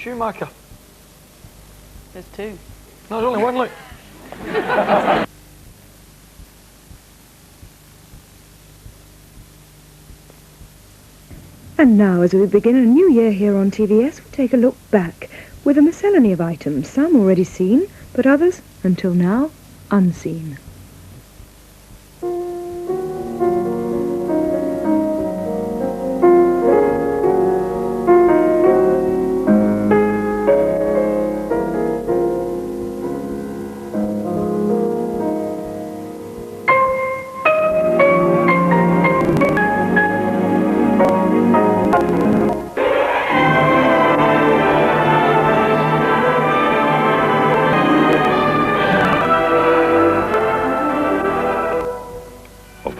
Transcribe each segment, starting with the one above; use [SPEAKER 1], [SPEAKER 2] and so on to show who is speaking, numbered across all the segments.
[SPEAKER 1] Schumacher?
[SPEAKER 2] There's two.
[SPEAKER 1] No, there's only one, look.
[SPEAKER 3] And now, as we begin a new year here on TVS, we take a look back with a miscellany of items, some already seen, but others, until now, unseen.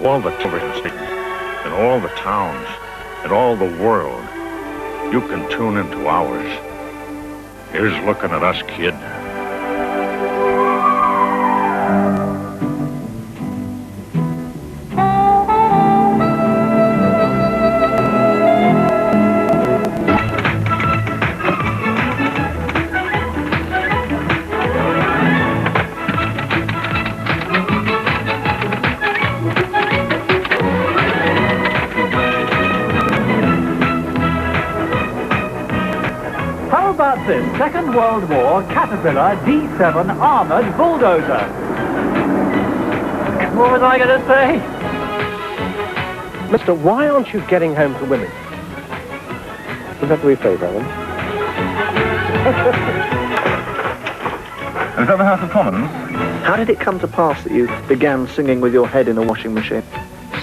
[SPEAKER 4] All the television stations, and all the towns, and all the world, you can tune into ours. Here's looking at us, kid.
[SPEAKER 5] This Second World War Caterpillar D7 armoured bulldozer. What was I going to say?
[SPEAKER 6] Mister, why aren't you getting home to women? Does that rephrase that one?
[SPEAKER 4] Is that the House of Commons?
[SPEAKER 7] How did it come to pass that you began singing with your head in a washing machine?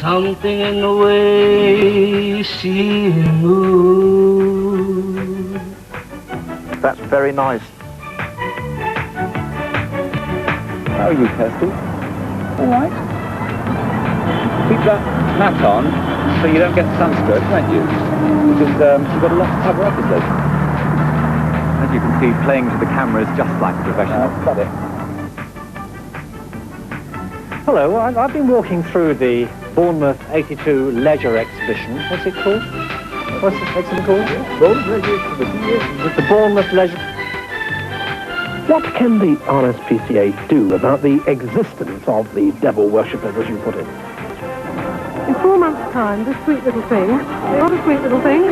[SPEAKER 8] Something in the way she moves.
[SPEAKER 7] That's very nice.
[SPEAKER 6] How are you, Kirsty? All right. Keep that hat on so you don't get sunstroke, won't you? Because you've got a lot to cover up, is there? As you can see, playing to the camera is just like a professional. Got it.
[SPEAKER 5] Hello, I've been walking through the Bournemouth 82 Leisure Exhibition. What's it called? What's the exhibition called?
[SPEAKER 6] Bournemouth Leisure Exhibition, yes.
[SPEAKER 5] The Bournemouth Leisure...
[SPEAKER 6] What can the RSPCA do about the existence of the devil worshippers, as you put it?
[SPEAKER 3] In 4 months' time, this sweet little thing, what a sweet little thing.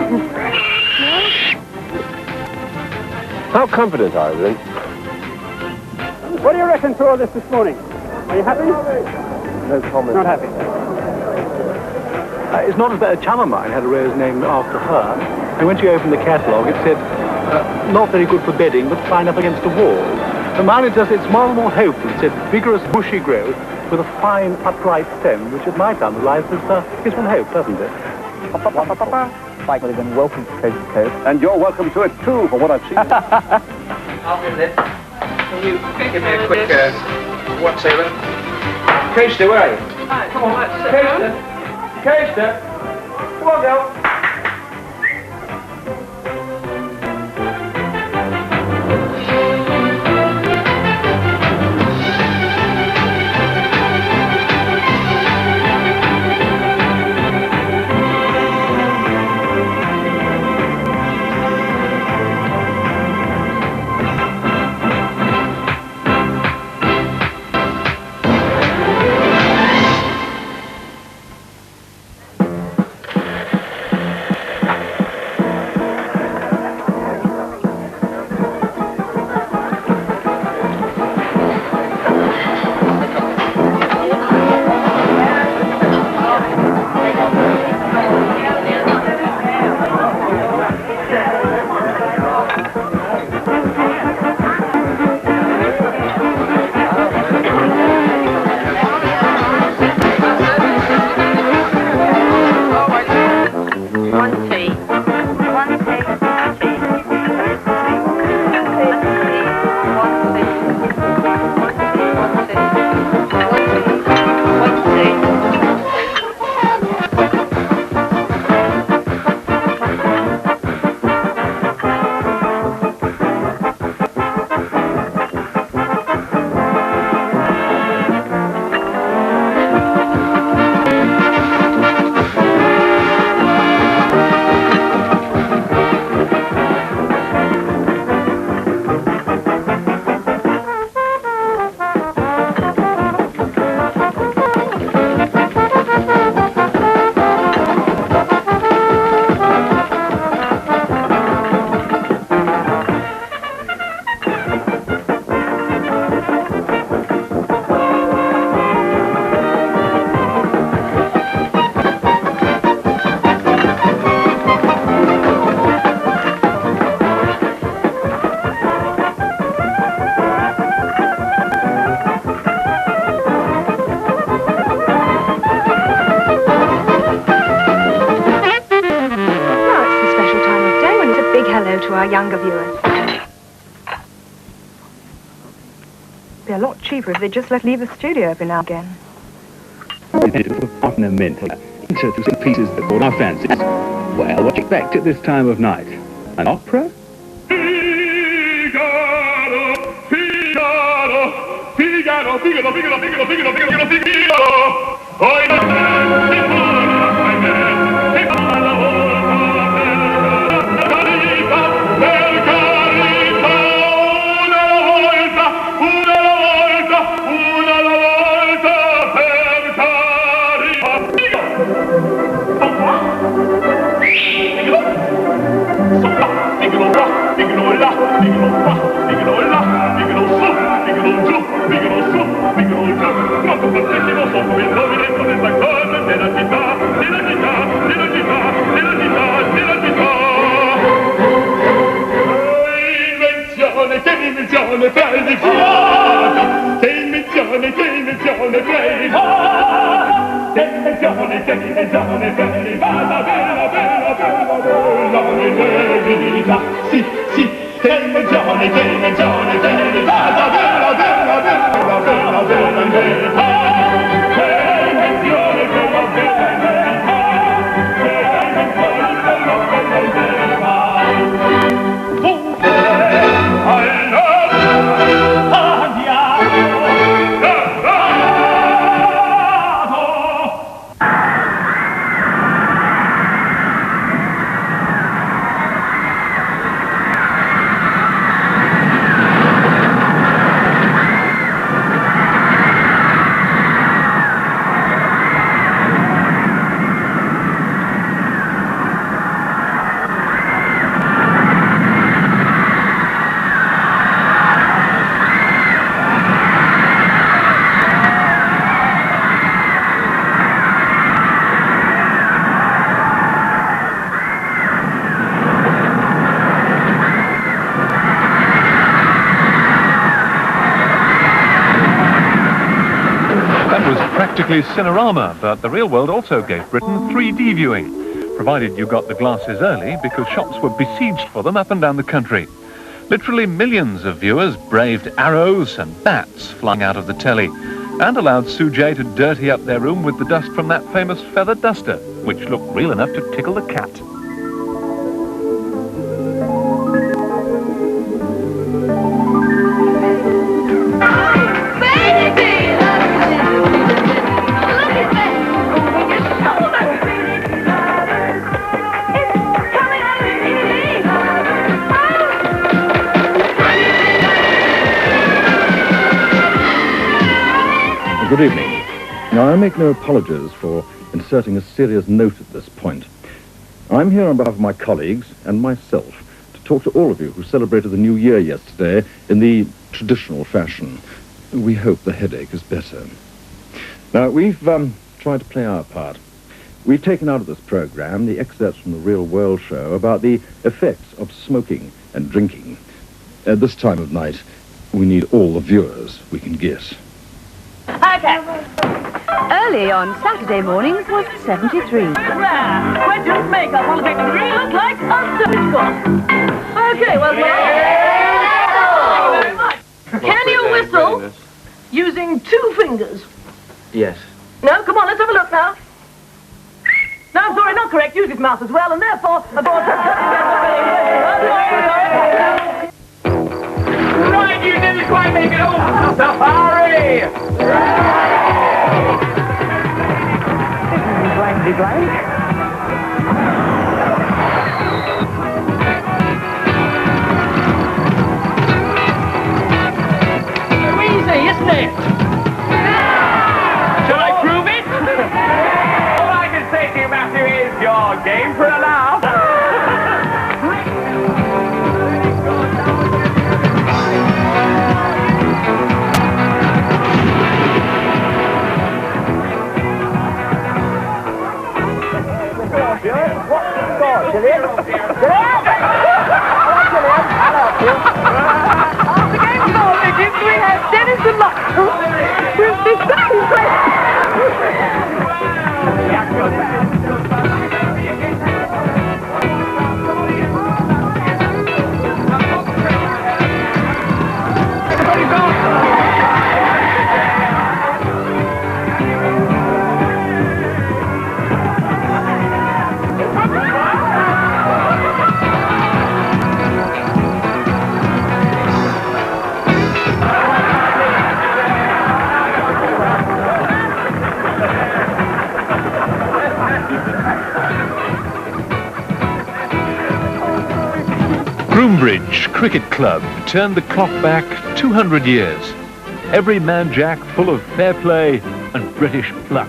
[SPEAKER 6] How confident are you, then?
[SPEAKER 5] What do you reckon to all this morning? Are you happy?
[SPEAKER 6] No comment.
[SPEAKER 5] Not happy.
[SPEAKER 9] It's not as bad. A chum of mine had a rose named after her, and when she opened the catalogue, it said, not very good for bedding, but fine up against a wall. And mine, it's more hopeful. It said, vigorous bushy growth with a fine upright stem, which at my time of life gives one hope, doesn't it?
[SPEAKER 7] Like would have been welcome to Coast to Coast.
[SPEAKER 6] And you're welcome to it, too, for what I've seen.
[SPEAKER 10] I'll do this. Can you give me a quick, what's over? Coaster, where are you? Hi, come on, let's Coaster. Coaster. Come on, girl.
[SPEAKER 3] know to our younger viewers? It'd be a lot cheaper if they just let leave the studio every now and again.
[SPEAKER 6] Partner mint. Interesting pieces that caught our fancies. Well, what do you expect at this time of night? An opera?
[SPEAKER 1] Figaro, Figaro, Figaro, Figaro, Figaro, Figaro, Figaro, Figaro.
[SPEAKER 11] Practically Cinerama, but the real world also gave Britain 3D viewing, provided you got the glasses early, because shops were besieged for them up and down the country. Literally millions of viewers braved arrows and bats flying out of the telly, and allowed Sujay to dirty up their room with the dust from that famous feather duster, which looked real enough to tickle the cat.
[SPEAKER 12] Good evening. Now, I make no apologies for inserting a serious note at this point. I'm here on behalf of my colleagues and myself to talk to all of you who celebrated the New Year yesterday in the traditional fashion. We hope the headache is better. Now, we've tried to play our part. We've taken out of this program the excerpts from the Real World show about the effects of smoking and drinking. At this time of night, we need all the viewers we can get.
[SPEAKER 13] Okay.
[SPEAKER 14] Early on Saturday mornings was 73.
[SPEAKER 13] When to make up on the big degree look like a service course. Okay, well, can you whistle using 2 fingers?
[SPEAKER 7] Yes.
[SPEAKER 13] No, come on, let's have a look now. No, I'm sorry, not correct. Use his mouth as well, and therefore,
[SPEAKER 10] Right, you didn't quite make it over. Safari!
[SPEAKER 5] Blankety blank.
[SPEAKER 10] Easy, isn't it? Shall I prove it? All I can say to you, Matthew, is you're game for a laugh.
[SPEAKER 11] Groombridge Cricket Club turned the clock back 200 years. Every man Jack full of fair play and British pluck.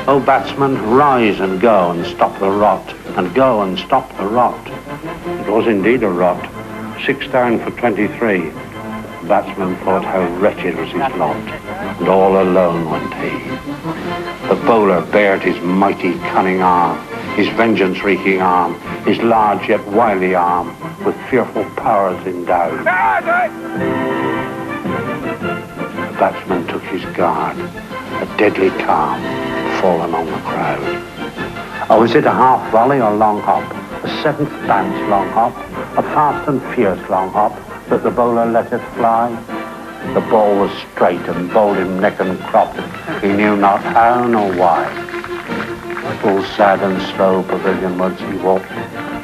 [SPEAKER 15] Oh, batsman, rise and go and stop the rot, and go and stop the rot. It was indeed a rot. 6 down for 23. The batsman thought how wretched was his lot, and all alone went he. The bowler bared his mighty, cunning arm, his vengeance-wreaking arm, his large yet wily arm, with fearful powers endowed. The batsman took his guard, a deadly calm, fallen on the crowd. Oh, is it a half volley or long hop? A 7th bounce long hop? A fast and fierce long hop that the bowler let it fly? The ball was straight and bowled him neck and crop. He knew not how nor why. Full sad and slow pavilionwards he walked.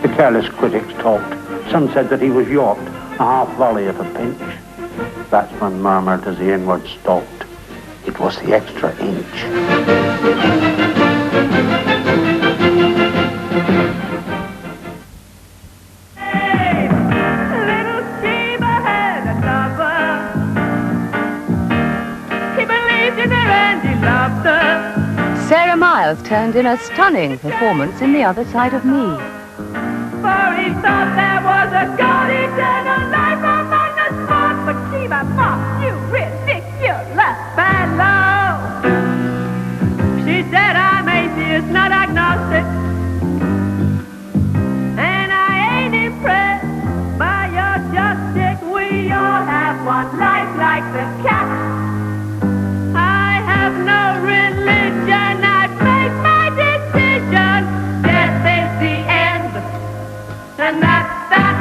[SPEAKER 15] The careless critics talked. Some said that he was yorked, a half volley at a pinch. The batsman murmured as he inward stalked. It was the extra inch.
[SPEAKER 14] Sarah Miles turned in a stunning performance in The Other Side of Me.
[SPEAKER 13] For he thought there was a God eternal life among the sport, but Sheba mocked you ridiculous fellow. She said, I'm atheist, not agnostic, and I ain't impressed by your justice. We all have one life like the cat. I have no religion, I've made my decision. Death is the end, and that's that.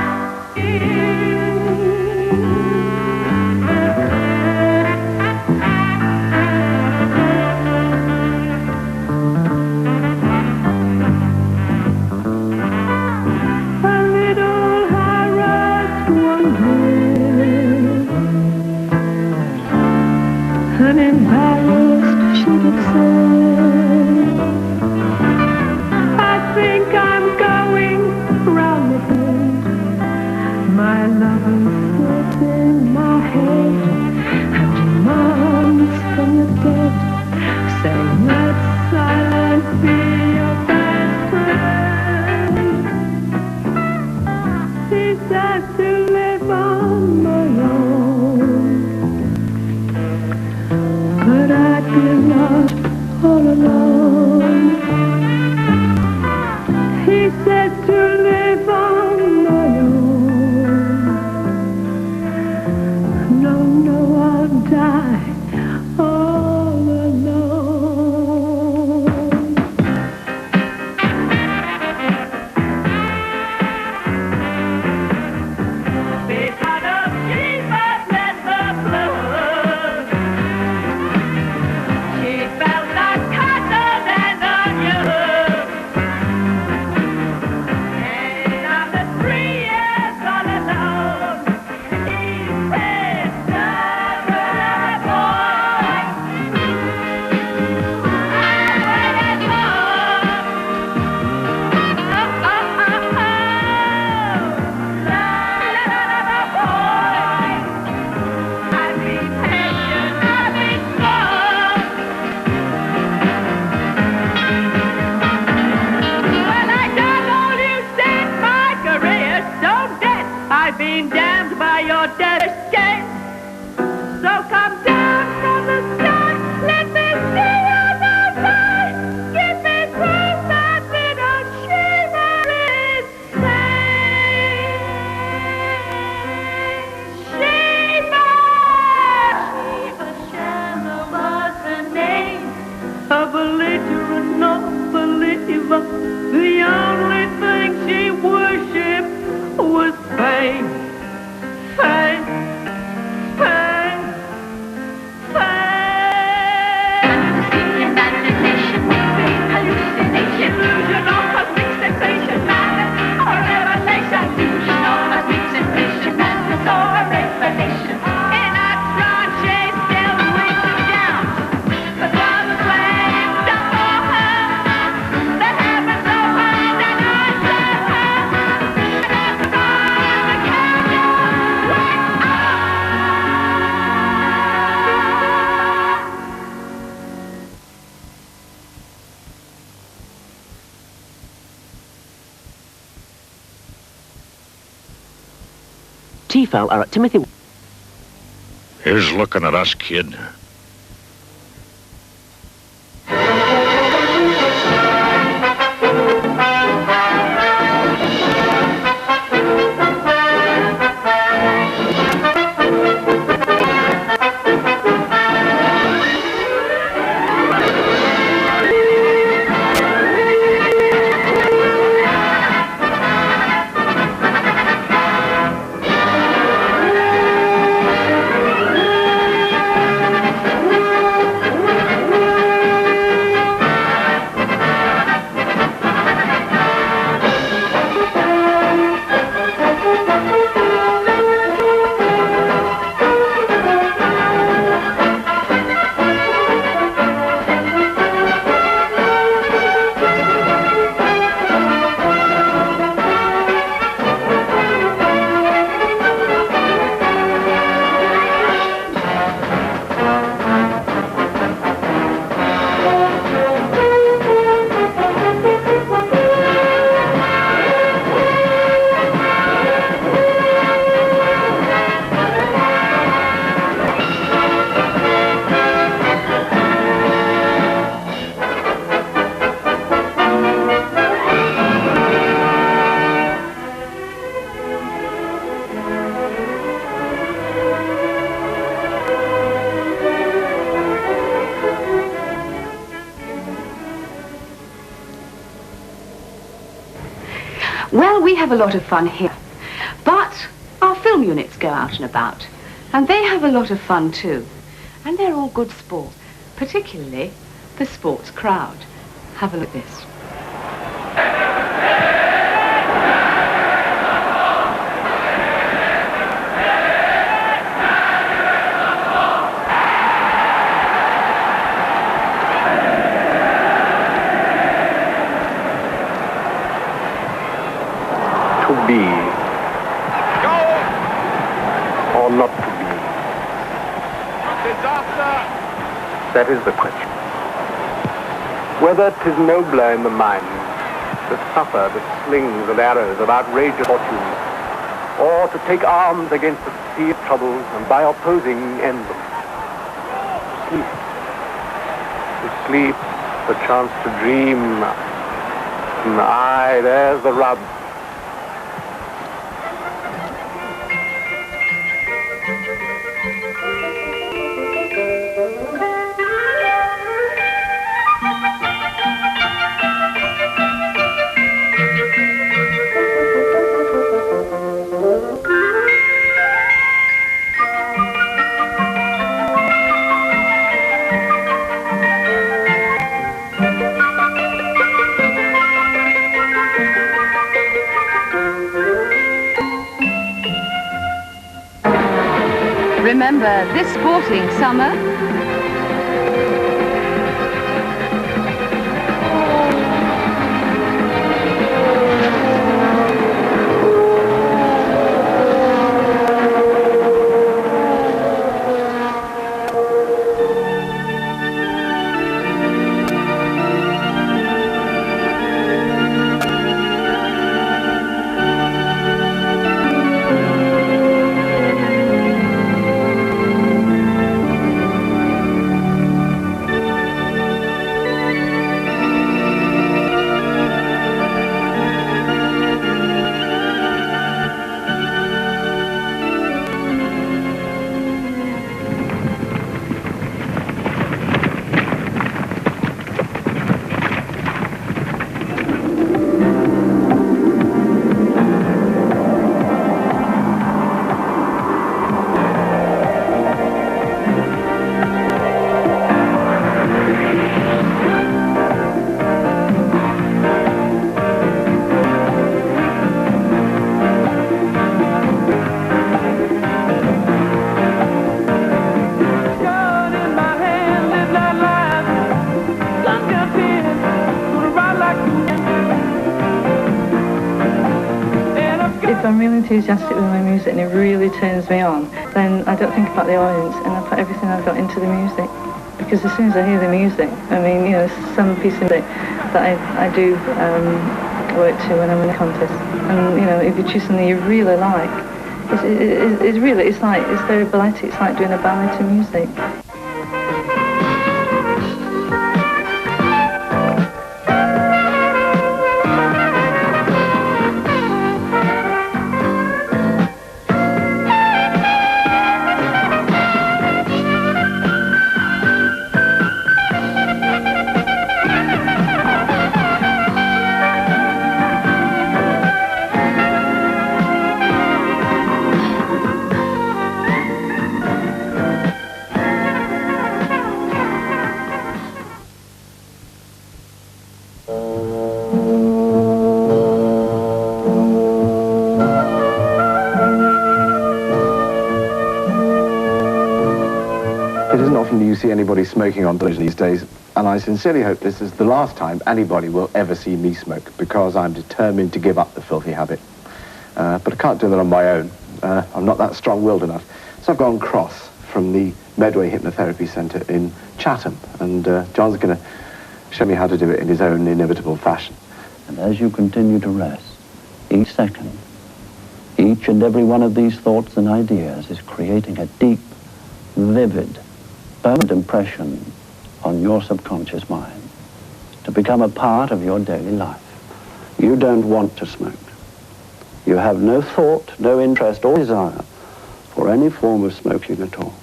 [SPEAKER 13] A little harassed one day, and embarrassed she would say, I think I'm going round the bend. My lover's sitting my head, and demands from the dead, saying let silence be your best friend. He says to live on my own, but I'd be lost all alone. He said to live on my own. No, no, I'll die all alone. Because of Jesus and the blood, she felt like cotton and onion. And after 3 years all alone, he said, never boy, I waited I've been patient, I've been strong. Well, I done all you said, my career's so dead. I've been damned by your dead escape. So come down from the sky, let me see your love light. Give me proof that little Sheba is safe. Sheba! Sheba Shallow was her name. A belligerent non-believer. The only thing she worshipped was fame. Fame. Fame. Fame.
[SPEAKER 16] T-File are at Timothy...
[SPEAKER 4] Here's looking at us, kid.
[SPEAKER 14] Well, we have a lot of fun here, but our film units go out and about, and they have a lot of fun too, and they're all good sport, particularly the sports crowd. Have a look at this.
[SPEAKER 9] To be or not to be? That is the question. Whether 'tis nobler in the mind to suffer the slings and arrows of outrageous fortune, or to take arms against the sea of troubles and by opposing end them. Sleep. To sleep, the chance to dream. Aye, there's the rub.
[SPEAKER 14] Remember this sporting summer?
[SPEAKER 2] If I'm really enthusiastic with my music and it really turns me on, then I don't think about the audience and I put everything I've got into the music. Because as soon as I hear the music, I mean, you know, some piece of music that I do work to when I'm in a contest. And, you know, if you choose something you really like, It's really, it's very balletic. It's like doing a ballet to music.
[SPEAKER 16] It isn't often you see anybody smoking on television these days, and I sincerely hope this is the last time anybody will ever see me smoke, because I'm determined to give up the filthy habit. But I can't do that on my own. I'm not that strong-willed enough. So I've gone cross from the Medway Hypnotherapy Centre in Chatham, and John's going to show me how to do it in his own inimitable fashion.
[SPEAKER 15] And as you continue to rest, each second, each and every one of these thoughts and ideas is creating a deep, vivid, permanent impression on your subconscious mind to become a part of your daily life. You don't want to smoke. You have no thought, no interest or desire for any form of smoking at all.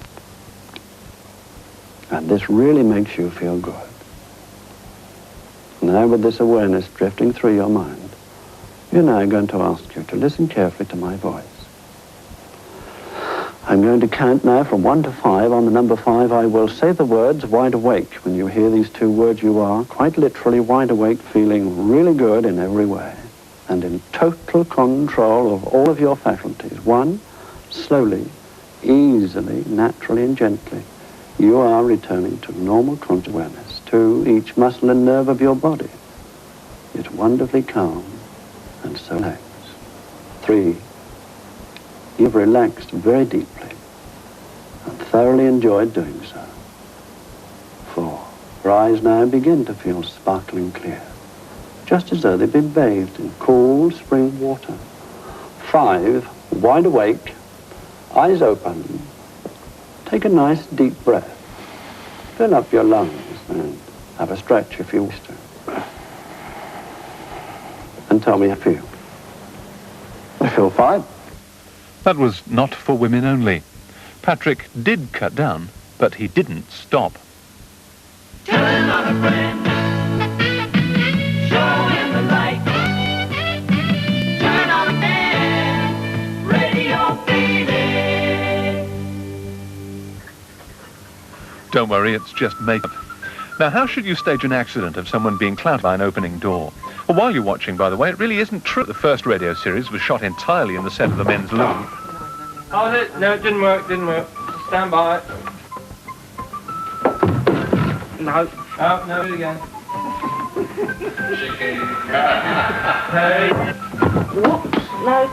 [SPEAKER 15] And this really makes you feel good. Now, with this awareness drifting through your mind, you're now going to ask you to listen carefully to my voice. I'm going to count now from 1 to 5. On the number 5, I will say the words wide awake. When you hear these two words, you are quite literally wide awake, feeling really good in every way and in total control of all of your faculties. 1, slowly, easily, naturally and gently, you are returning to normal conscious awareness. 2, each muscle and nerve of your body is wonderfully calm and so relaxed. 3, you've relaxed very deeply and thoroughly enjoyed doing so. 4, your eyes now begin to feel sparkling clear, just as though they've been bathed in cool spring water. 5, wide awake, eyes open, take a nice deep breath. Fill up your lungs and have a stretch if you wish to. And tell me how you feel. I feel fine.
[SPEAKER 11] That was not for women only. Patrick did cut down, but he didn't stop.
[SPEAKER 13] Turn on a friend. Show him the light. Turn on a man. Radio feeling.
[SPEAKER 11] Don't worry, it's just makeup. Now, how should you stage an accident of someone being clouded by an opening door? Well, while you're watching, by the way, it really isn't true. The first radio series was shot entirely in the set of the men's loo.
[SPEAKER 10] Oh, no, it didn't work. Stand by. No. Oh, no, do it again. Hey.
[SPEAKER 13] Whoops. No.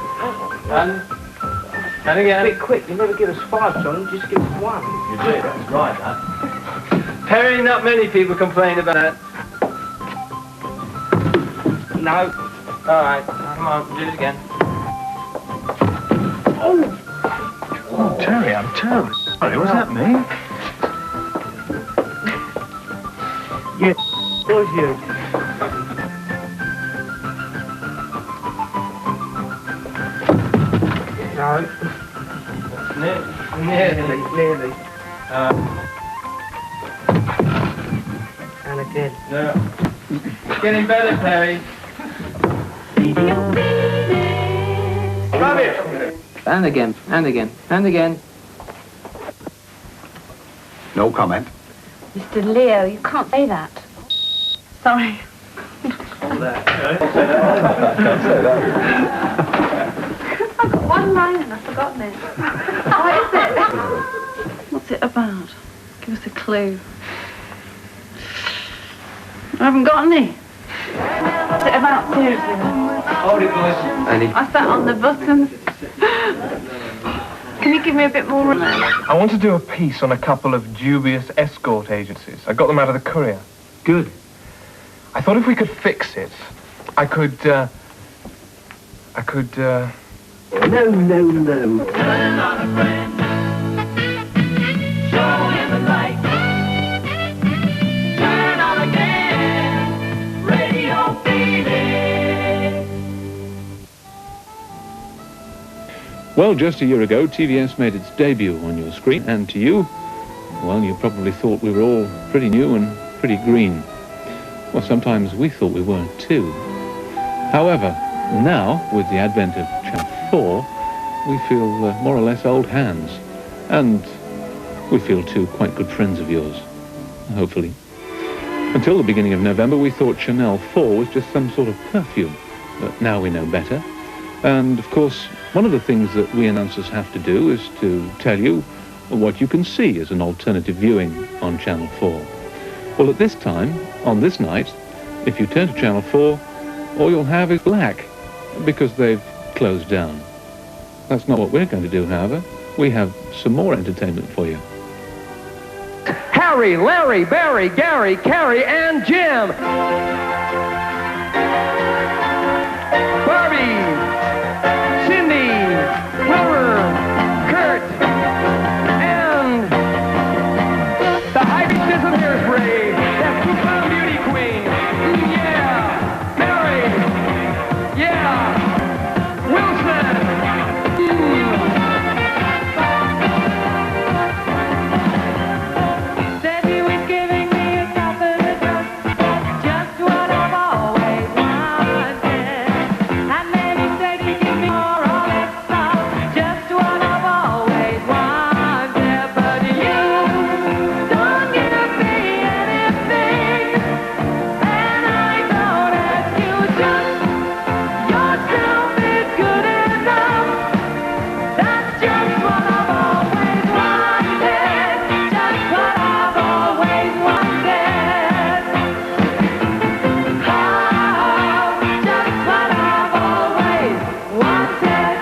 [SPEAKER 10] And again.
[SPEAKER 13] A bit quick. You never give us 5, John. You just give us 1.
[SPEAKER 10] You do. That's right, that. Perry, not many people complain about that. No. All right. Come on, do it again.
[SPEAKER 9] Oh, Terry, I'm terribly sorry. Was that me?
[SPEAKER 13] Yes. It was you. No. Nearly. And again.
[SPEAKER 10] No. Getting better, Perry. Rubbish.
[SPEAKER 13] And again.
[SPEAKER 16] No comment.
[SPEAKER 14] Mr. Leo, you can't say that. Sorry.
[SPEAKER 10] Can't
[SPEAKER 16] say that.
[SPEAKER 14] I've got one line and I've forgotten it. What is it? What's it about? Give us a clue. I haven't got any. What's it about, seriously?
[SPEAKER 10] Hold it, boys.
[SPEAKER 13] Annie.
[SPEAKER 14] I sat on the buttons. Can you give me a bit more room there?
[SPEAKER 17] I want to do a piece on a couple of dubious escort agencies. I got them out of the Courier.
[SPEAKER 9] Good.
[SPEAKER 17] I thought if we could fix it, I could
[SPEAKER 18] No, no, no.
[SPEAKER 13] Turn on a friend. Show him the light. Turn on again. Radio Phoenix.
[SPEAKER 11] Well, just a year ago, TVS made its debut on your screen, and to you, well, you probably thought we were all pretty new and pretty green. Well, sometimes we thought we weren't too. However, now, with the advent of Channel 4, we feel more or less old hands. And we feel, too, quite good friends of yours, hopefully. Until the beginning of November, we thought Channel 4 was just some sort of perfume. But now we know better. And, of course, one of the things that we announcers have to do is to tell you what you can see as an alternative viewing on Channel 4. Well, at this time, on this night, if you turn to Channel 4, all you'll have is black, because they've closed down. That's not what we're going to do, however. We have some more entertainment for you.
[SPEAKER 19] Harry, Larry, Barry, Gary, Carrie, and Jim. Barbie, Cindy, Wilbur, Kurt, and the High Beaches of Hairspray, that super beauty queen. Yeah, Mary. Yeah, Wilson.
[SPEAKER 13] Said he was giving me a top and a dress. That's just what I've always wanted. And then he said he'd give me more of that stuff. Just what I've always wanted. But you don't give me anything. And I don't ask you just yourself is good enough. That's just what I've always wanted. Just what I've always wanted. Oh, just what I've always wanted.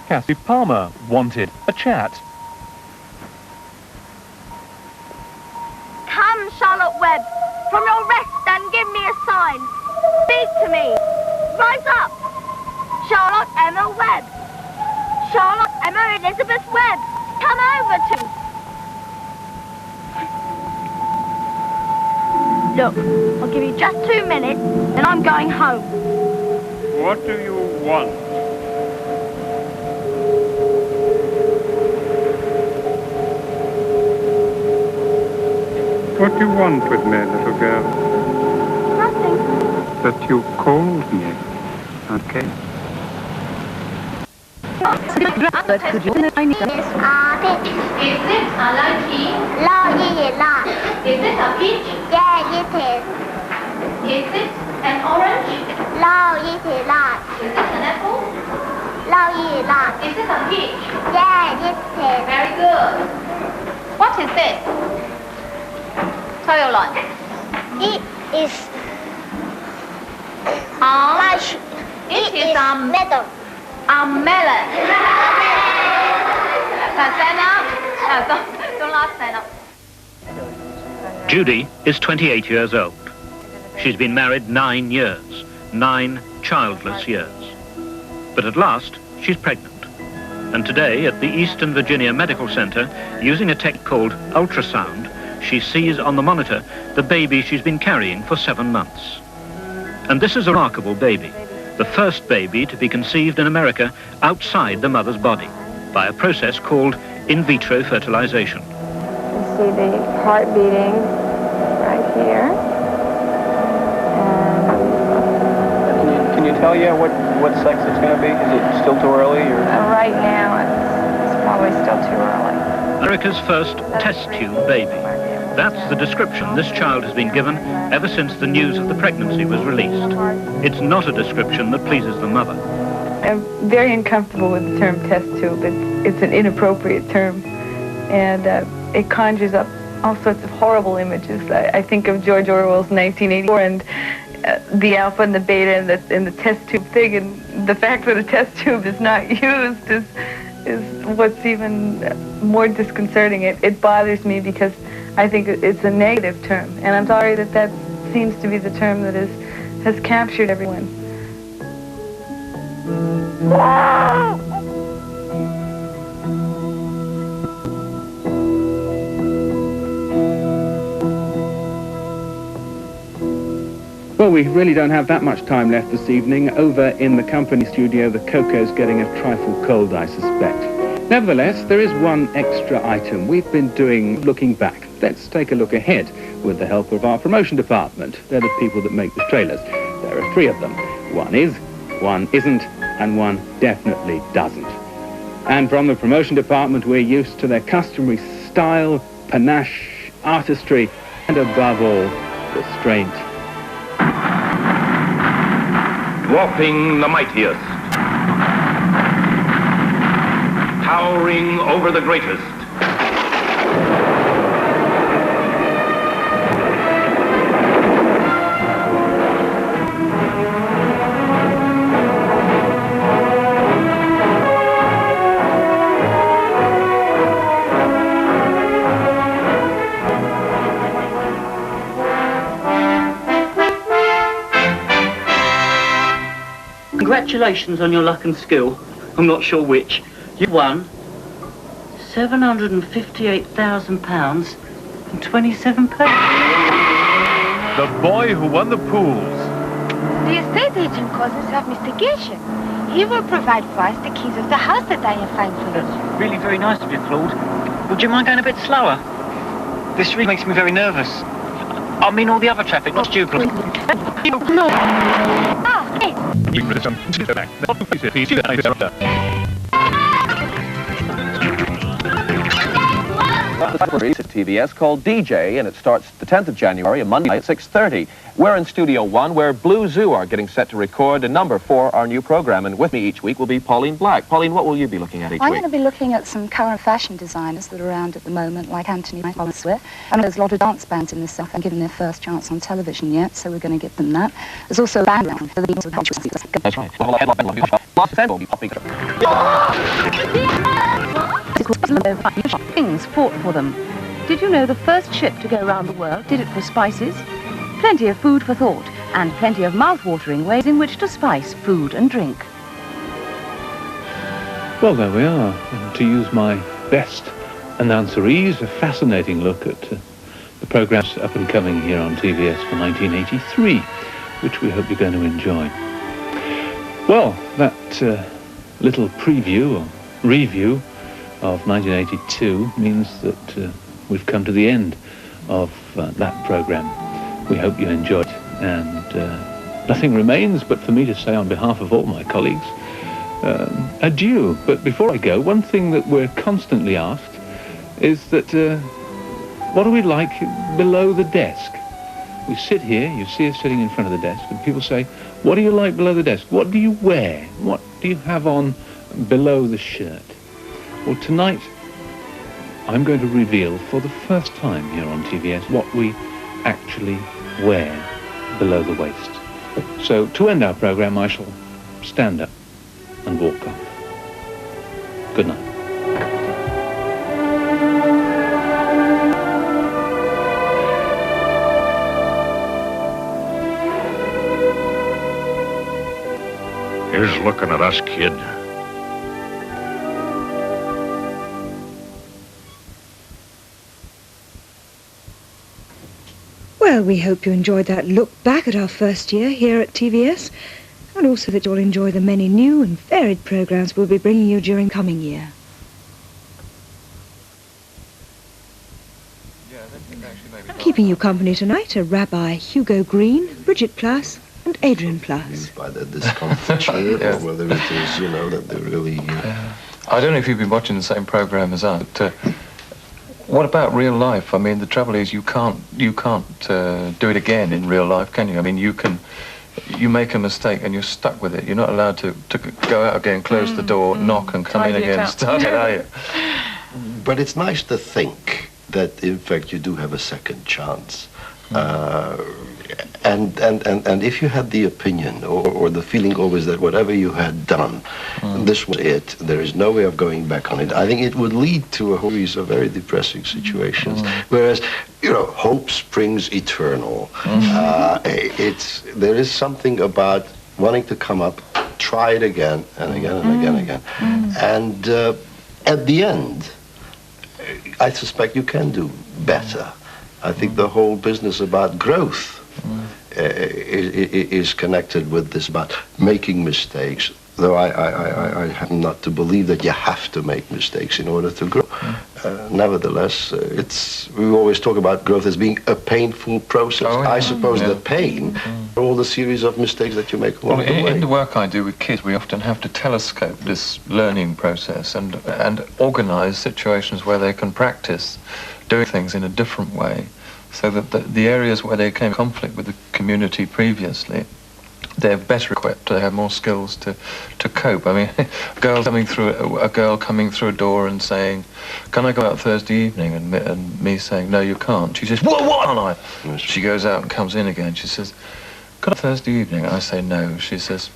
[SPEAKER 11] Kathy Palmer wanted a chat.
[SPEAKER 20] Come, Charlotte Webb, from your rest and give me a sign. Speak to me. Rise up. Charlotte Emma Webb. Charlotte Emma Elizabeth Webb. Come over to... Look, I'll give you just 2 minutes, then I'm going home.
[SPEAKER 1] What do you want? What do you want with me, little girl?
[SPEAKER 20] Nothing.
[SPEAKER 1] That you called me. Okay.
[SPEAKER 20] Could you... Is this a lychee? No, it is not. Is this a peach? Yeah, it is. Is this an orange? No, it is not. Is this an apple? No, it is not. Is this a peach? Yeah, it is. Very good. What is this? Tell your lot. It is... It is a melon. A melon. Stand up. Don't laugh, stand up.
[SPEAKER 21] Judy is 28 years old. She's been married 9 years, 9 childless years. But at last, she's pregnant. And today, at the Eastern Virginia Medical Center, using a tech called ultrasound, she sees on the monitor the baby she's been carrying for 7 months. And this is a remarkable baby, the first baby to be conceived in America outside the mother's body by a process called in vitro fertilization.
[SPEAKER 22] You see the heart beating right here.
[SPEAKER 17] Can you tell yet what sex it's going to be? Is it still too early? Or?
[SPEAKER 22] Right now, it's probably still too early.
[SPEAKER 21] America's first test tube baby. That's the description this child has been given ever since the news of the pregnancy was released. It's not a description that pleases the mother.
[SPEAKER 2] I'm very uncomfortable with the term test tube. It's an inappropriate term, and it conjures up all sorts of horrible images. I think of George Orwell's 1984 and the alpha and the beta and the test tube thing, and the fact that a test tube is not used is what's even more disconcerting. It bothers me because I think it's a negative term, and I'm sorry that seems to be the term that has captured everyone.
[SPEAKER 8] Well, we really don't have that much time left this evening. Over in the company studio, the cocoa's getting a trifle cold, I suspect. Nevertheless, there is one extra item. We've been doing looking back. Let's take a look ahead with the help of our promotion department. They're the people that make the trailers. There are 3 of them. One is, one isn't, and one definitely doesn't. And from the promotion department, we're used to their customary style, panache, artistry, and above all, restraint.
[SPEAKER 18] Dwarfing the mightiest, towering over the greatest.
[SPEAKER 23] Congratulations on your luck and skill. I'm not sure which. You won £758,000 and 27 pence.
[SPEAKER 11] The boy who won the pools.
[SPEAKER 20] The estate agent calls himself Mr. Geisha. He will provide for us the keys of the house that I have found for you.
[SPEAKER 23] That's really very nice of you, Claude. Would you mind going a bit slower? This really makes me very nervous. I mean all the other traffic, not you, Claude.
[SPEAKER 20] No. Ah, hey.
[SPEAKER 24] It's at TVS called DJ, and it starts the 10th of January, a Monday at 6:30. We're in Studio 1, where Blue Zoo are getting set to record a number for our new program, and with me each week will be Pauline Black. Pauline, what will you be looking at each
[SPEAKER 25] I'm
[SPEAKER 24] week?
[SPEAKER 25] going to be looking at some current fashion designers that are around at the moment, like Anthony Hollisworth. And there's a lot of dance bands in this stuff and given their first chance on television yet, so we're going to get them that. There's also a band around.
[SPEAKER 24] That's right. The whole headline will be
[SPEAKER 14] Things fought for them. Did you know the first ship to go around the world did it for spices? Plenty of food for thought and plenty of mouth-watering ways in which to spice food and drink.
[SPEAKER 11] Well, there we are. And to use my best announceries, a fascinating look at the programmes up and coming here on TVS for 1983, which we hope you're going to enjoy. Well, that little preview or review of 1982 means that we've come to the end of that programme. We hope you enjoyed it, and nothing remains but for me to say on behalf of all my colleagues, adieu. But before I go, one thing that we're constantly asked is that what do we like below the desk? We sit here, you see us sitting in front of the desk, and people say, what do you like below the desk? What do you wear? What do you have on below the shirt? Well, tonight, I'm going to reveal for the first time here on TVS what we actually wear below the waist. So, to end our programme, I shall stand up and walk off. Good night.
[SPEAKER 4] Here's looking at us, kid.
[SPEAKER 3] Well, we hope you enjoyed that look back at our first year here at TVS, and also that you'll enjoy the many new and varied programmes we'll be bringing you during coming year. Keeping you company tonight are Rabbi Hugo Green, Bridget Plass, and Adrian Plass.
[SPEAKER 26] By the discomfiture, or whether it is, you know, that they're really...
[SPEAKER 17] I don't know if you've been watching the same programme as us, but what about real life? I mean, the trouble is you can't do it again in real life, can you? I mean, you make a mistake and you're stuck with it. You're not allowed to go out again, close the door, knock and come in again and start it, are you?
[SPEAKER 26] But it's nice to think that, in fact, you do have a second chance. And if you had the opinion or the feeling always that whatever you had done, this was it, there is no way of going back on it, I think it would lead to a whole series of very depressing situations. Whereas, you know, hope springs eternal. There is something about wanting to come up, try it again and again and again and again. And at the end, I suspect you can do better. I think the whole business about growth is connected with this about making mistakes, though I happen not to believe that you have to make mistakes in order to grow. Nevertheless, we always talk about growth as being a painful process. I suppose that pain are all the series of mistakes that you make along the way.
[SPEAKER 17] In the work I do with kids, we often have to telescope this learning process and organise situations where they can practice doing things in a different way, so that the areas where they came in conflict with the community previously, they're better equipped, they have more skills to cope. I mean, a girl coming through a door and saying, "Can I go out Thursday evening?" and me saying, "No, you can't." She says, "What can't I?" She goes out and comes in again. She says, "Can I Thursday evening?" I say, "No." She says,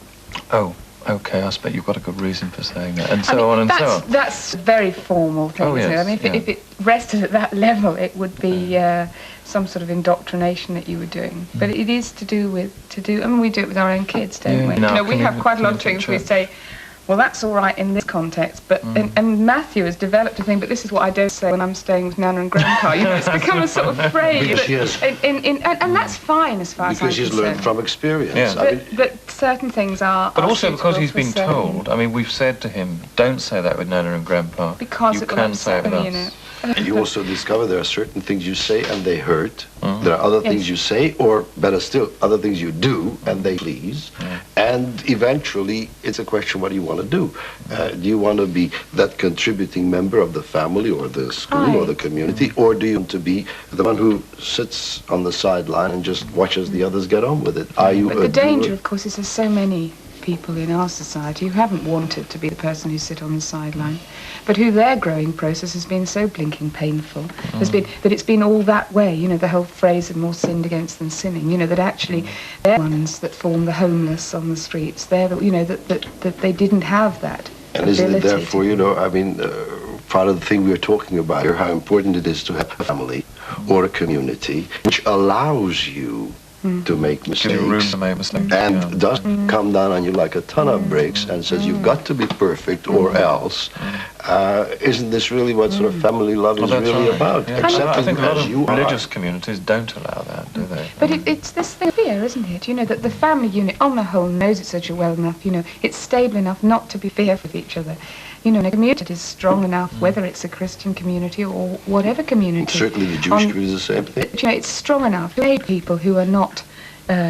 [SPEAKER 17] "Oh, okay, I expect you've got a good reason for saying that," and so on and so on.
[SPEAKER 5] That's a very formal thing, isn't it? I mean, if it rested at that level, it would be some sort of indoctrination that you were doing. But it is to do with, I mean, we do it with our own kids, don't we? You know, we have quite a lot of things we say, well, that's all right in this context, but, and Matthew has developed a thing, but this is what I don't say when I'm staying with Nana and Grandpa. You know, it's become a sort of phrase. And that's fine as far as I'm concerned.
[SPEAKER 26] Because he's learned from experience.
[SPEAKER 17] Yeah.
[SPEAKER 5] But certain things are
[SPEAKER 17] But also because he's
[SPEAKER 5] suitable
[SPEAKER 17] been
[SPEAKER 5] for
[SPEAKER 17] told. I mean, we've said to him, don't say that with Nana and Grandpa.
[SPEAKER 5] Because
[SPEAKER 17] you
[SPEAKER 5] it will
[SPEAKER 17] can say it
[SPEAKER 5] upset
[SPEAKER 17] with
[SPEAKER 5] me,
[SPEAKER 17] us.
[SPEAKER 5] you know.
[SPEAKER 26] You also discover there are certain things you say and they hurt. There are other things you say, or better still, other things you do and they please. And eventually, it's a question, what do you want to do? Do you want to be that contributing member of the family or the school or the community, or do you want to be the one who sits on the sideline and just watches the others get on with it? Are you
[SPEAKER 5] But the danger, of course, is there's so many people in our society who haven't wanted to be the person who sit on the sideline, but who their growing process has been so blinking painful, has been that it's been all that way, you know, the whole phrase of more sinned against than sinning, you know, that actually they're the ones that form the homeless on the streets, they're the, you know, that they didn't have that
[SPEAKER 26] And isn't it therefore, you know, I mean, part of the thing we are talking about here, how important it is to have a family or a community which allows you to make mistakes, and doesn't come down on you like a ton of bricks and says you've got to be perfect or else. Isn't this really what sort of family love is really about?
[SPEAKER 17] Yeah. I think a lot of religious communities don't allow that, do they?
[SPEAKER 5] But it's this thing here, isn't it? You know, that the family unit, on the whole, knows each other well enough, you know, it's stable enough not to be fearful of each other. You know, and a community is strong enough, whether it's a Christian community or whatever community.
[SPEAKER 26] Certainly the Jewish community is the same thing.
[SPEAKER 5] You know, it's strong enough to aid people who are not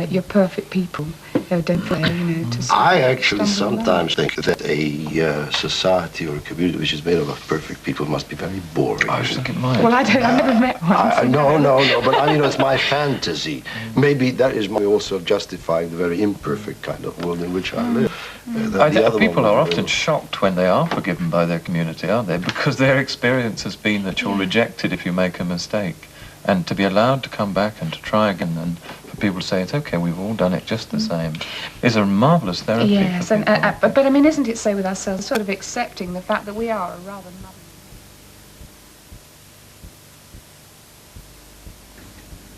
[SPEAKER 5] your perfect people. Don't fail, you know, to
[SPEAKER 26] I actually sometimes think that a society or a community which is made up of perfect people must be very boring.
[SPEAKER 17] I think it might.
[SPEAKER 5] Well, I've never met one.
[SPEAKER 26] No, but you know, it's my fantasy. Maybe that is my way also of justifying the very imperfect kind of world in which I live.
[SPEAKER 17] I think people are often shocked when they are forgiven by their community, aren't they? Because their experience has been that you're rejected if you make a mistake. And to be allowed to come back and to try again, and for people to say, it's okay, we've all done it just the same, is a marvellous therapy.
[SPEAKER 5] Yes, but I mean, isn't it so with ourselves, sort of accepting the fact that we are a rather mother.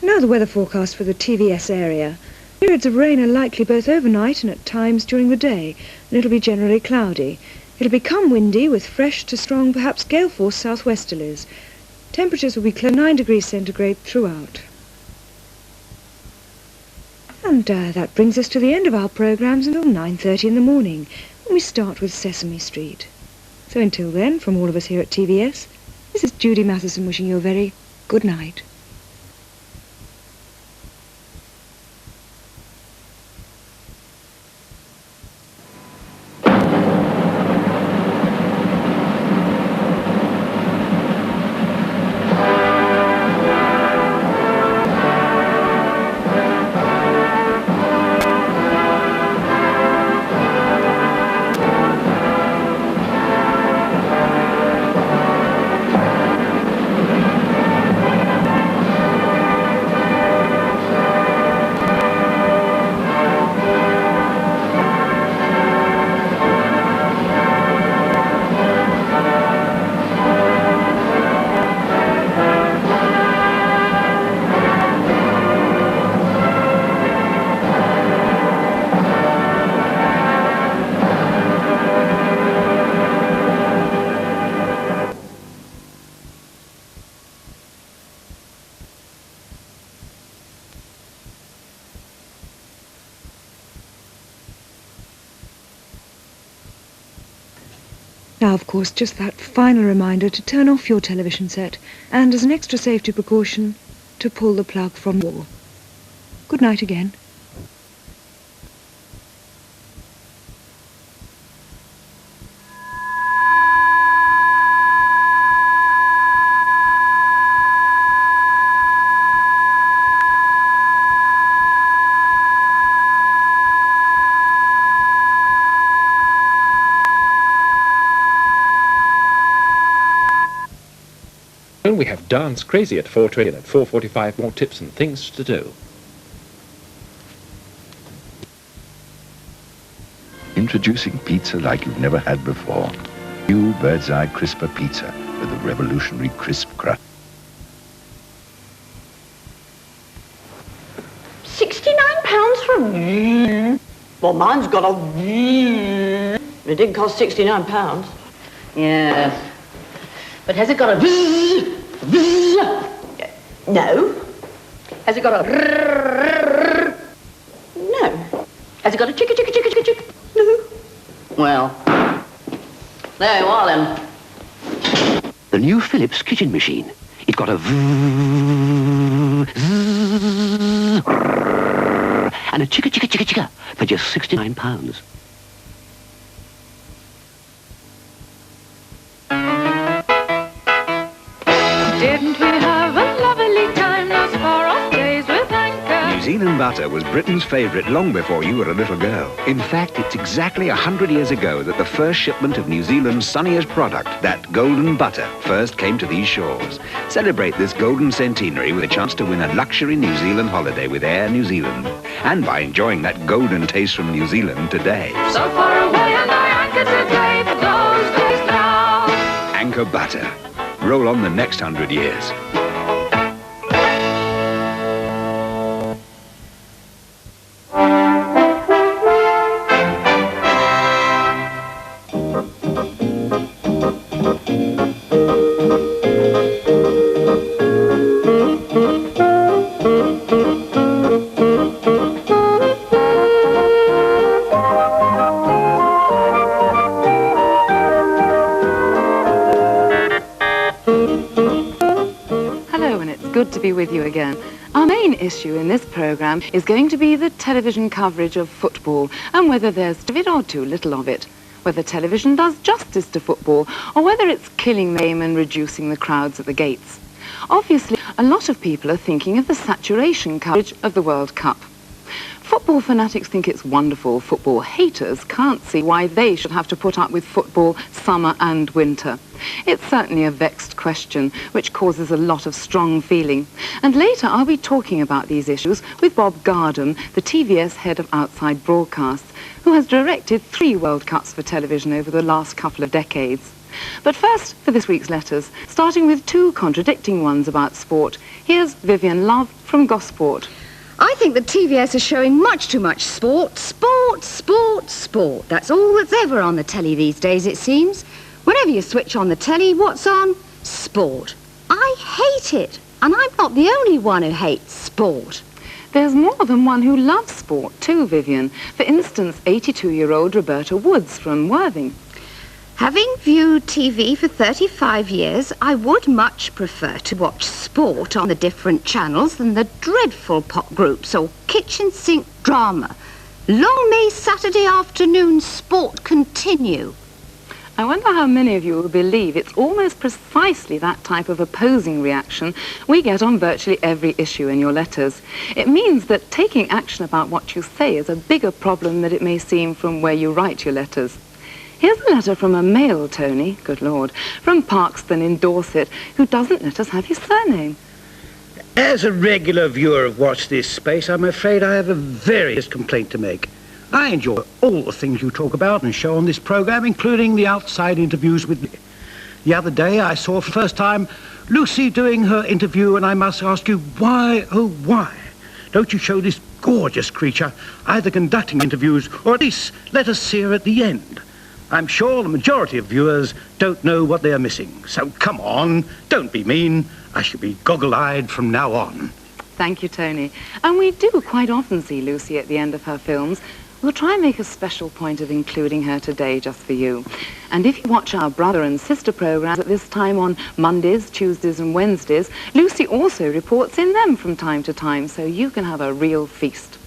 [SPEAKER 3] Now the weather forecast for the TVS area. Periods of rain are likely both overnight and at times during the day, and it'll be generally cloudy. It'll become windy with fresh to strong, perhaps gale force southwesterlies. Temperatures will be close to 9 degrees centigrade throughout. And that brings us to the end of our programmes until 9:30 in the morning, when we start with Sesame Street. So until then, from all of us here at TVS, this is Judy Matheson wishing you a very good night. Now, of course, just that final reminder to turn off your television set and, as an extra safety precaution, to pull the plug from the wall. Good night again.
[SPEAKER 6] We have Dance Crazy at 4:20 and at 4:45 more tips and things to do.
[SPEAKER 7] Introducing pizza like you've never had before. New Bird's Eye Crisper Pizza with a revolutionary crisp crust.
[SPEAKER 10] £69 for... Well, mine's got a... It didn't cost £69. Yes. But has it got a... No. Has it got a... No. Has it got a chick? No. Well, there you are then.
[SPEAKER 12] The new Philips kitchen machine. It's got a... and a chicka for just £69.
[SPEAKER 13] Didn't we have a lovely time those far-off days with Anchor?
[SPEAKER 15] New Zealand butter was Britain's favourite long before you were a little girl. In fact, it's exactly 100 years ago that the first shipment of New Zealand's sunniest product, that golden butter, first came to these shores. Celebrate this golden centenary with a chance to win a luxury New Zealand holiday with Air New Zealand. And by enjoying that golden taste from New Zealand today.
[SPEAKER 13] So far away and I anchor today for those days now.
[SPEAKER 15] Anchor butter. Roll on the next 100 years.
[SPEAKER 25] Good to be with you again. Our main issue in this programme is going to be the television coverage of football and whether there's of it or too little of it. Whether television does justice to football or whether it's killing the game and reducing the crowds at the gates. Obviously, a lot of people are thinking of the saturation coverage of the World Cup. Football fanatics think it's wonderful. Football haters can't see why they should have to put up with football summer and winter. It's certainly a vexed question, which causes a lot of strong feeling. And later I'll be talking about these issues with Bob Gardam, the TVS head of Outside Broadcasts, who has directed 3 World Cups for television over the last couple of decades. But first, for this week's letters, starting with 2 contradicting ones about sport. Here's Vivian Love from Gosport.
[SPEAKER 16] I think the TVS is showing much too much sport. Sport, sport, sport. That's all that's ever on the telly these days, it seems. Whenever you switch on the telly, what's on? Sport. I hate it. And I'm not the only one who hates sport.
[SPEAKER 25] There's more than one who loves sport too, Vivian. For instance, 82-year-old Roberta Woods from Worthing.
[SPEAKER 16] Having viewed TV for 35 years, I would much prefer to watch sport on the different channels than the dreadful pop groups or kitchen sink drama. Long may Saturday afternoon sport continue.
[SPEAKER 25] I wonder how many of you will believe it's almost precisely that type of opposing reaction we get on virtually every issue in your letters. It means that taking action about what you say is a bigger problem than it may seem from where you write your letters. Here's a letter from a male Tony, good Lord, from Parkston in Dorset, who doesn't let us have his surname.
[SPEAKER 27] As a regular viewer of Watch This Space, I'm afraid I have a very complaint to make. I enjoy all the things you talk about and show on this programme, including the outside interviews with me. The other day I saw for the first time Lucy doing her interview, and I must ask you, why, oh why, don't you show this gorgeous creature either conducting interviews or at least let us see her at the end? I'm sure the majority of viewers don't know what they are missing. So come on, don't be mean. I shall be goggle-eyed from now on.
[SPEAKER 25] Thank you, Tony. And we do quite often see Lucy at the end of her films. We'll try and make a special point of including her today just for you. And if you watch our brother and sister programmes at this time on Mondays, Tuesdays and Wednesdays, Lucy also reports in them from time to time, so you can have a real feast.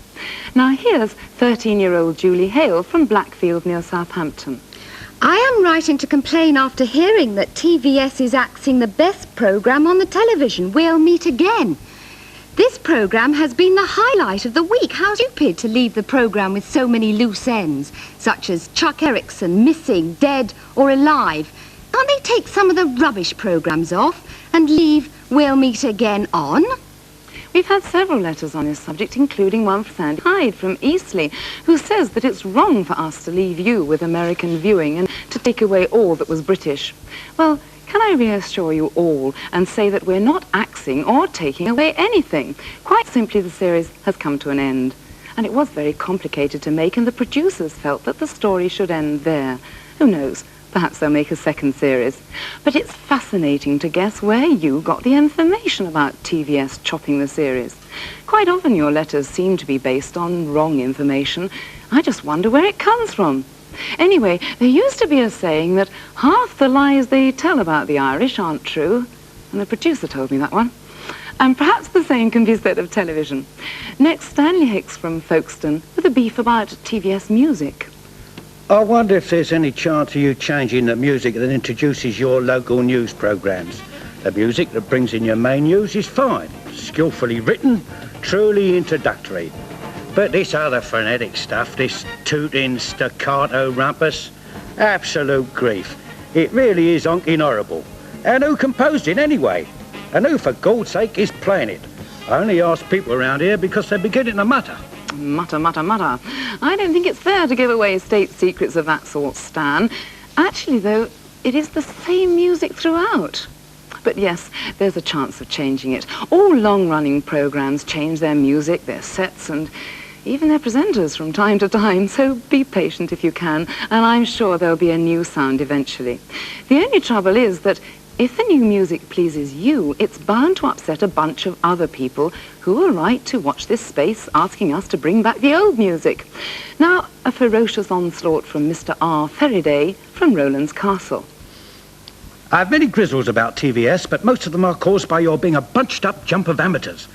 [SPEAKER 25] Now here's 13-year-old Julie Hale from Blackfield near Southampton.
[SPEAKER 16] I am writing to complain after hearing that TVS is axing the best programme on the television, We'll Meet Again. This programme has been the highlight of the week. How stupid to leave the programme with so many loose ends, such as Chuck Erickson missing, dead or alive. Can't they take some of the rubbish programmes off and leave We'll Meet Again on?
[SPEAKER 25] We've had several letters on this subject, including one from Sandy Hyde from Eastleigh, who says that it's wrong for us to leave you with American viewing and to take away all that was British. Well, can I reassure you all and say that we're not axing or taking away anything? Quite simply, the series has come to an end. And it was very complicated to make, and the producers felt that the story should end there. Who knows? Perhaps they'll make a second series. But it's fascinating to guess where you got the information about TVS chopping the series. Quite often your letters seem to be based on wrong information. I just wonder where it comes from. Anyway, there used to be a saying that half the lies they tell about the Irish aren't true. And the producer told me that one. And perhaps the same can be said of television. Next, Stanley Hicks from Folkestone with a beef about TVS music.
[SPEAKER 27] I wonder if there's any chance of you changing the music that introduces your local news programmes. The music that brings in your main news is fine, skillfully written, truly introductory. But this other frenetic stuff, this tooting staccato rumpus, absolute grief. It really is honking horrible. And who composed it anyway? And who, for God's sake, is playing it? I only ask people around here because they're beginning to mutter.
[SPEAKER 25] Mutter, mutter, mutter. I don't think it's fair to give away state secrets of that sort, Stan. Actually, though, it is the same music throughout. But yes, there's a chance of changing it. All long-running programmes change their music, their sets, and even their presenters from time to time, so be patient if you can, and I'm sure there'll be a new sound eventually. The only trouble is that if the new music pleases you, it's bound to upset a bunch of other people who will write to Watch This Space asking us to bring back the old music. Now, a ferocious onslaught from Mr. R. Ferriday from Rowland's Castle.
[SPEAKER 27] I have many grizzles about TVS, but most of them are caused by your being a bunched-up jump of amateurs.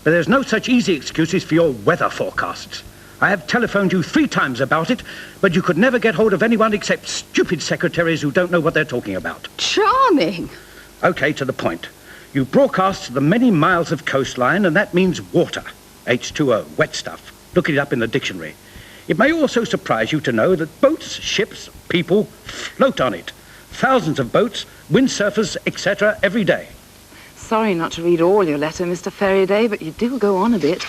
[SPEAKER 27] But there's no such easy excuses for your weather forecasts. I have telephoned you 3 times about it, but you could never get hold of anyone except stupid secretaries who don't know what they're talking about.
[SPEAKER 16] Charming.
[SPEAKER 27] OK, to the point. You broadcast the many miles of coastline, and that means water. H2O, wet stuff. Look it up in the dictionary. It may also surprise you to know that boats, ships, people float on it. Thousands of boats, windsurfers, etc. every day.
[SPEAKER 25] Sorry not to read all your letter, Mr. Ferriday, but you do go on a bit.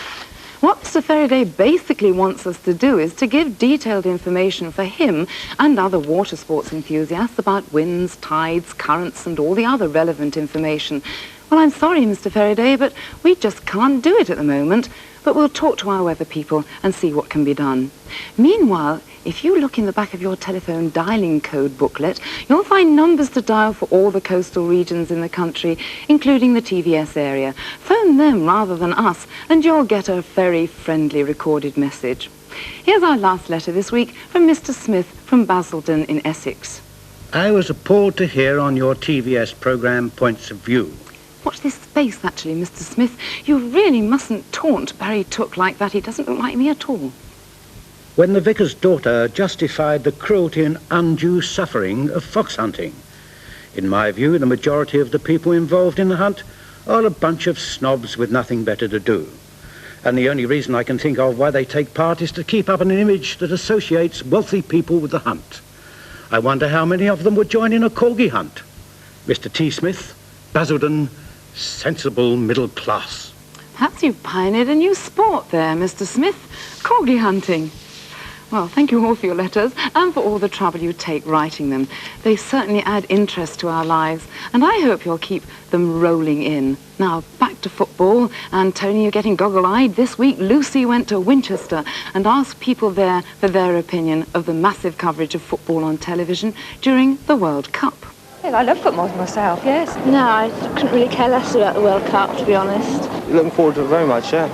[SPEAKER 25] What Mr. Ferriday basically wants us to do is to give detailed information for him and other water sports enthusiasts about winds, tides, currents, and all the other relevant information. Well, I'm sorry, Mr. Ferriday, but we just can't do it at the moment. But we'll talk to our weather people and see what can be done. Meanwhile, if you look in the back of your telephone dialing code booklet, you'll find numbers to dial for all the coastal regions in the country, including the TVS area. Phone them rather than us, and you'll get a very friendly recorded message. Here's our last letter this week from Mr. Smith from Basildon in Essex.
[SPEAKER 27] I was appalled to hear on your TVS programme Points of View.
[SPEAKER 25] Watch this space, actually, Mr. Smith. You really mustn't taunt Barry Took like that. He doesn't look like me at all.
[SPEAKER 27] When the vicar's daughter justified the cruelty and undue suffering of fox hunting. In my view, the majority of the people involved in the hunt are a bunch of snobs with nothing better to do. And the only reason I can think of why they take part is to keep up an image that associates wealthy people with the hunt. I wonder how many of them would join in a corgi hunt. Mr. T. Smith, Basildon, sensible middle class.
[SPEAKER 25] Perhaps you've pioneered a new sport there, Mr. Smith. Corgi hunting. Well, thank you all for your letters and for all the trouble you take writing them. They certainly add interest to our lives, and I hope you'll keep them rolling in. Now, back to football. And Tony, you're getting goggle-eyed. This week, Lucy went to Winchester and asked people there for their opinion of the massive coverage of football on television during the World Cup.
[SPEAKER 3] Well, I love football myself, yes.
[SPEAKER 1] No, I couldn't really care less about the World Cup, to be honest.
[SPEAKER 2] Looking forward to it very much, yeah.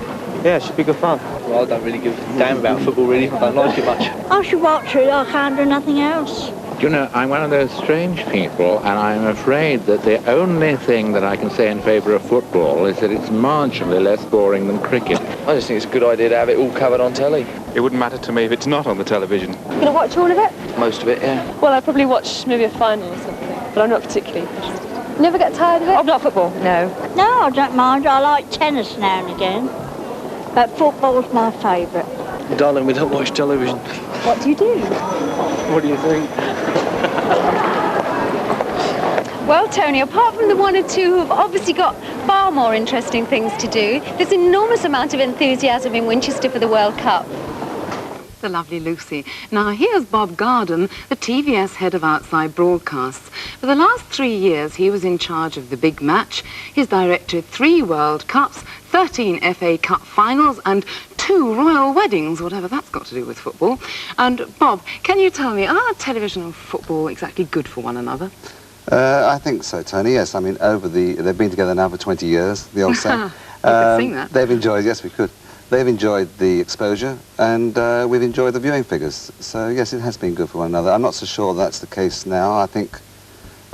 [SPEAKER 1] Yeah, it should be good fun. Well, I don't really give a damn about football, really. I don't like it much.
[SPEAKER 2] I should watch it. I can't do nothing else.
[SPEAKER 8] You know, I'm one of those strange people, and I'm afraid that the only thing that I can say in favour of football is that it's marginally less boring than cricket.
[SPEAKER 17] I just think it's a good idea to have it all covered on telly. It wouldn't matter to me if it's not on the television.
[SPEAKER 9] You're going to watch all of it?
[SPEAKER 17] Most of it, yeah.
[SPEAKER 9] Well, I'd probably watch maybe a final or something, but I'm not particularly interested. Never get tired of it? Of not football? No.
[SPEAKER 2] No, I don't mind. I like tennis now and again. But football's my favourite.
[SPEAKER 1] Darling, we don't watch television.
[SPEAKER 9] What do you do?
[SPEAKER 1] What do you think?
[SPEAKER 19] Well, Tony, apart from the one or two who've obviously got far more interesting things to do, there's an enormous amount of enthusiasm in Winchester for the World Cup.
[SPEAKER 25] The lovely Lucy. Now, here's Bob Garden, the TVS head of outside broadcasts. For the last 3 years, he was in charge of the big match. He's directed 3 World Cups, 13 FA Cup finals, and 2 royal weddings, whatever that's got to do with football. And, Bob, can you tell me, are television and football exactly good for one another?
[SPEAKER 21] I think so, Tony, yes. I mean, they've been together now for 20 years, the old saying.
[SPEAKER 25] We could sing that.
[SPEAKER 21] They've enjoyed, yes, we could. They've enjoyed the exposure, and we've enjoyed the viewing figures. So, yes, it has been good for one another. I'm not so sure that's the case now. I think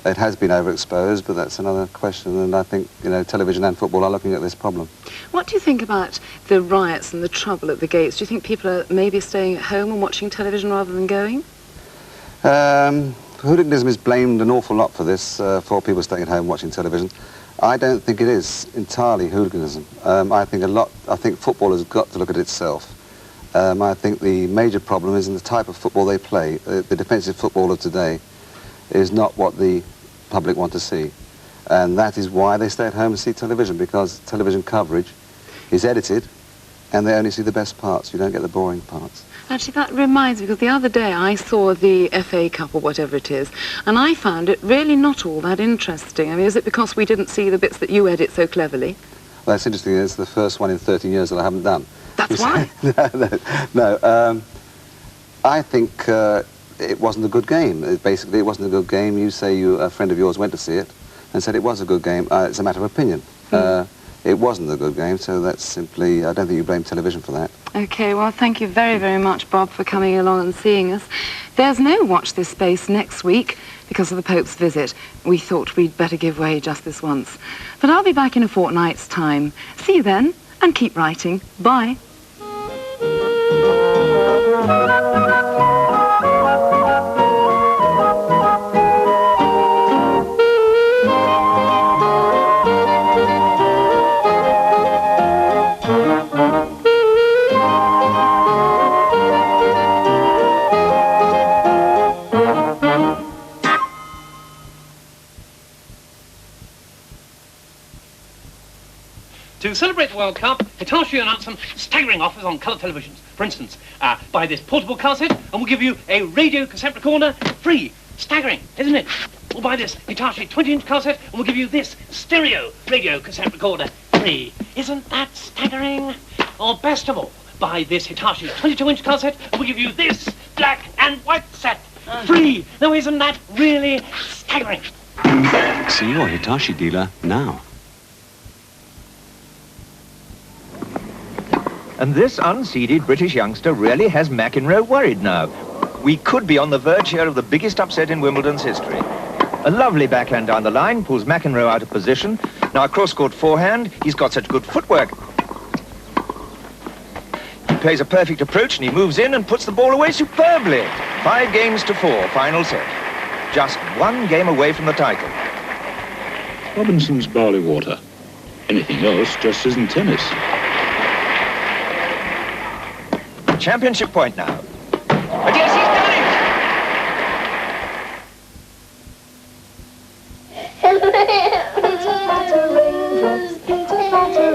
[SPEAKER 21] it has been overexposed, but that's another question, and I think, you know, television and football are looking at this problem.
[SPEAKER 25] What do you think about the riots and the trouble at the gates? Do you think people are maybe staying at home and watching television rather than going?
[SPEAKER 21] Hooliganism is blamed an awful lot for this, for people staying at home watching television. I don't think it is entirely hooliganism. I think football has got to look at itself. I think the major problem is in the type of football they play. The defensive football of today is not what the public want to see. And that is why they stay at home and see television, because television coverage is edited and they only see the best parts. You don't get the boring parts.
[SPEAKER 25] Actually, that reminds me, because the other day I saw the FA Cup or whatever it is, and I found it really not all that interesting. I mean, is it because we didn't see the bits that you edit so cleverly?
[SPEAKER 21] Well, that's interesting. It's the first one in 13 years that I haven't done.
[SPEAKER 25] That's why?
[SPEAKER 21] No. I think it wasn't a good game. Basically, it wasn't a good game. You say a friend of yours went to see it and said it was a good game. It's a matter of opinion. It wasn't a good game, so that's simply, I don't think you blame television for that.
[SPEAKER 25] OK, well, thank you very, very much, Bob, for coming along and seeing us. There's no Watch This Space next week because of the Pope's visit. We thought we'd better give way just this once. But I'll be back in a fortnight's time. See you then, and keep writing. Bye.
[SPEAKER 22] To celebrate the World Cup, Hitachi announced some staggering offers on colour televisions. For instance, buy this portable cassette and we'll give you a radio cassette recorder free. Staggering, isn't it? Or buy this Hitachi 20-inch cassette and we'll give you this stereo radio cassette recorder free. Isn't that staggering? Or best of all, buy this Hitachi 22-inch cassette and we'll give you this black and white set free. Now, isn't that really staggering?
[SPEAKER 28] See your Hitachi dealer now.
[SPEAKER 29] And this unseeded British youngster really has McEnroe worried now. We could be on the verge here of the biggest upset in Wimbledon's history. A lovely backhand down the line pulls McEnroe out of position. Now a cross-court forehand. He's got such good footwork. He plays a perfect approach and he moves in and puts the ball away superbly. 5-4, final set. Just 1 game away from the title.
[SPEAKER 6] Robinson's barley water. Anything else just isn't tennis.
[SPEAKER 29] Championship point now. But yes, he's done
[SPEAKER 30] it!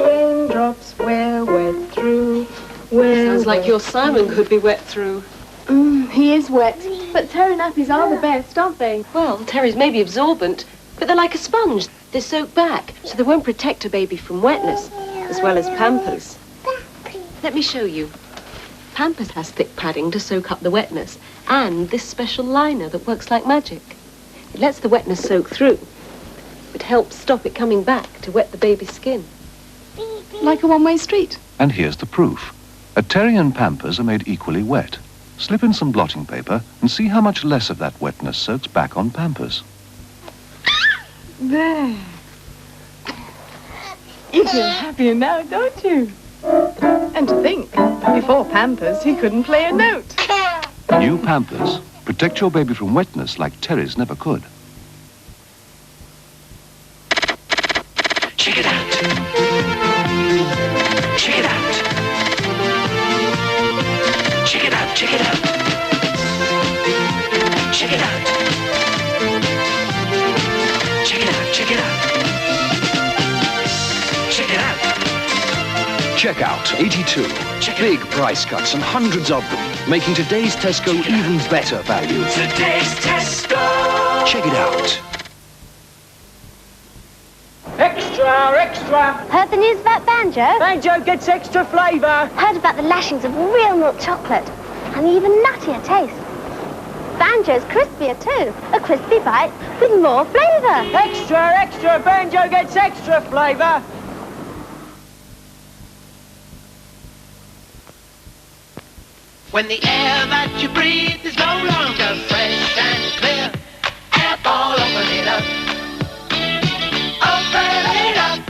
[SPEAKER 30] Raindrops, we're wet through.
[SPEAKER 5] Sounds like your Simon could be wet through.
[SPEAKER 19] He is wet. But Terry nappies are the best, aren't they?
[SPEAKER 5] Well, Terry's may be absorbent, but they're like a sponge. They soak back, so they won't protect a baby from wetness, as well as Pampers. Let me show you. Pampers has thick padding to soak up the wetness, and this special liner that works like magic. It lets the wetness soak through, but helps stop it coming back to wet the baby's skin.
[SPEAKER 19] Like a one-way street.
[SPEAKER 4] And here's the proof. A Terrier and Pampers are made equally wet. Slip in some blotting paper and see how much less of that wetness soaks back on Pampers.
[SPEAKER 25] There. You feel happier now, don't you? And to think, before Pampers, he couldn't play a note.
[SPEAKER 4] New Pampers. Protect your baby from wetness like Terriers never could.
[SPEAKER 12] Check it out. Check it out. Check it out, check it out. Check it out. Check it out, check it out. Check it out.
[SPEAKER 7] Check out 82. Big price cuts and hundreds of them, making today's Tesco even better value.
[SPEAKER 12] Today's Tesco.
[SPEAKER 7] Check it out.
[SPEAKER 10] Extra, extra!
[SPEAKER 11] Heard the news about Banjo?
[SPEAKER 10] Banjo gets extra flavour.
[SPEAKER 11] Heard about the lashings of real milk chocolate and even nuttier taste. Banjo's crispier too. A crispy bite with more flavour.
[SPEAKER 10] Extra, extra! Banjo gets extra flavour.
[SPEAKER 13] When the air that you breathe is no longer fresh and clear, Airfall, open it up. Open it up.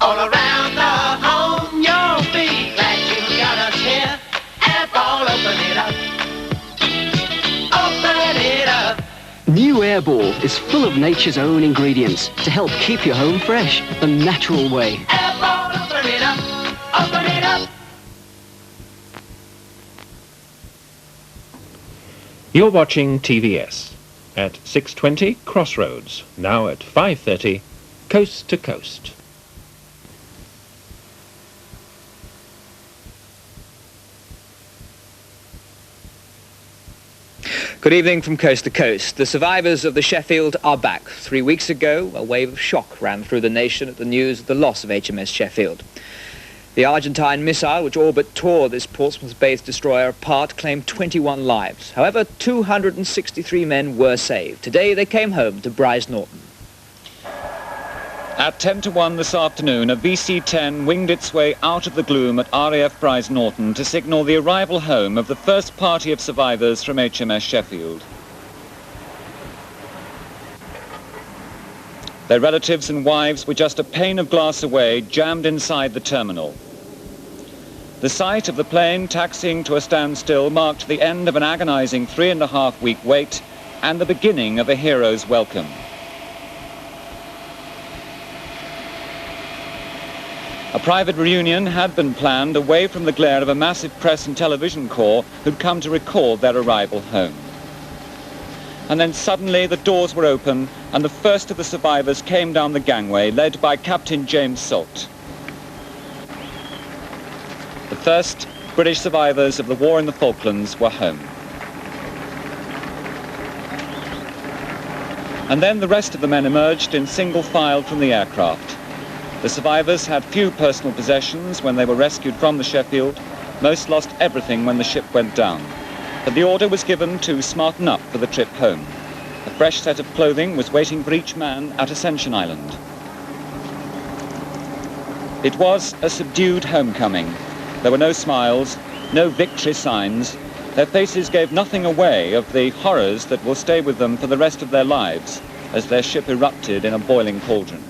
[SPEAKER 13] All around the home, you'll be glad you got us here. Airfall, open it up. Open it up.
[SPEAKER 14] New Airball is full of nature's own ingredients to help keep your home fresh the natural way.
[SPEAKER 13] Airfall, open it up. Open it up.
[SPEAKER 6] You're watching TVS. At 6:20, Crossroads. Now at 5:30, Coast to Coast.
[SPEAKER 18] Good evening from Coast to Coast. The survivors of the Sheffield are back. 3 weeks ago, a wave of shock ran through the nation at the news of the loss of HMS Sheffield. The Argentine missile, which all but tore this Portsmouth-based destroyer apart, claimed 21 lives. However, 263 men were saved. Today, they came home to Brize Norton.
[SPEAKER 20] At 10 to 1 this afternoon, a VC-10 winged its way out of the gloom at RAF Brize Norton to signal the arrival home of the first party of survivors from HMS Sheffield. Their relatives and wives were just a pane of glass away, jammed inside the terminal. The sight of the plane taxiing to a standstill marked the end of an agonizing 3.5-week wait and the beginning of a hero's welcome. A private reunion had been planned away from the glare of a massive press and television corps who'd come to record their arrival home. And then suddenly the doors were open and the first of the survivors came down the gangway, led by Captain James Salt. The first British survivors of the war in the Falklands were home. And then the rest of the men emerged in single file from the aircraft. The survivors had few personal possessions when they were rescued from the Sheffield. Most lost everything when the ship went down. But the order was given to smarten up for the trip home. A fresh set of clothing was waiting for each man at Ascension Island. It was a subdued homecoming. There were no smiles, no victory signs. Their faces gave nothing away of the horrors that will stay with them for the rest of their lives as their ship erupted in a boiling cauldron.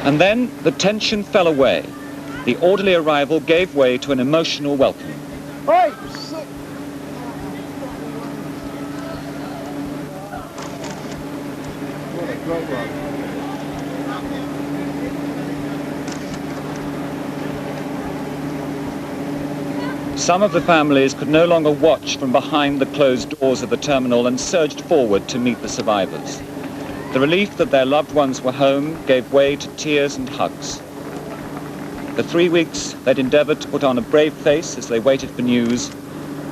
[SPEAKER 20] And then the tension fell away. The orderly arrival gave way to an emotional welcome.
[SPEAKER 10] Oi!
[SPEAKER 20] Some of the families could no longer watch from behind the closed doors of the terminal and surged forward to meet the survivors. The relief that their loved ones were home gave way to tears and hugs. For 3 weeks, they'd endeavoured to put on a brave face as they waited for news.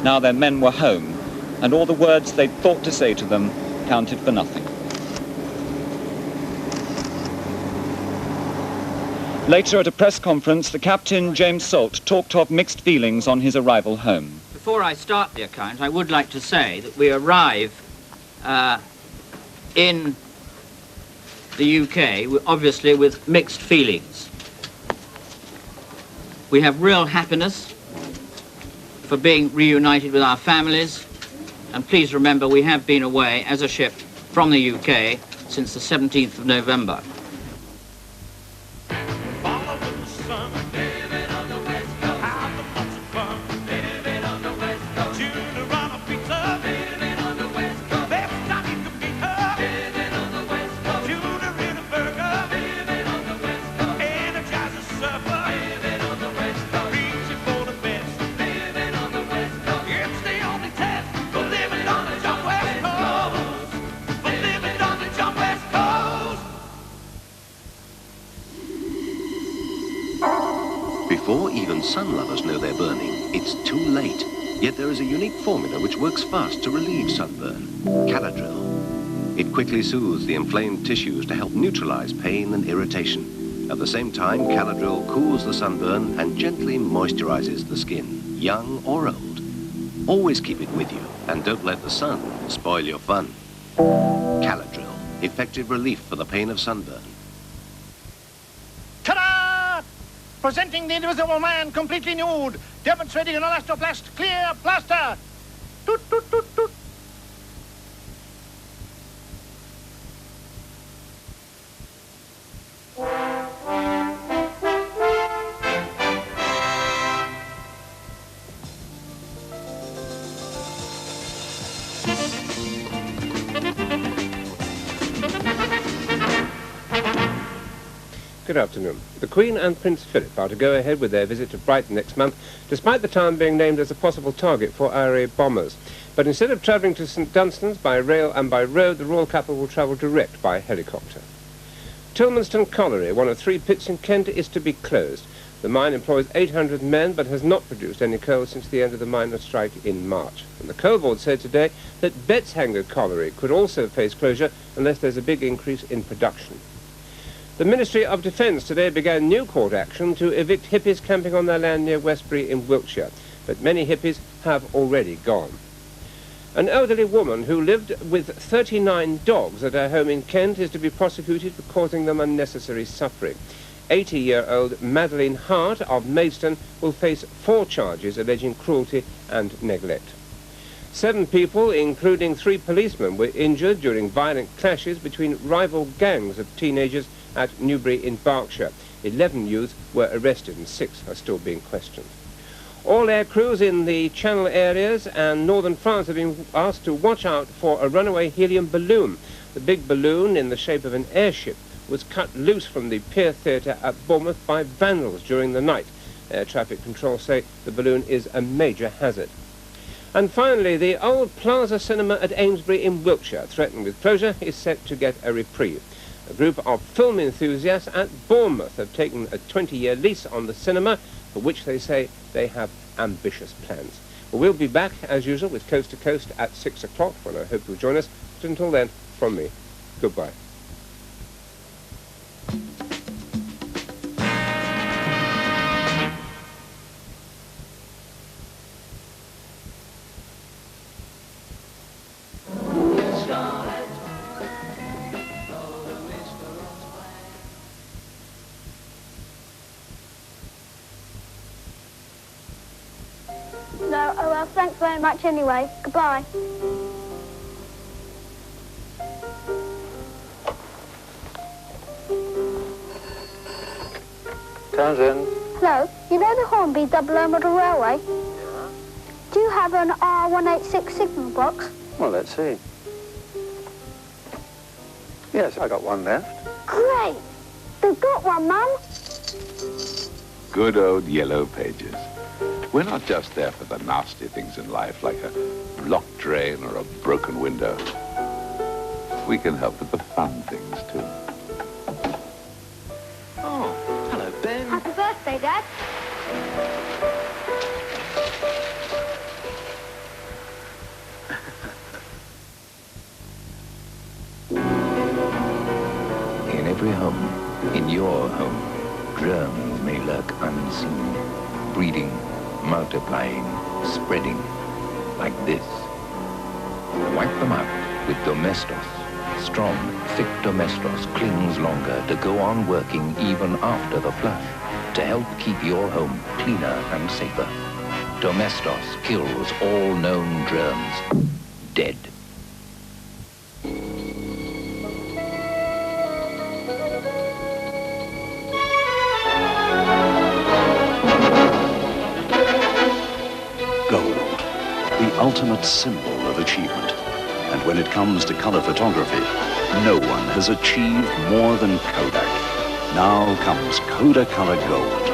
[SPEAKER 20] Now their men were home, and all the words they'd thought to say to them counted for nothing. Later at a press conference, the Captain, James Salt, talked of mixed feelings on his arrival home.
[SPEAKER 23] Before I start the account, I would like to say that we arrive
[SPEAKER 2] in the UK, obviously with mixed feelings. We have real happiness for being reunited with our families, and please remember we have been away as a ship from the UK since the 17th of November.
[SPEAKER 3] Before even sun lovers know they're burning, it's too late. Yet there is a unique formula which works fast to relieve sunburn, Caladril. It quickly soothes the inflamed tissues to help neutralize pain and irritation. At the same time, Caladril cools the sunburn and gently moisturizes the skin, young or old. Always keep it with you, and don't let the sun spoil your fun. Caladril, effective relief for the pain of sunburn.
[SPEAKER 8] Ta-da! Presenting the Invisible Man completely nude, demonstrating an elastoplast clear plaster. Toot, toot, toot, toot.
[SPEAKER 15] Good afternoon. The Queen and Prince Philip are to go ahead with their visit to Brighton next month, despite the town being named as a possible target for IRA bombers. But instead of travelling to St Dunstan's by rail and by road, the royal couple will travel direct by helicopter. Tilmanston Colliery, one of 3 pits in Kent, is to be closed. The mine employs 800 men, but has not produced any coal since the end of the miners' strike in March. And the Coal Board said today that Betshanger Colliery could also face closure unless there's a big increase in production. The Ministry of Defence today began new court action to evict hippies camping on their land near Westbury in Wiltshire, but many hippies have already gone. An elderly woman who lived with 39 dogs at her home in Kent is to be prosecuted for causing them unnecessary suffering. 80-year-old Madeline Hart of Maidstone will face 4 charges alleging cruelty and neglect. 7 people, including 3 policemen, were injured during violent clashes between rival gangs of teenagers at Newbury in Berkshire. 11 youths were arrested and 6 are still being questioned. All air crews in the Channel areas and northern France have been asked to watch out for a runaway helium balloon. The big balloon, in the shape of an airship, was cut loose from the Pier Theatre at Bournemouth by vandals during the night. Air traffic control say the balloon is a major hazard. And finally, the old Plaza Cinema at Amesbury in Wiltshire, threatened with closure, is set to get a reprieve. A group of film enthusiasts at Bournemouth have taken a 20-year lease on the cinema, for which they say they have ambitious plans. Well, we'll be back, as usual, with Coast to Coast at 6 o'clock, when I hope you'll join us. But until then, from me, goodbye.
[SPEAKER 11] No, oh well, thanks very much anyway. Goodbye.
[SPEAKER 21] Townsend.
[SPEAKER 11] Hello, you know the Hornby double-O model railway? Yeah. Do you have an R186 signal box?
[SPEAKER 21] Well, let's see. Yes, I got one left.
[SPEAKER 11] Great! They've got one, Mum.
[SPEAKER 16] Good old yellow pages. We're not just there for the nasty things in life, like a blocked drain or a broken window. We can help with the fun things, too.
[SPEAKER 11] Oh, hello, Ben. Happy birthday, Dad.
[SPEAKER 17] In every home, in your home, germs may lurk unseen, breeding, multiplying, spreading, like this. Wipe them out with Domestos, Strong, thick Domestos clings longer to go on working even after the flush, to help keep your home cleaner and safer. Domestos kills all known germs. Dead.
[SPEAKER 1] Gold, the ultimate symbol of achievement. And when it comes to color photography, no one has achieved more than Kodak. Now comes Kodacolor Gold,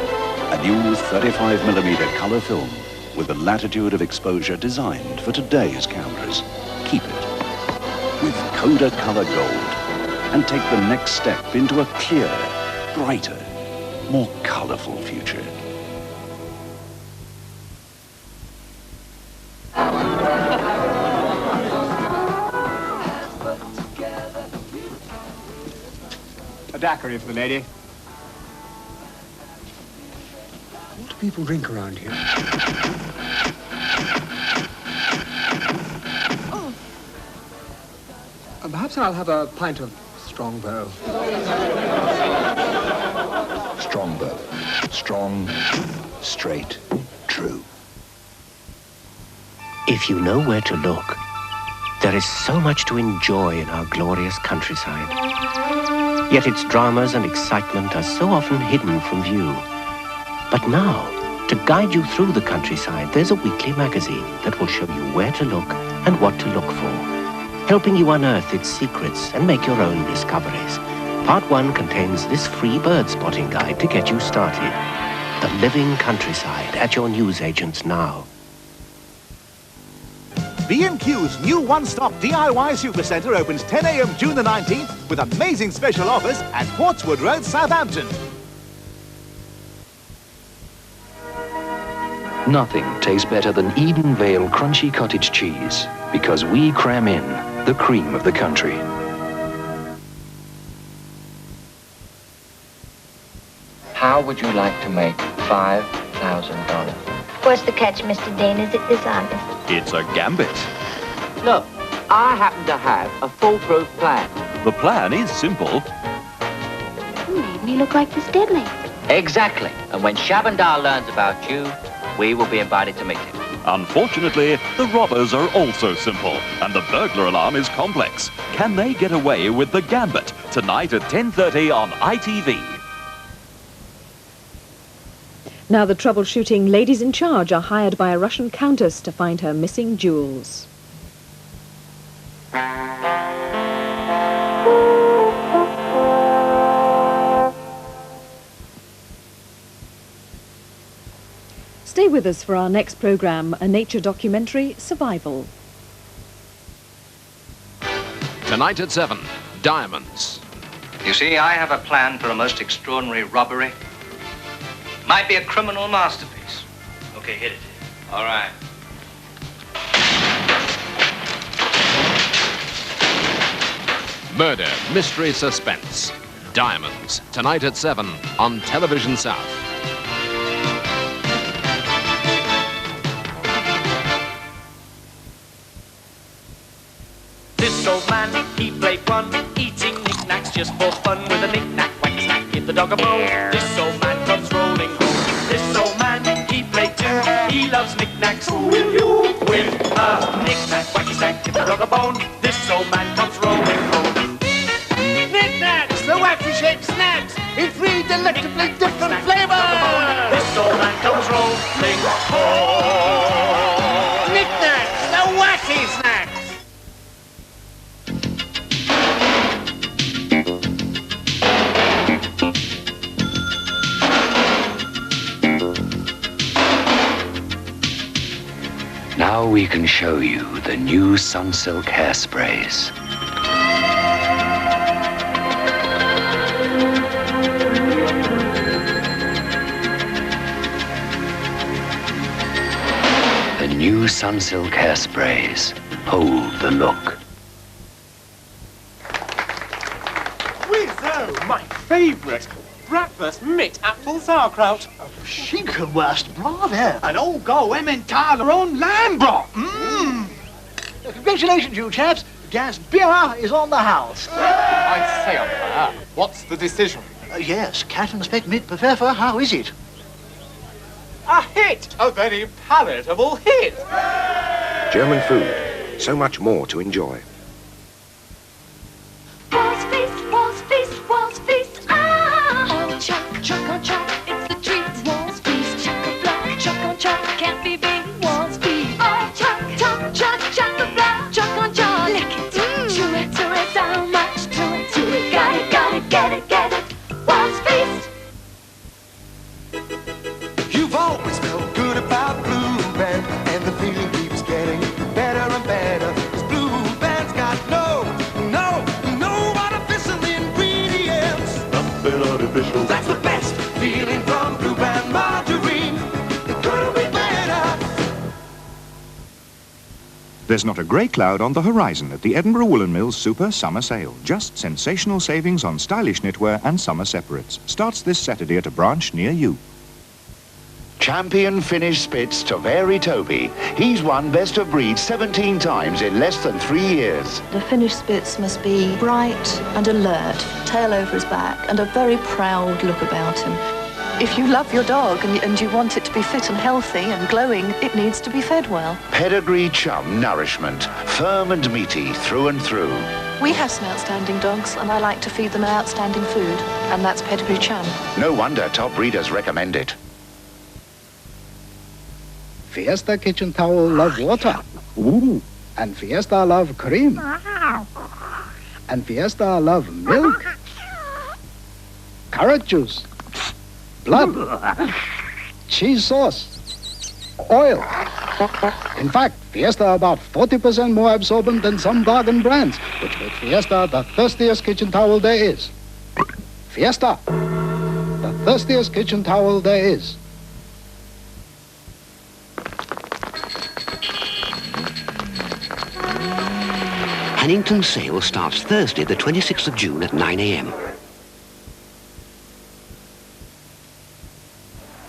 [SPEAKER 1] a new 35mm color film with a latitude of exposure designed for today's cameras. Keep it with Kodacolor Gold and take the next step into a clearer, brighter, more colorful future.
[SPEAKER 9] A daiquiri for the lady. What do people drink around here? Oh. Perhaps I'll have a pint of Strongbow.
[SPEAKER 1] Strongbow. Strong, straight, true.
[SPEAKER 12] If you know where to look, there is so much to enjoy in our glorious countryside. Yet its dramas and excitement are so often hidden from view. But now, to guide you through the countryside, there's a weekly magazine that will show you where to look and what to look for, helping you unearth its secrets and make your own discoveries. Part 1 contains this free bird spotting guide to get you started. The living countryside at your newsagents now.
[SPEAKER 22] B&Q's new one-stop DIY Supercentre opens 10 a.m. June the 19th with amazing special offers at Portswood Road, Southampton.
[SPEAKER 17] Nothing tastes better than Eden Vale crunchy cottage cheese, because we cram in the cream of the country.
[SPEAKER 23] How would you like to make $5,000?
[SPEAKER 24] What's the catch, Mr. Dean? Is it dishonest?
[SPEAKER 26] It's a gambit.
[SPEAKER 23] Look, I happen to have a foolproof plan.
[SPEAKER 26] The plan is simple.
[SPEAKER 24] You made me look like the Steadley.
[SPEAKER 23] Exactly. And when Shabandar learns about you, we will be invited to meet him.
[SPEAKER 26] Unfortunately, the robbers are also simple, and the burglar alarm is complex. Can they get away with the gambit? Tonight at 10:30 on ITV.
[SPEAKER 27] Now the troubleshooting ladies in charge are hired by a Russian countess to find her missing jewels. Stay with us for our next programme, a nature documentary, Survival.
[SPEAKER 28] Tonight at 7, Diamonds.
[SPEAKER 29] You see, I have a plan for a most extraordinary robbery. Might be a criminal masterpiece. Okay, hit it. All right.
[SPEAKER 28] Murder, mystery, suspense. Diamonds. Tonight at 7 on Television South.
[SPEAKER 30] This old man, he played one, eating knickknacks just for fun with a knick-knack, whack-snack, give the dog a bone. This old man comes rolling home. This old man, he played two, he loves knickknacks. Who will you win? A knick-knack, whack-snack, give the dog a bone. This old man comes rolling home.
[SPEAKER 8] Knickknacks, the wacky-shaped snacks, in 3 delectably different flavors.
[SPEAKER 30] This old man comes rolling home.
[SPEAKER 8] Knickknacks, the wacky snacks.
[SPEAKER 17] Now we can show you the new Sunsilk hairsprays. The new Sunsilk hairsprays hold the look.
[SPEAKER 10] Rizzo, my favourite. Breakfast mit apple sauerkraut.
[SPEAKER 8] Schinkenwurst, bravo. And all go Emmentaler on lamb broth. Mmm. Congratulations, you chaps. Gas beer is on the house.
[SPEAKER 10] I say, umpire, what's the decision?
[SPEAKER 8] Yes, cat and speck meat befeffer, how is it?
[SPEAKER 10] A hit! A very palatable hit!
[SPEAKER 3] German food. So much more to enjoy.
[SPEAKER 4] Walls feast, ah! Oh, choc on choc, it's the treat. Walls feast, choc-a-block, choc on choc, can't be beat. Walls feast, oh, choc-a-block, choc on choc. Lick it, chew it, so much to it. Got it, get it. Walls feast.
[SPEAKER 5] You've always felt good about Blue Band, and the feeling keeps getting better and better. 'Cause Blue Band's got no artificial ingredients. Nothing artificial. That's the best feeling from Blue Band margarine. It couldn't be better.
[SPEAKER 6] There's not a grey cloud on the horizon at the Edinburgh Woolen Mills Super Summer Sale. Just sensational savings on stylish knitwear and summer separates. Starts this Saturday at a branch near you.
[SPEAKER 1] Champion Finnish Spitz Toveri Toby. He's won Best of Breed 17 times in less than 3 years.
[SPEAKER 7] The Finnish Spitz must be bright and alert, tail over his back, and a very proud look about him. If you love your dog and you want it to be fit and healthy and glowing, it needs to be fed well.
[SPEAKER 1] Pedigree Chum Nourishment. Firm and meaty through and through.
[SPEAKER 7] We have some outstanding dogs, and I like to feed them outstanding food, and that's Pedigree Chum.
[SPEAKER 1] No wonder top breeders recommend it.
[SPEAKER 13] Fiesta kitchen towel love water. Ooh. And Fiesta love cream. And Fiesta love milk. Carrot juice. Blood. Cheese sauce. Oil. In fact, Fiesta about 40% more absorbent than some bargain brands, which make Fiesta the thirstiest kitchen towel there is. Fiesta. The thirstiest kitchen towel there is.
[SPEAKER 14] Hannington sale starts Thursday, the 26th of June at 9 a.m.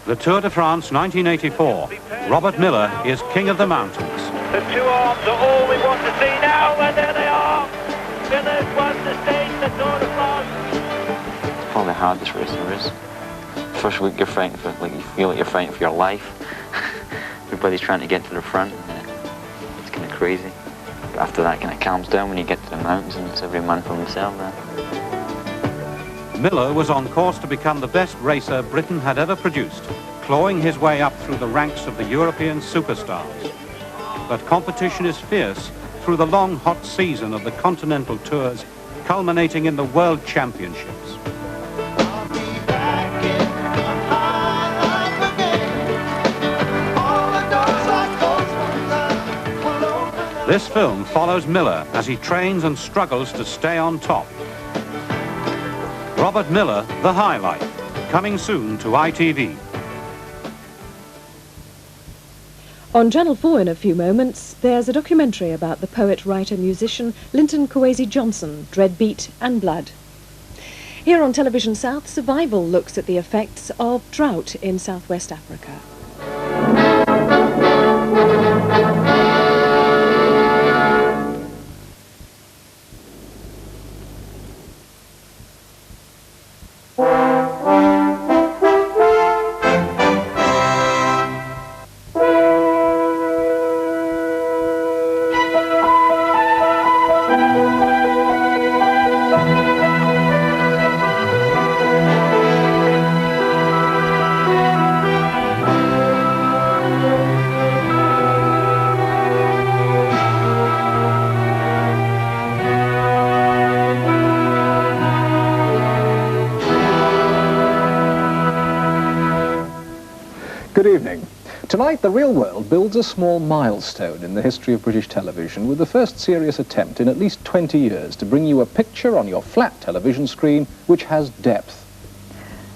[SPEAKER 18] The Tour de France 1984. Robert Miller is king of the mountains.
[SPEAKER 19] The two arms are all we want to see now, and there they are. Miller's won the stage, the Tour de France.
[SPEAKER 20] It's probably the hardest race there is. First week you're fighting for, you feel like you're fighting for your life. Everybody's trying to get to the front. It's kind of crazy. After that kind of calms down when you get to the mountains, and it's every man for himself then.
[SPEAKER 18] Miller was on course to become the best racer Britain had ever produced, clawing his way up through the ranks of the European superstars. But competition is fierce through the long, hot season of the continental tours, culminating in the World Championships. This film follows Miller as he trains and struggles to stay on top. Robert Miller, The High Life, coming soon to ITV.
[SPEAKER 27] On Channel 4 in a few moments, there's a documentary about the poet, writer, musician Linton Kwesi Johnson, Dreadbeat and Blood. Here on Television South, Survival looks at the effects of drought in southwest Africa.
[SPEAKER 25] Good evening. Tonight, The Real World builds a small milestone in the history of British television with the first serious attempt in at least 20 years to bring you a picture on your flat television screen which has depth.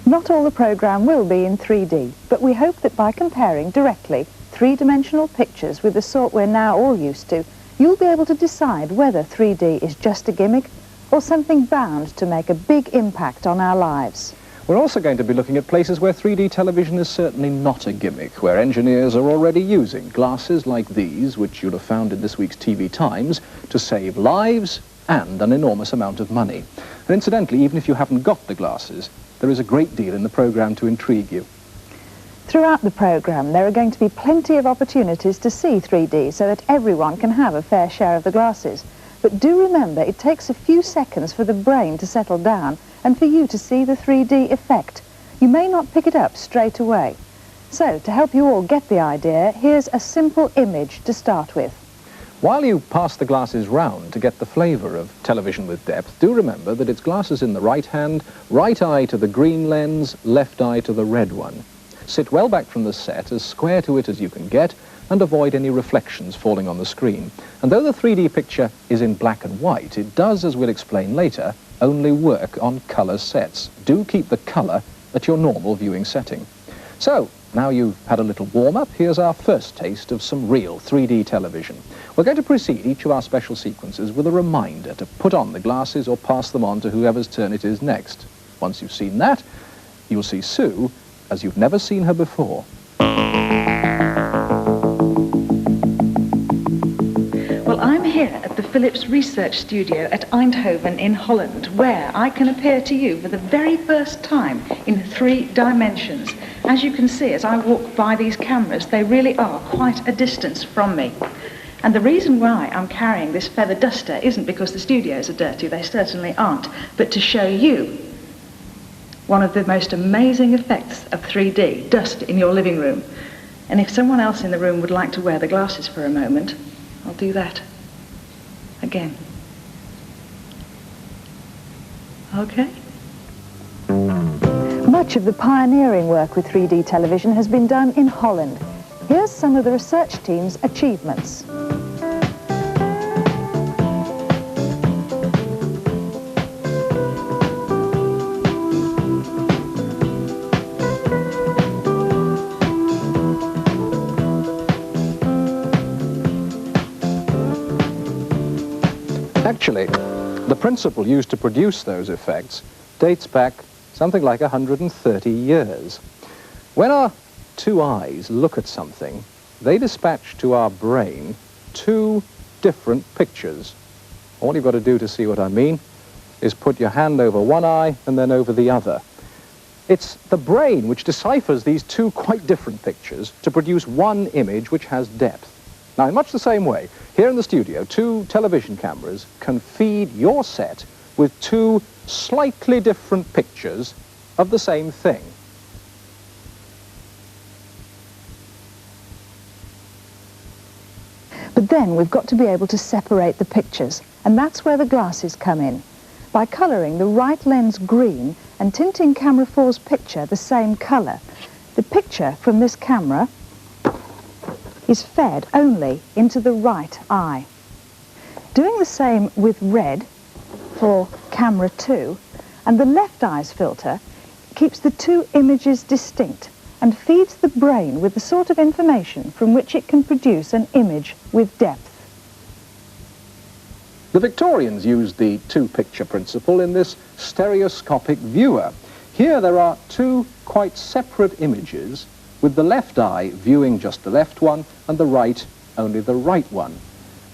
[SPEAKER 31] Not all the programme will be in 3D, but we hope that by comparing directly three-dimensional pictures with the sort we're now all used to, you'll be able to decide whether 3D is just a gimmick or something bound to make a big impact on our lives.
[SPEAKER 25] We're also going to be looking at places where 3D television is certainly not a gimmick, where engineers are already using glasses like these, which you'll have found in this week's TV Times, to save lives and an enormous amount of money. And incidentally, even if you haven't got the glasses, there is a great deal in the programme to intrigue you.
[SPEAKER 31] Throughout the programme, there are going to be plenty of opportunities to see 3D so that everyone can have a fair share of the glasses. But do remember, it takes a few seconds for the brain to settle down and for you to see the 3D effect. You may not pick it up straight away. So, to help you all get the idea, here's a simple image to start with.
[SPEAKER 25] While you pass the glasses round to get the flavour of television with depth, do remember that it's glasses in the right hand, right eye to the green lens, left eye to the red one. Sit well back from the set, as square to it as you can get, and avoid any reflections falling on the screen. And though the 3D picture is in black and white, it does, as we'll explain later, only work on colour sets. Do keep the colour at your normal viewing setting. So, now you've had a little warm-up, here's our first taste of some real 3D television. We're going to precede each of our special sequences with a reminder to put on the glasses or pass them on to whoever's turn it is next. Once you've seen that, you'll see Sue as you've never seen her before.
[SPEAKER 31] Well, I'm here at the Philips Research Studio at Eindhoven in Holland, where I can appear to you for the very first time in 3 dimensions. As you can see, as I walk by these cameras, they really are quite a distance from me. And the reason why I'm carrying this feather duster isn't because the studios are dirty, they certainly aren't, but to show you one of the most amazing effects of 3D, dust in your living room. And if someone else in the room would like to wear the glasses for a moment, I'll do that again. Okay? Much of the pioneering work with 3D television has been done in Holland. Here's some of the research team's achievements.
[SPEAKER 25] Actually, the principle used to produce those effects dates back something like 130 years. When our 2 eyes look at something, they dispatch to our brain 2 different pictures. All you've got to do to see what I mean is put your hand over one eye and then over the other. It's the brain which deciphers these 2 quite different pictures to produce one image which has depth. Now, in much the same way, here in the studio, 2 television cameras can feed your set with 2 slightly different pictures of the same thing.
[SPEAKER 31] But then we've got to be able to separate the pictures, and that's where the glasses come in. By colouring the right lens green and tinting camera 4's picture the same colour, the picture from this camera is fed only into the right eye. Doing the same with red for camera 2, and the left eye's filter keeps the 2 images distinct and feeds the brain with the sort of information from which it can produce an image with depth.
[SPEAKER 25] The Victorians used the 2-picture principle in this stereoscopic viewer. Here there are 2 quite separate images, with the left eye viewing just the left one and the right only the right one.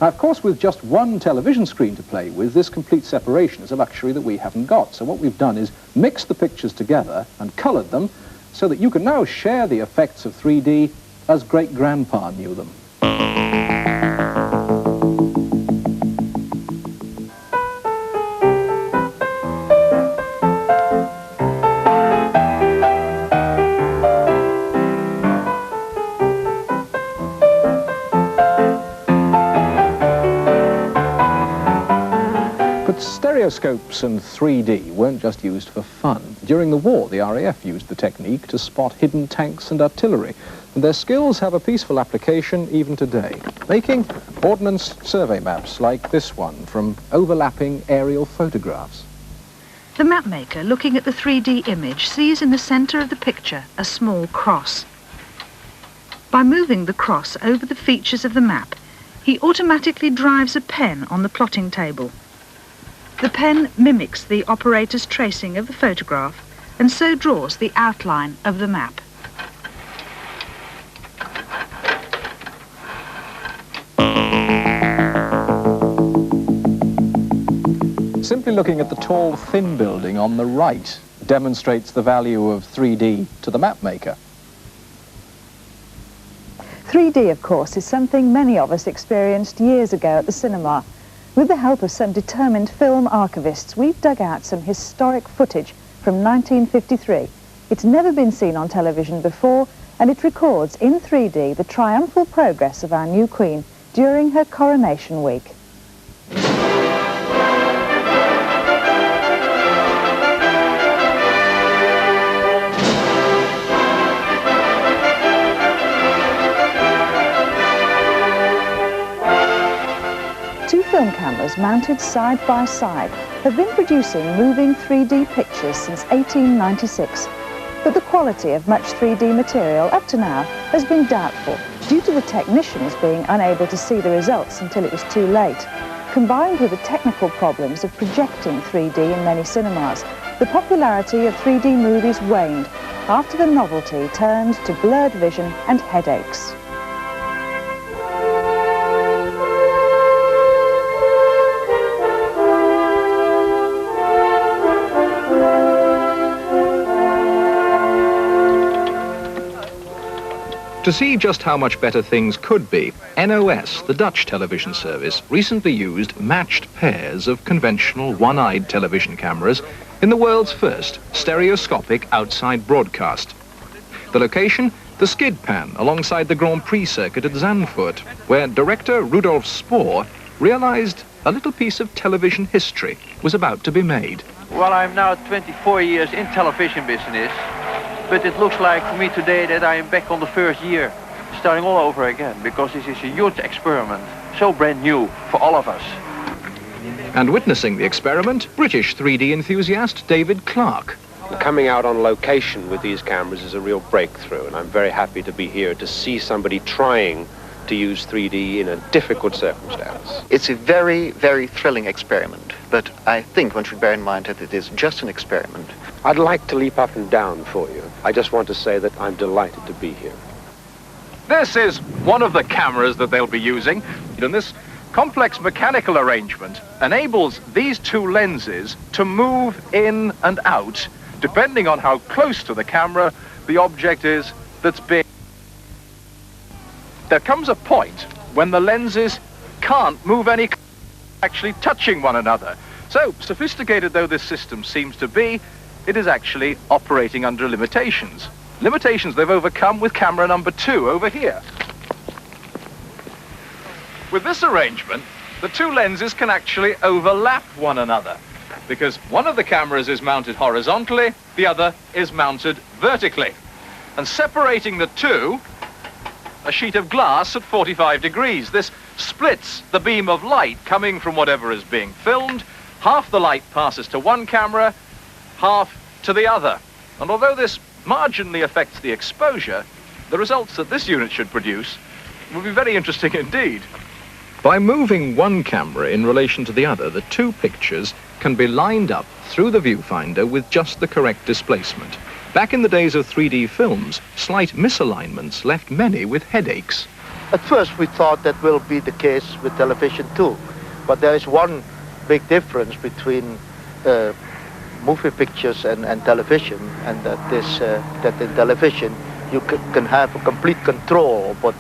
[SPEAKER 25] Now, of course, with just one television screen to play with, this complete separation is a luxury that we haven't got. So what we've done is mixed the pictures together and coloured them so that you can now share the effects of 3D as great-grandpa knew them. Stereoscopes and 3D weren't just used for fun. During the war, the RAF used the technique to spot hidden tanks and artillery, and their skills have a peaceful application even today, making ordnance survey maps like this one from overlapping aerial photographs.
[SPEAKER 31] The mapmaker, looking at the 3D image, sees in the centre of the picture a small cross. By moving the cross over the features of the map, he automatically drives a pen on the plotting table. The pen mimics the operator's tracing of the photograph and so draws the outline of the map.
[SPEAKER 25] Simply looking at the tall, thin building on the right demonstrates the value of 3D to the map maker.
[SPEAKER 31] 3D, of course, is something many of us experienced years ago at the cinema. With the help of some determined film archivists, we've dug out some historic footage from 1953. It's never been seen on television before, and it records in 3D the triumphal progress of our new Queen during her coronation week. Two film cameras mounted side by side have been producing moving 3D pictures since 1896. But the quality of much 3D material up to now has been doubtful due to the technicians being unable to see the results until it was too late. Combined with the technical problems of projecting 3D in many cinemas, the popularity of 3D movies waned after the novelty turned to blurred vision and headaches.
[SPEAKER 25] To see just how much better things could be, NOS, the Dutch television service, recently used matched pairs of conventional one-eyed television cameras in the world's first stereoscopic outside broadcast. The location, the skid pan alongside the Grand Prix circuit at Zandvoort, where director Rudolf Spoor realized a little piece of television history was about to be made.
[SPEAKER 2] Well, I'm now 24 years in television business. But it looks like for me today that I am back on the first year, starting all over again, because this is a huge experiment, so brand new for all of us.
[SPEAKER 25] And witnessing the experiment, British 3D enthusiast David Clark.
[SPEAKER 9] Coming out on location with these cameras is a real breakthrough, and I'm very happy to be here to see somebody trying to use 3D in a difficult circumstance.
[SPEAKER 11] It's a very, very thrilling experiment, but I think one should bear in mind that it is just an experiment.
[SPEAKER 9] I'd like to leap up and down for you. I just want to say that I'm delighted to be here.
[SPEAKER 12] This is one of the cameras that they'll be using, and this complex mechanical arrangement enables these two lenses to move in and out depending on how close to the camera the object is that's being. There comes a point when the lenses can't move any, actually touching one another. So, sophisticated though this system seems to be, it is actually operating under limitations. Limitations they've overcome with camera number 2 over here. With this arrangement, the two lenses can actually overlap one another, because one of the cameras is mounted horizontally, the other is mounted vertically. And separating the two, a sheet of glass at 45 degrees. This splits the beam of light coming from whatever is being filmed. Half the light passes to one camera, half to the other. And although this marginally affects the exposure, the results that this unit should produce will be very interesting indeed. By moving one camera in relation to the other, the two pictures can be lined up through the viewfinder with just the correct displacement. Back in the days of 3D films, slight misalignments left many with headaches.
[SPEAKER 15] At first we thought that will be the case with television too, but there is one big difference between movie pictures and television, and that is that in television you can have a complete control of what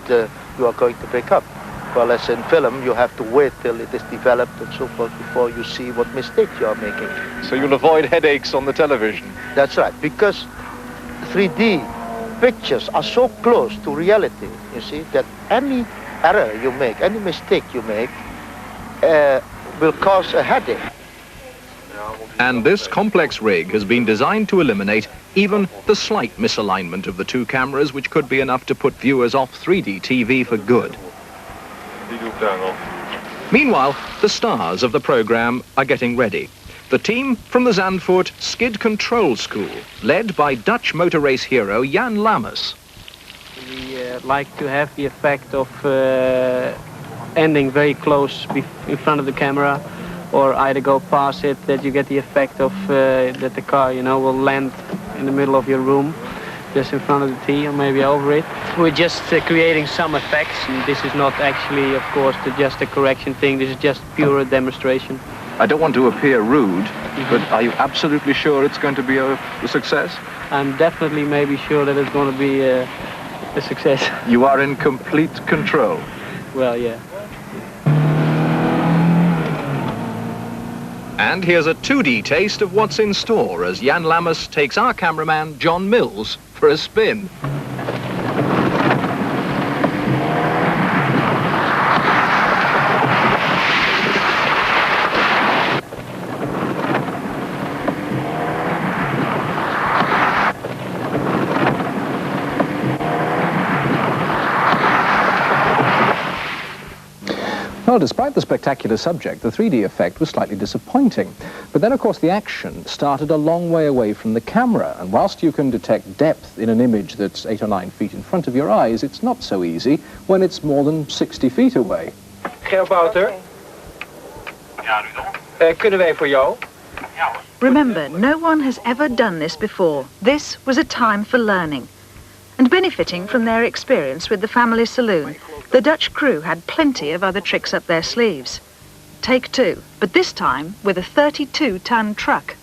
[SPEAKER 15] you are going to pick up. Whereas in film you have to wait till it is developed and so forth before you see what mistake you are making.
[SPEAKER 12] So you'll avoid headaches on the television?
[SPEAKER 15] That's right, because 3D pictures are so close to reality, you see, that any error you make, any mistake you make, will cause a headache.
[SPEAKER 25] And this complex rig has been designed to eliminate even the slight misalignment of the two cameras, which could be enough to put viewers off 3D TV for good. Meanwhile, the stars of the program are getting ready. The team from the Zandvoort Skid Control School, led by Dutch motor race hero Jan Lammers.
[SPEAKER 16] We like to have the effect of ending very close in front of the camera, or either go past it, that you get the effect of that the car, will land in the middle of your room, just in front of the tea or maybe over it. We're just creating some effects, and this is not actually, of course, just a correction thing. This is just pure demonstration.
[SPEAKER 12] I don't want to appear rude, but are you absolutely sure it's going to be a success?
[SPEAKER 16] I'm definitely maybe sure that it's going to be a success.
[SPEAKER 12] You are in complete control.
[SPEAKER 16] Well, yeah.
[SPEAKER 12] And here's a 2D taste of what's in store as Jan Lammers takes our cameraman, John Mills, for a spin.
[SPEAKER 25] Well, despite the spectacular subject, the 3D effect was slightly disappointing. But then, of course, the action started a long way away from the camera, and whilst you can detect depth in an image that's 8 or 9 feet in front of your eyes, it's not so easy when it's more than 60 feet away.
[SPEAKER 16] Gerb Wouter? Kunnen wij voor jou?
[SPEAKER 31] Remember, no one has ever done this before. This was a time for learning. And benefiting from their experience with the family saloon, the Dutch crew had plenty of other tricks up their sleeves. Take 2, but this time with a 32-ton truck.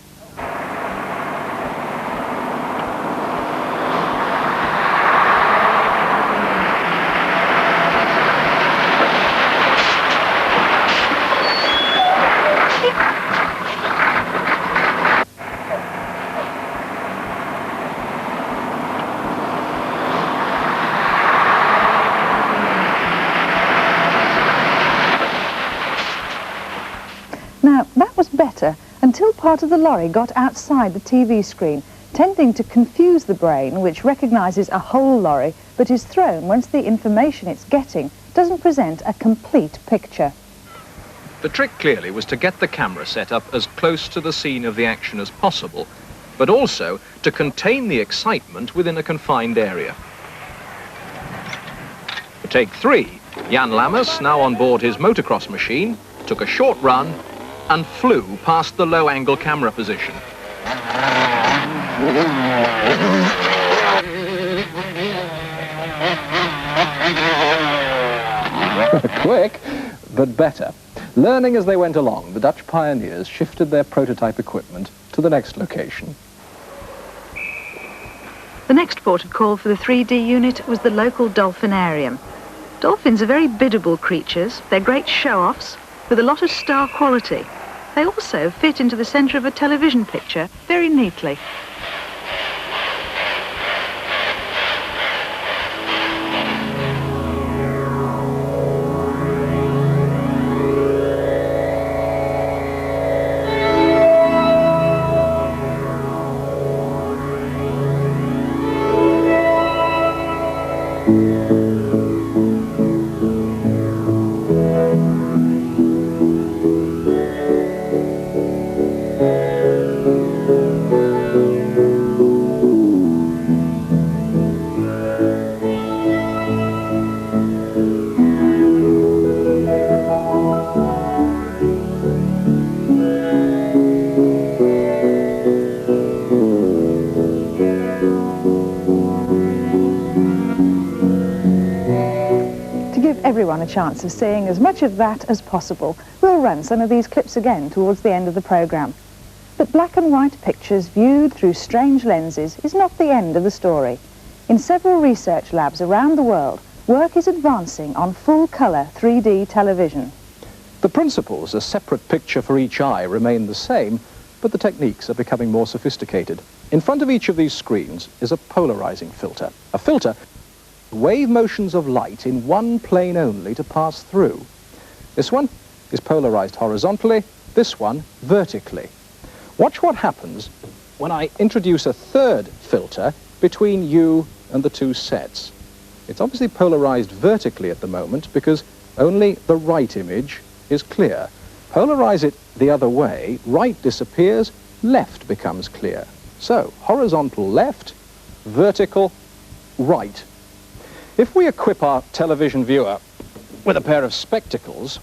[SPEAKER 31] Now, that was better until part of the lorry got outside the TV screen, tending to confuse the brain, which recognises a whole lorry, but is thrown once the information it's getting doesn't present a complete picture.
[SPEAKER 12] The trick clearly was to get the camera set up as close to the scene of the action as possible, but also to contain the excitement within a confined area. For take 3, Jan Lammers, now on board his motocross machine, took a short run and flew past the low-angle camera position.
[SPEAKER 25] Quick, but better. Learning as they went along, the Dutch pioneers shifted their prototype equipment to the next location.
[SPEAKER 31] The next port of call for the 3D unit was the local dolphinarium. Dolphins are very biddable creatures. They're great show-offs with a lot of star quality. They also fit into the centre of a television picture very neatly. Everyone a chance of seeing as much of that as possible. We'll run some of these clips again towards the end of the programme. But black and white pictures viewed through strange lenses is not the end of the story. In several research labs around the world, work is advancing on full-colour 3D television.
[SPEAKER 25] The principles, a separate picture for each eye, remain the same, but the techniques are becoming more sophisticated. In front of each of these screens is a polarizing filter. A filter wave motions of light in one plane only to pass through. This one is polarized horizontally, this one vertically. Watch what happens when I introduce a third filter between you and the two sets. It's obviously polarized vertically at the moment because only the right image is clear. Polarize it the other way, right disappears, left becomes clear. So, horizontal left, vertical right. If we equip our television viewer with a pair of spectacles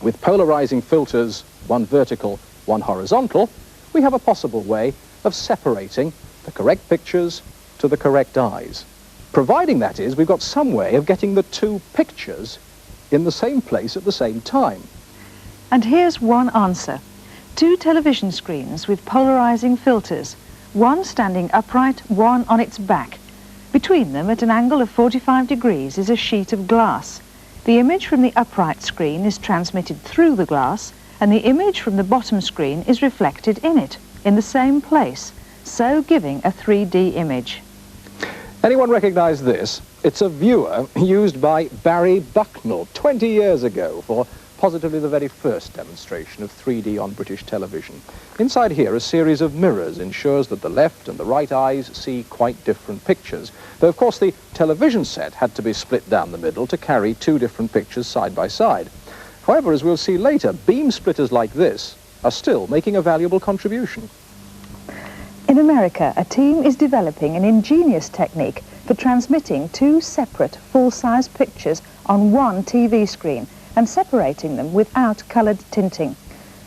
[SPEAKER 25] with polarizing filters, one vertical, one horizontal, we have a possible way of separating the correct pictures to the correct eyes. Providing, that is, we've got some way of getting the two pictures in the same place at the same time.
[SPEAKER 31] And here's one answer. 2 television screens with polarizing filters, one standing upright, one on its back. Between them, at an angle of 45 degrees, is a sheet of glass. The image from the upright screen is transmitted through the glass, and the image from the bottom screen is reflected in it, in the same place, so giving a 3D image.
[SPEAKER 25] Anyone recognize this? It's a viewer used by Barry Bucknell 20 years ago for positively the very first demonstration of 3D on British television. Inside here, a series of mirrors ensures that the left and the right eyes see quite different pictures. Though, of course, the television set had to be split down the middle to carry 2 different pictures side by side. However, as we'll see later, beam splitters like this are still making a valuable contribution.
[SPEAKER 31] In America, a team is developing an ingenious technique for transmitting 2 separate full-size pictures on one TV screen and separating them without coloured tinting.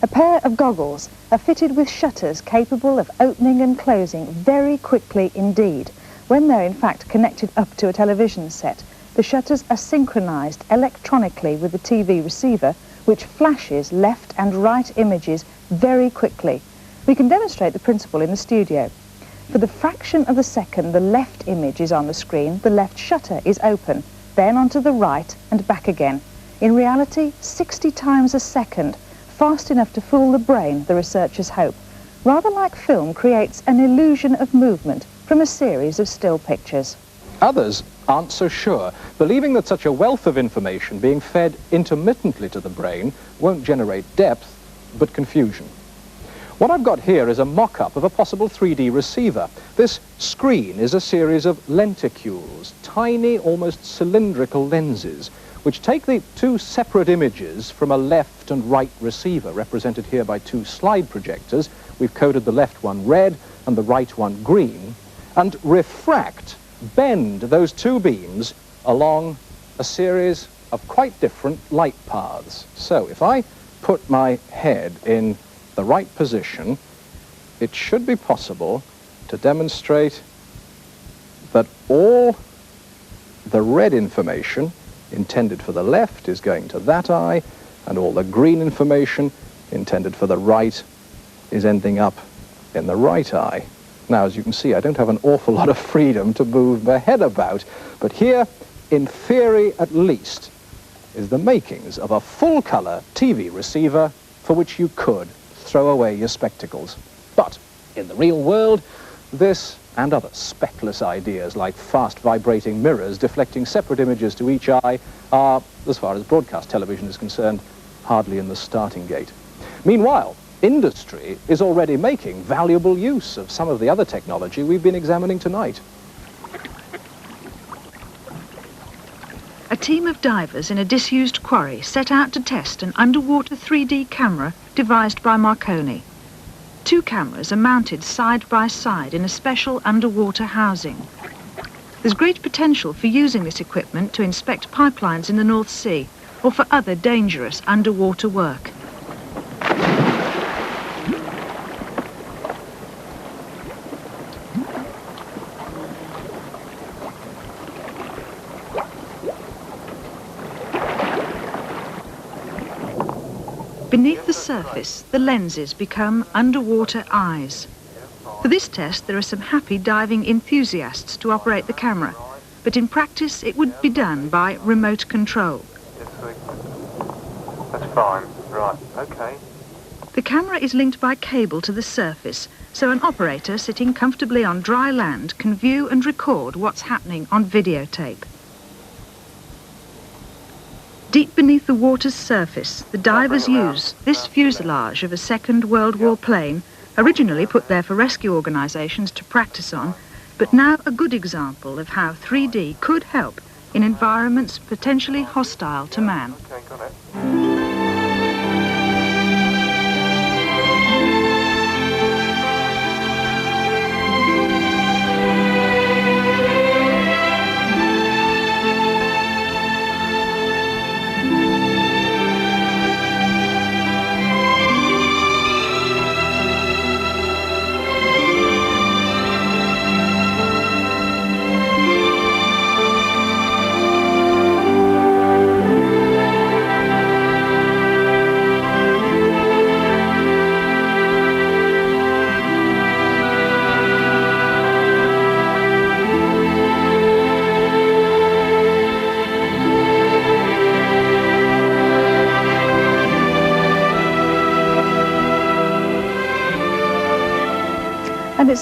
[SPEAKER 31] A pair of goggles are fitted with shutters capable of opening and closing very quickly indeed. When they're in fact connected up to a television set, the shutters are synchronised electronically with the TV receiver, which flashes left and right images very quickly. We can demonstrate the principle in the studio. For the fraction of a second the left image is on the screen, the left shutter is open, then onto the right and back again. In reality, 60 times a second, fast enough to fool the brain, the researchers hope. Rather like film creates an illusion of movement from a series of still pictures.
[SPEAKER 25] Others aren't so sure, believing that such a wealth of information being fed intermittently to the brain won't generate depth, but confusion. What I've got here is a mock-up of a possible 3D receiver. This screen is a series of lenticules, tiny, almost cylindrical lenses, which take the 2 separate images from a left and right receiver, represented here by 2 slide projectors. We've coded the left one red and the right one green, and refract, bend those 2 beams along a series of quite different light paths. So if I put my head in the right position, it should be possible to demonstrate that all the red information intended for the left is going to that eye, and all the green information intended for the right is ending up in the right eye. Now, as you can see, I don't have an awful lot of freedom to move my head about, but here, in theory at least, is the makings of a full-colour TV receiver for which you could throw away your spectacles. But in the real world, this and other speckless ideas like fast vibrating mirrors deflecting separate images to each eye are, as far as broadcast television is concerned, hardly in the starting gate. Meanwhile, industry is already making valuable use of some of the other technology we've been examining tonight.
[SPEAKER 31] A team of divers in a disused quarry set out to test an underwater 3D camera devised by Marconi. 2 cameras are mounted side by side in a special underwater housing. There's great potential for using this equipment to inspect pipelines in the North Sea or for other dangerous underwater work. Beneath the surface, the lenses become underwater eyes. For this test, there are some happy diving enthusiasts to operate the camera, but in practice it would be done by remote control.
[SPEAKER 8] That's fine. Right, okay.
[SPEAKER 31] The camera is linked by cable to the surface, so an operator sitting comfortably on dry land can view and record what's happening on videotape. Deep beneath the water's surface, the divers use this fuselage of a Second World War plane, originally put there for rescue organisations to practice on, but now a good example of how 3D could help in environments potentially hostile to man.
[SPEAKER 8] Okay, got it.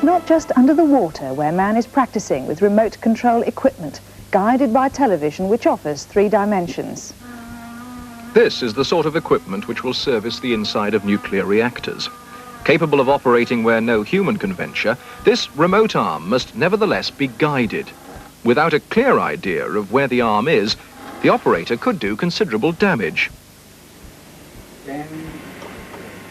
[SPEAKER 31] it's not just under the water where man is practicing with remote control equipment, guided by television which offers 3 dimensions.
[SPEAKER 12] This is the sort of equipment which will service the inside of nuclear reactors. Capable of operating where no human can venture, this remote arm must nevertheless be guided. Without a clear idea of where the arm is, the operator could do considerable damage.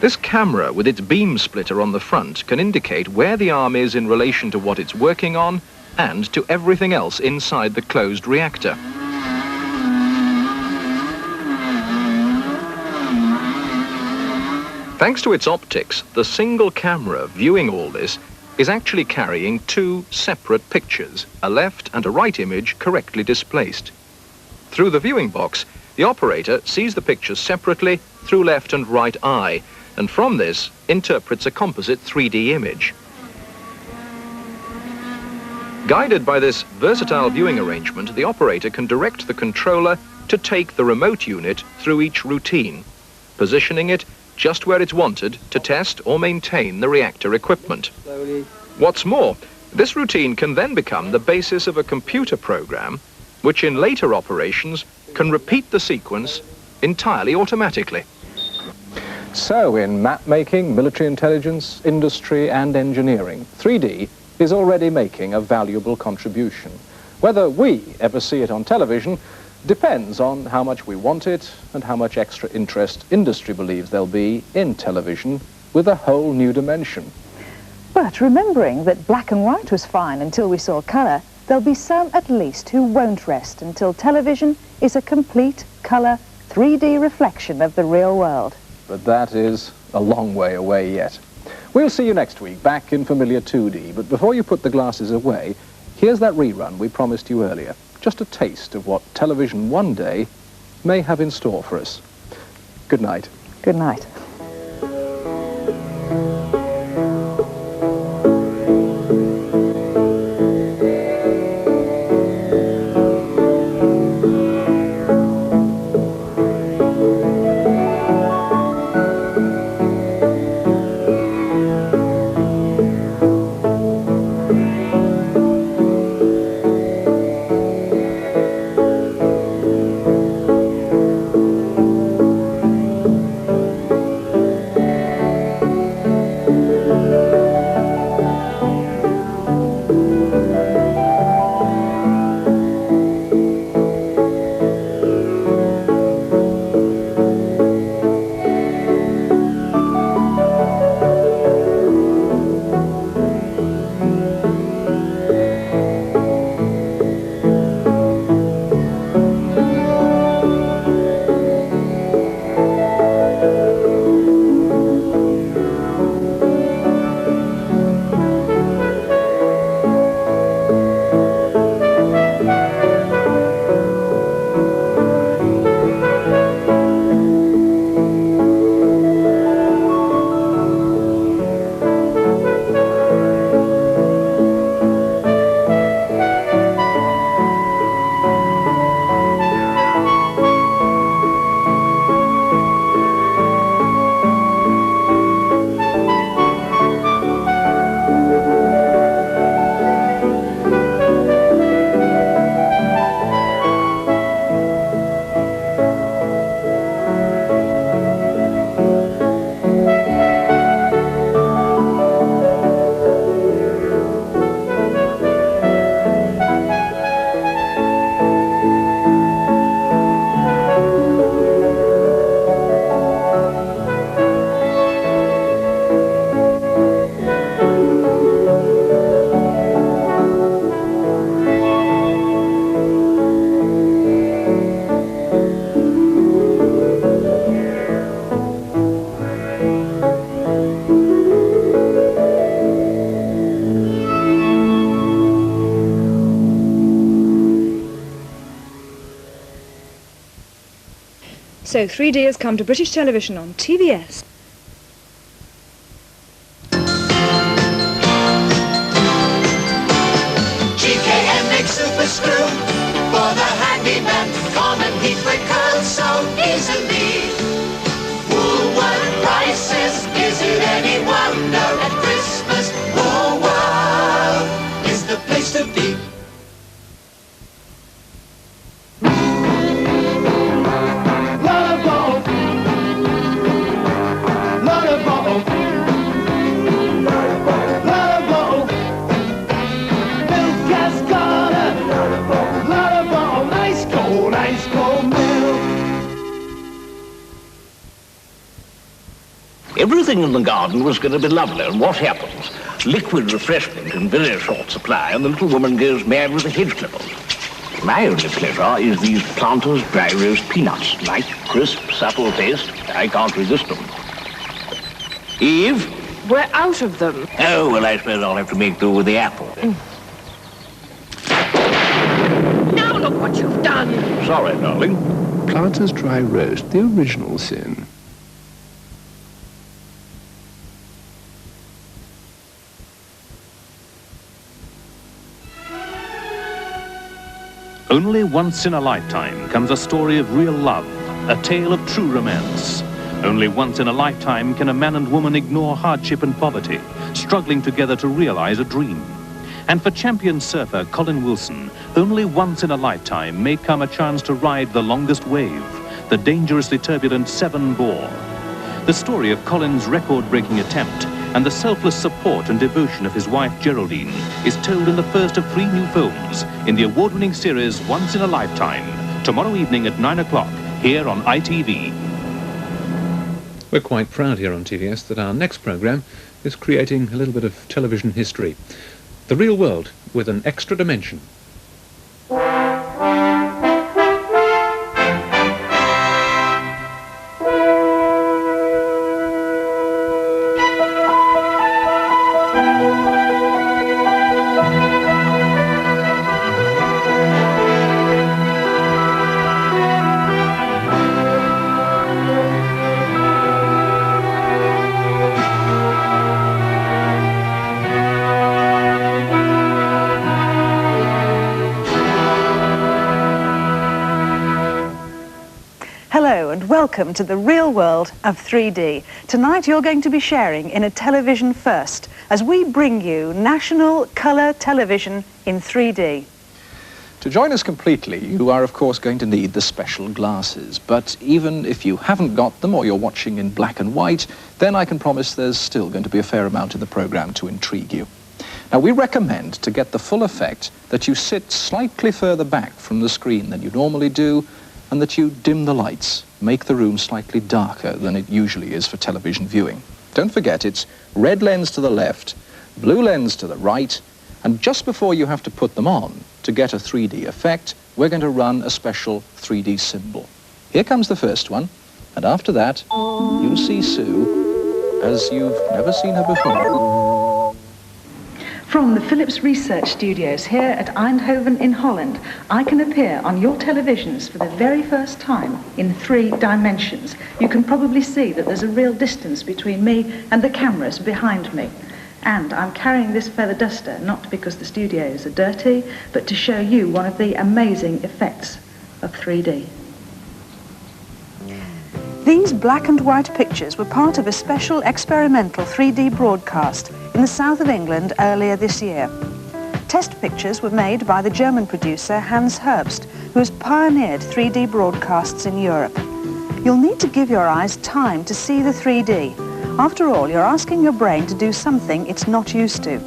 [SPEAKER 12] This camera, with its beam splitter on the front, can indicate where the arm is in relation to what it's working on and to everything else inside the closed reactor. Thanks to its optics, the single camera viewing all this is actually carrying 2 separate pictures, a left and a right image correctly displaced. Through the viewing box, the operator sees the pictures separately through left and right eye, and from this interprets a composite 3D image. Guided by this versatile viewing arrangement, the operator can direct the controller to take the remote unit through each routine, positioning it just where it's wanted to test or maintain the reactor equipment. What's more, this routine can then become the basis of a computer program which in later operations can repeat the sequence entirely automatically.
[SPEAKER 25] So in map making, military intelligence, industry and engineering, 3D is already making a valuable contribution. Whether we ever see it on television depends on how much we want it and how much extra interest industry believes there'll be in television with a whole new dimension.
[SPEAKER 31] But remembering that black and white was fine until we saw colour, there'll be some at least who won't rest until television is a complete colour 3D reflection of the real world.
[SPEAKER 25] But that is a long way away yet. We'll see you next week back in familiar 2D, but before you put the glasses away, here's that rerun we promised you earlier. Just a taste of what television one day may have in store for us. Good night.
[SPEAKER 31] Good night.
[SPEAKER 3] So 3D has come to British television on TVS.
[SPEAKER 5] GKN makes super screw for the handyman. Common heat with curls so easily. Woolworth prices, is it any wonder at Christmas? Woolworth.
[SPEAKER 4] Everything in the garden was going to be lovely, and what happens? Liquid refreshment in very short supply, and the little woman goes mad with the hedge clippers. My only pleasure is these Planters dry roast peanuts. Light, crisp, subtle taste. I can't resist them. Eve?
[SPEAKER 27] We're out of them.
[SPEAKER 4] Oh, well, I suppose I'll have to make do with the apple.
[SPEAKER 27] Now look what you've done.
[SPEAKER 4] Sorry, darling.
[SPEAKER 10] Planters dry roast, the original sin.
[SPEAKER 17] Only once in a lifetime comes a story of real love, a tale of true romance. Only once in a lifetime can a man and woman ignore hardship and poverty, struggling together to realize a dream. And for champion surfer Colin Wilson, only once in a lifetime may come a chance to ride the longest wave, the dangerously turbulent Severn Bore. The story of Colin's record-breaking attempt and the selfless support and devotion of his wife Geraldine is told in the first of 3 new films in the award-winning series Once in a Lifetime, tomorrow evening at 9 o'clock, here on ITV.
[SPEAKER 25] We're quite proud here on TVS that our next programme is creating a little bit of television history. The real world with an extra dimension.
[SPEAKER 31] Welcome to the real world of 3D. Tonight you're going to be sharing in a television first as we bring you national colour television in 3D.
[SPEAKER 25] To join us completely, you are of course going to need the special glasses, but even if you haven't got them or you're watching in black and white, then I can promise there's still going to be a fair amount in the programme to intrigue you. Now, we recommend to get the full effect that you sit slightly further back from the screen than you normally do, and that you dim the lights, make the room slightly darker than it usually is for television viewing. Don't forget, it's red lens to the left, blue lens to the right, and just before you have to put them on to get a 3D effect, we're going to run a special 3D symbol. Here comes the first one, and after that, you'll see Sue as you've never seen her before.
[SPEAKER 31] From the Philips Research Studios here at Eindhoven in Holland, I can appear on your televisions for the very first time in 3 dimensions. You can probably see that there's a real distance between me and the cameras behind me. And I'm carrying this feather duster not because the studios are dirty, but to show you one of the amazing effects of 3D. These black and white pictures were part of a special experimental 3D broadcast in the south of England earlier this year. Test pictures were made by the German producer Hans Herbst, who has pioneered 3D broadcasts in Europe. You'll need to give your eyes time to see the 3D. After all, you're asking your brain to do something it's not used to.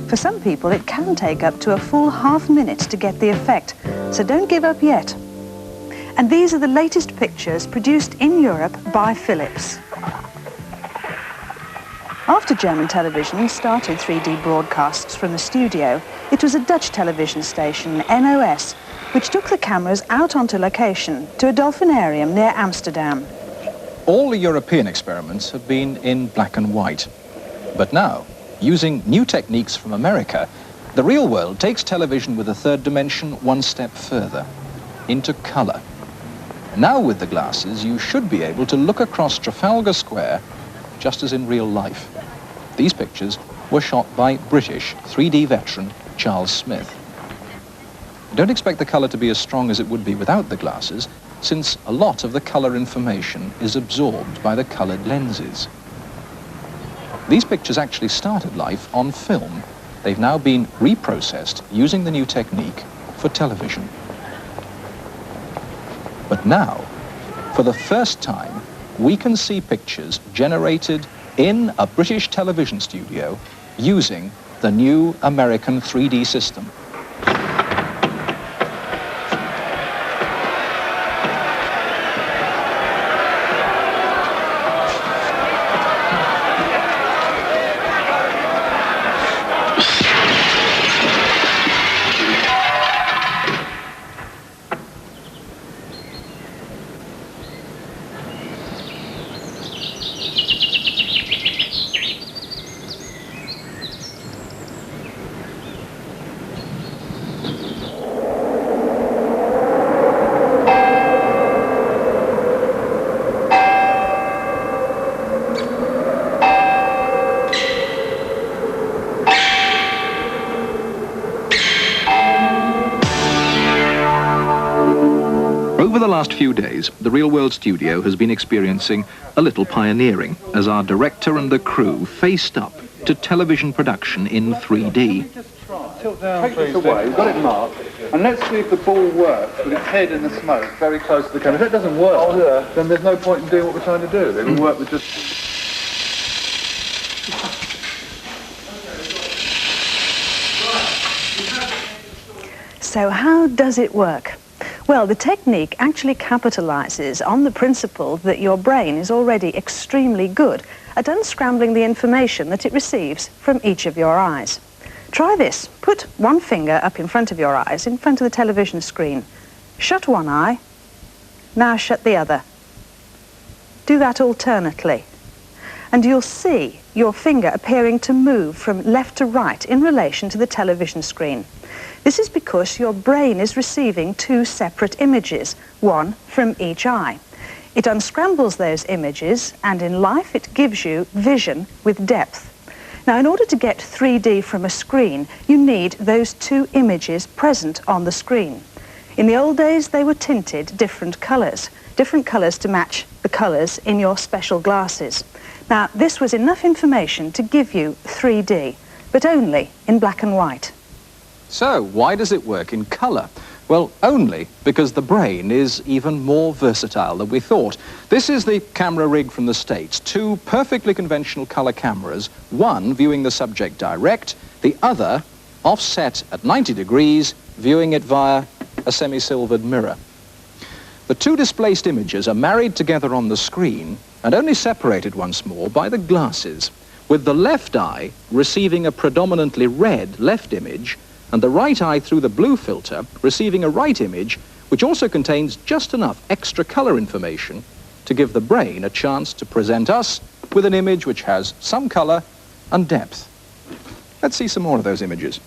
[SPEAKER 31] For some people, it can take up to a full half minute to get the effect, so don't give up yet. And these are the latest pictures produced in Europe by Philips. After German television started 3D broadcasts from the studio, it was a Dutch television station, NOS, which took the cameras out onto location to a dolphinarium near Amsterdam.
[SPEAKER 25] All the European experiments have been in black and white. But now, using new techniques from America, the real world takes television with a 3rd dimension one step further, into colour. Now with the glasses, you should be able to look across Trafalgar Square just as in real life. These pictures were shot by British 3D veteran Charles Smith. Don't expect the colour to be as strong as it would be without the glasses, since a lot of the colour information is absorbed by the coloured lenses. These pictures actually started life on film. They've now been reprocessed using the new technique for television. But now, for the first time, we can see pictures generated in a British television studio using the new American 3D system. Over the last few days, the Real World studio has been experiencing a little pioneering as our director and the crew faced up to television production in 3D.
[SPEAKER 1] Tilt down, take this away, we've got it marked, and let's see if the ball works with its head in the smoke very close to the camera. If that doesn't work, then there's no point in doing what we're trying to do. It'll work with just...
[SPEAKER 31] So how does it work? Well, the technique actually capitalizes on the principle that your brain is already extremely good at unscrambling the information that it receives from each of your eyes. Try this. Put one finger up in front of your eyes, in front of the television screen. Shut one eye. Now shut the other. Do that alternately. And you'll see your finger appearing to move from left to right in relation to the television screen. This is because your brain is receiving two separate images, one from each eye. It unscrambles those images, and in life it gives you vision with depth. Now, in order to get 3D from a screen, you need those two images present on the screen. In the old days, they were tinted different colours to match the colours in your special glasses. Now, this was enough information to give you 3D, but only in black and white.
[SPEAKER 25] So, why does it work in colour? Well, only because the brain is even more versatile than we thought. This is the camera rig from the States. Two perfectly conventional colour cameras, one viewing the subject direct, the other offset at 90 degrees, viewing it via a semi-silvered mirror. The two displaced images are married together on the screen and only separated once more by the glasses, with the left eye receiving a predominantly red left image and the right eye through the blue filter receiving a right image which also contains just enough extra colour information to give the brain a chance to present us with an image which has some colour and depth. Let's see some more of those images.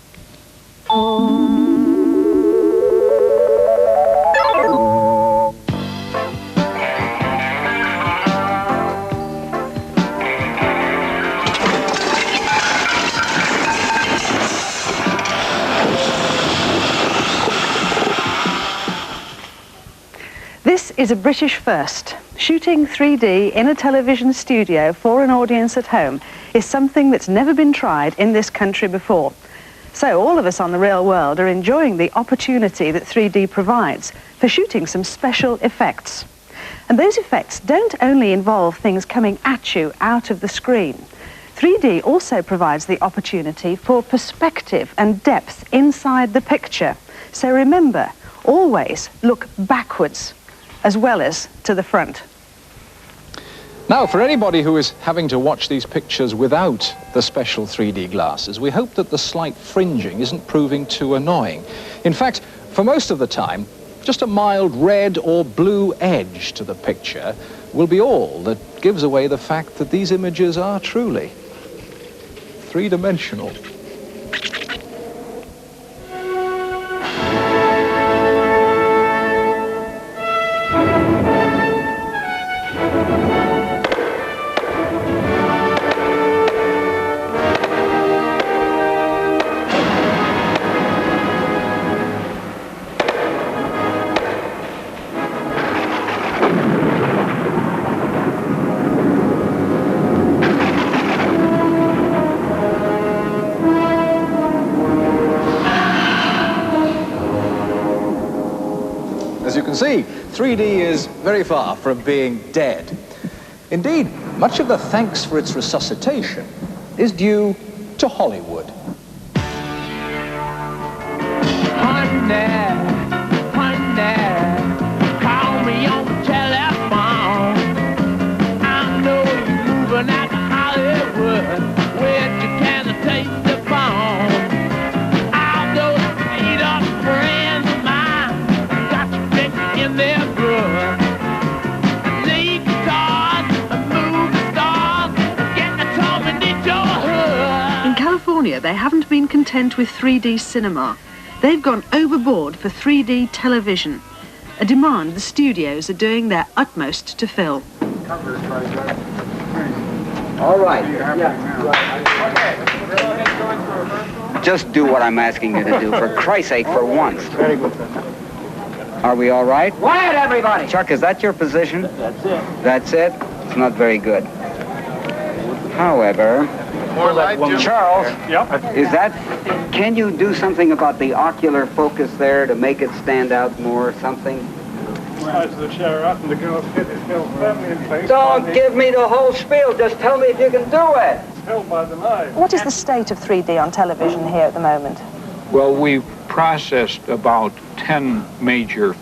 [SPEAKER 31] This is a British first. Shooting 3D in a television studio for an audience at home is something that's never been tried in this country before. So all of us on The Real World are enjoying the opportunity that 3D provides for shooting some special effects. And those effects don't only involve things coming at you out of the screen. 3D also provides the opportunity for perspective and depth inside the picture. So remember, always look backwards as well as to the front.
[SPEAKER 25] Now, for anybody who is having to watch these pictures without the special 3D glasses, we hope that the slight fringing isn't proving too annoying. In fact, for most of the time, just a mild red or blue edge to the picture will be all that gives away the fact that these images are truly three-dimensional. As you can see, 3D is very far from being dead. Indeed, much of the thanks for its resuscitation is due to Hollywood.
[SPEAKER 19] Honey, call me on the telephone. I know you're moving out to Hollywood, where you can take the phone. All those made-up friends of mine got you fixed in their blood. League stars, movie stars, get the Tommy in your hood.
[SPEAKER 31] In California, they haven't been content with 3D cinema.
[SPEAKER 6] They've gone overboard for 3D television, a demand the studios are doing their utmost to fill.
[SPEAKER 7] All right. Just do what I'm asking you to do, for Christ's sake, for once. Very good. Are we all right? Quiet, everybody! Chuck, is that your position?
[SPEAKER 16] That's it.
[SPEAKER 7] That's it? It's not very good. However,
[SPEAKER 1] More light, Jim.
[SPEAKER 7] Charles,
[SPEAKER 1] Yep.
[SPEAKER 7] is that, can you do something about the ocular focus there to make it stand out more, something?
[SPEAKER 13] Slides the chair up and the girl's head is held firmly in place.
[SPEAKER 7] Don't give me the whole spiel, just tell me if you can do it.
[SPEAKER 13] It's held by the knife.
[SPEAKER 21] What is the state of 3D on television here at the moment?
[SPEAKER 22] Well, we've processed about 10 major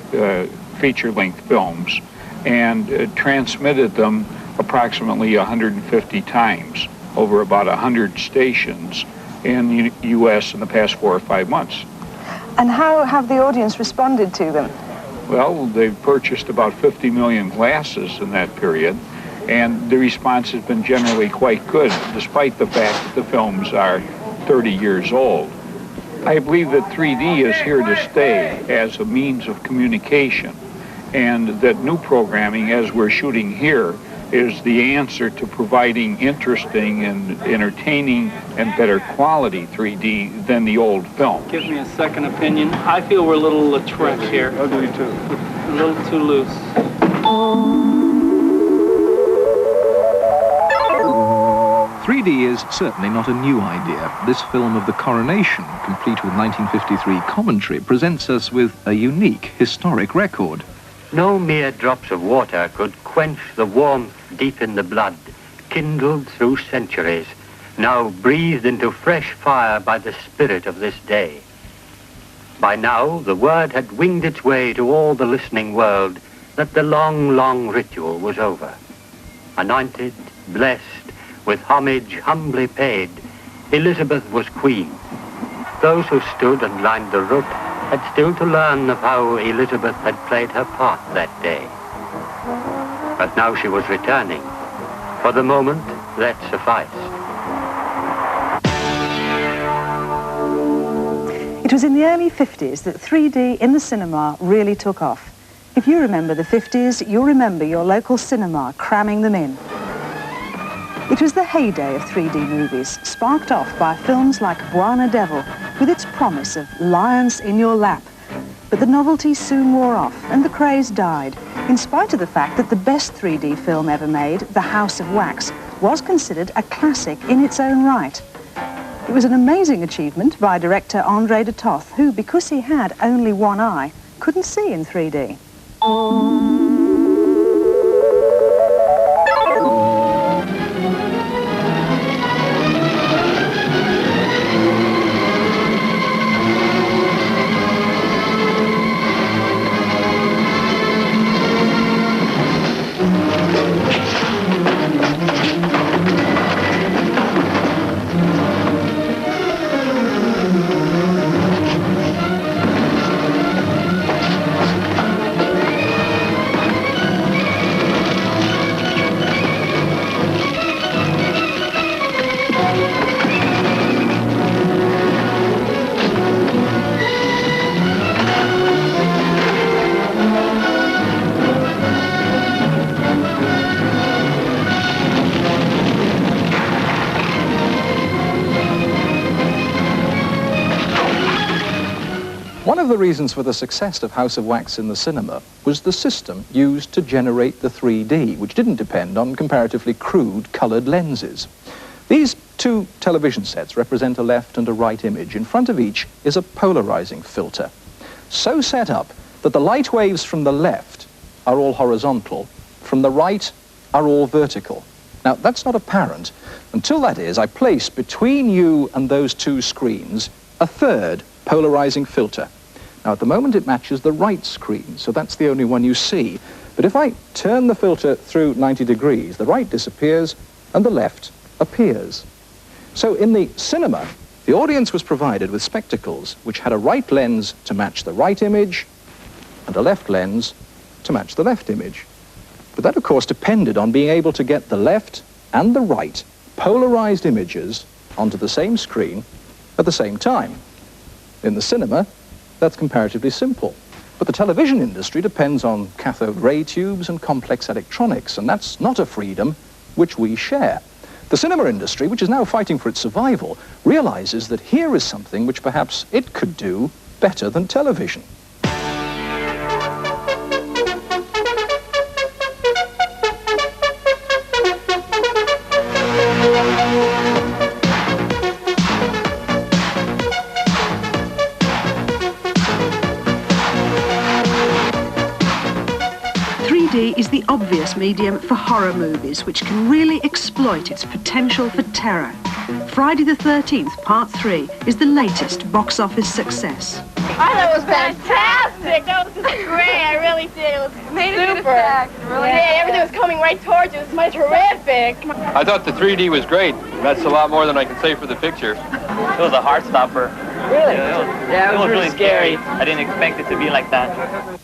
[SPEAKER 22] feature-length films and transmitted them approximately 150 times over about 100 stations in the U.S. in the past 4 or 5 months.
[SPEAKER 21] And how have the audience responded to them?
[SPEAKER 22] Well, they've purchased about 50 million glasses in that period, and the response has been generally quite good, despite the fact that the films are 30 years old. I believe that 3D is here to stay as a means of communication, and that new programming, as we're shooting here, is the answer to providing interesting and entertaining and better quality 3D than the old film.
[SPEAKER 16] Give me a second opinion. I feel we're a little Trek here.
[SPEAKER 1] I do too.
[SPEAKER 16] A little too loose.
[SPEAKER 25] 3D is certainly not a new idea. This film of the coronation, complete with 1953 commentary, presents us with a unique historic record.
[SPEAKER 23] No mere drops of water could quench the warmth deep in the blood, kindled through centuries, now breathed into fresh fire by the spirit of this day. By now, the word had winged its way to all the listening world that the long, long ritual was over. Anointed, blessed, with homage humbly paid, Elizabeth was queen. Those who stood and lined the route had still to learn of how Elizabeth had played her part that day. But now she was returning. For the moment, that sufficed.
[SPEAKER 21] It was in the early 50s that 3D in the cinema really took off. If you remember the 50s, you'll remember your local cinema cramming them in. It was the heyday of 3D movies, sparked off by films like Buona Devil, with its promise of lions in your lap. But the novelty soon wore off, and the craze died, in spite of the fact that the best 3D film ever made, The House of Wax, was considered a classic in its own right. It was an amazing achievement by director André de Toth, who, because he had only one eye, couldn't see in 3D.
[SPEAKER 25] One of the reasons for the success of House of Wax in the cinema was the system used to generate the 3D, which didn't depend on comparatively crude coloured lenses. These two television sets represent a left and a right image. In front of each is a polarizing filter, so set up that the light waves from the left are all horizontal, from the right are all vertical. Now, that's not apparent until, that is, I place between you and those two screens a third polarizing filter. Now, at the moment it matches the right screen, so that's the only one you see. But if I turn the filter through 90 degrees, the right disappears and the left appears. So in the cinema, the audience was provided with spectacles which had a right lens to match the right image and a left lens to match the left image. But that, of course, depended on being able to get the left and the right polarized images onto the same screen at the same time. In the cinema, that's comparatively simple. But the television industry depends on cathode ray tubes and complex electronics, and that's not a freedom which we share. The cinema industry, which is now fighting for its survival, realizes that here is something which perhaps it could do better than television.
[SPEAKER 6] 3D is the obvious medium for horror movies, which can really exploit its potential for terror. Friday the 13th, Part 3, is the latest box office success.
[SPEAKER 2] I thought it was fantastic. That was just great. I really did. It was super. Really yeah, everything was coming right towards you. It was terrific.
[SPEAKER 31] I thought the 3D was great. That's a lot more than I can say for the picture.
[SPEAKER 9] It was a heart stopper.
[SPEAKER 2] Really?
[SPEAKER 9] Yeah, it was really scary. I didn't expect it to be like that.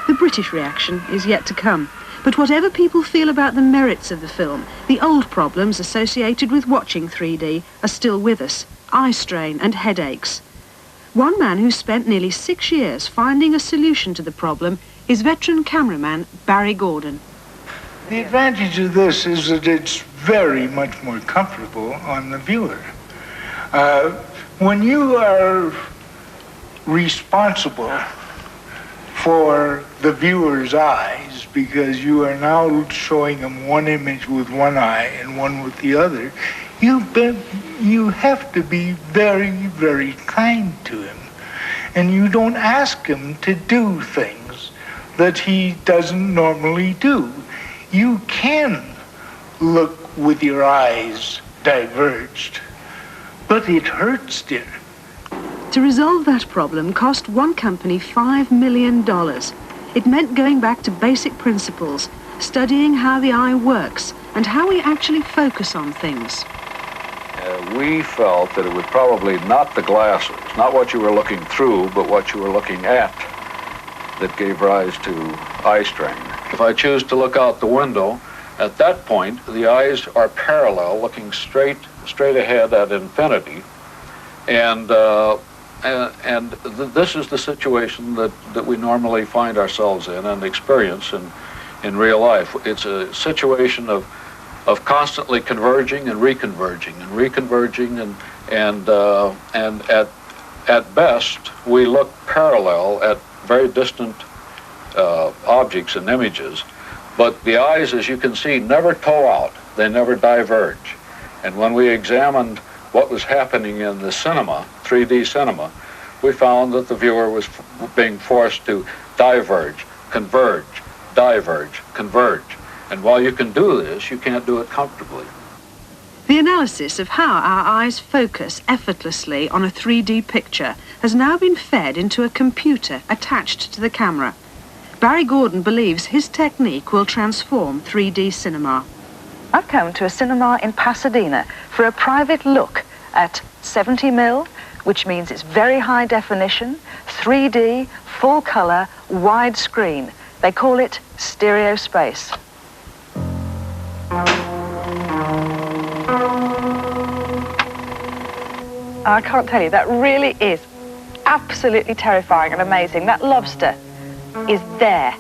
[SPEAKER 6] The British reaction is yet to come. But whatever people feel about the merits of the film, the old problems associated with watching 3D are still with us. Eye strain and headaches. One man who spent nearly 6 years finding a solution to the problem is veteran cameraman Barry Gordon.
[SPEAKER 11] The advantage of this is that it's very much more comfortable on the viewer. When you are responsible for the viewer's eyes, because you are now showing them one image with one eye and one with the other, you have to be very, very kind to him. And you don't ask him to do things that he doesn't normally do. You can look with your eyes diverged, but it hurts, dear.
[SPEAKER 6] To resolve that problem cost one company $5 million. It meant going back to basic principles, studying how the eye works and how we actually focus on things.
[SPEAKER 14] We felt that it was probably not the glasses, not what you were looking through, but what you were looking at that gave rise to eye strain. If I choose to look out the window, at that point, the eyes are parallel, looking straight ahead at infinity. And this is the situation that we normally find ourselves in and experience in real life. It's a situation of constantly converging and reconverging and reconverging, and at best we look parallel at very distant objects and images, but the eyes, as you can see, never toe out, they never diverge. And when we examined what was happening in the cinema, 3D cinema, we found that the viewer was being forced to diverge, converge, diverge, converge. And while you can do this, you can't do it comfortably.
[SPEAKER 6] The analysis of how our eyes focus effortlessly on a 3D picture has now been fed into a computer attached to the camera. Barry Gordon believes his technique will transform 3D cinema.
[SPEAKER 31] I've come to a cinema in Pasadena for a private look at 70mm, which means it's very high definition, 3D, full color, widescreen. They call it stereo space. I can't tell you, that really is absolutely terrifying and amazing. That lobster is there.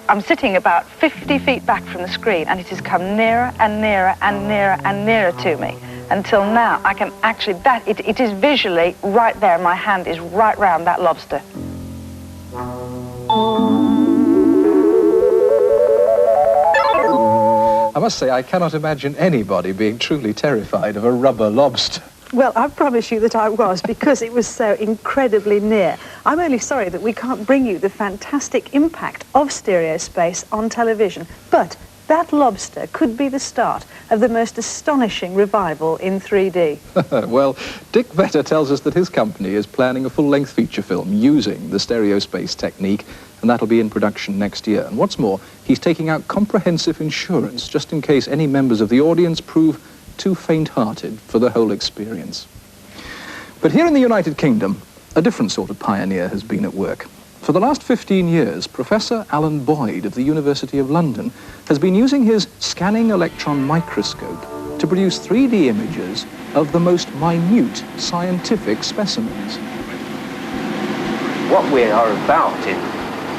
[SPEAKER 31] I'm sitting about 50 feet back from the screen, and it has come nearer and nearer and nearer and nearer to me until now I can actually, it is visually right there. My hand is right round that lobster.
[SPEAKER 25] I must say, I cannot imagine anybody being truly terrified of a rubber lobster.
[SPEAKER 21] Well, I promise you that I was, because it was so incredibly near. I'm only sorry that we can't bring you the fantastic impact of stereo space on television. But that lobster could be the start of the most astonishing revival in 3D.
[SPEAKER 25] Well, Dick Vetter tells us that his company is planning a full-length feature film using the stereo space technique, and that'll be in production next year. And what's more, he's taking out comprehensive insurance just in case any members of the audience prove too faint-hearted for the whole experience. But here in the United Kingdom, a different sort of pioneer has been at work. For the last 15 years, Professor Alan Boyd of the University of London has been using his scanning electron microscope to produce 3D images of the most minute scientific specimens.
[SPEAKER 3] What we are about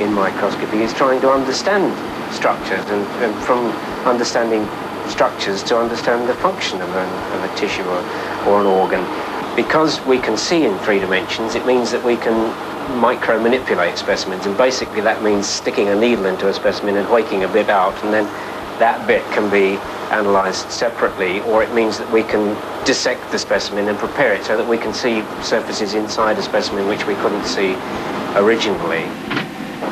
[SPEAKER 3] in microscopy is trying to understand structures, and from understanding structures to understand the function of a tissue or an organ. Because we can see in 3 dimensions, it means that we can micro-manipulate specimens, and basically that means sticking a needle into a specimen and hoiking a bit out, and then that bit can be analysed separately, or it means that we can dissect the specimen and prepare it so that we can see surfaces inside a specimen which we couldn't see originally.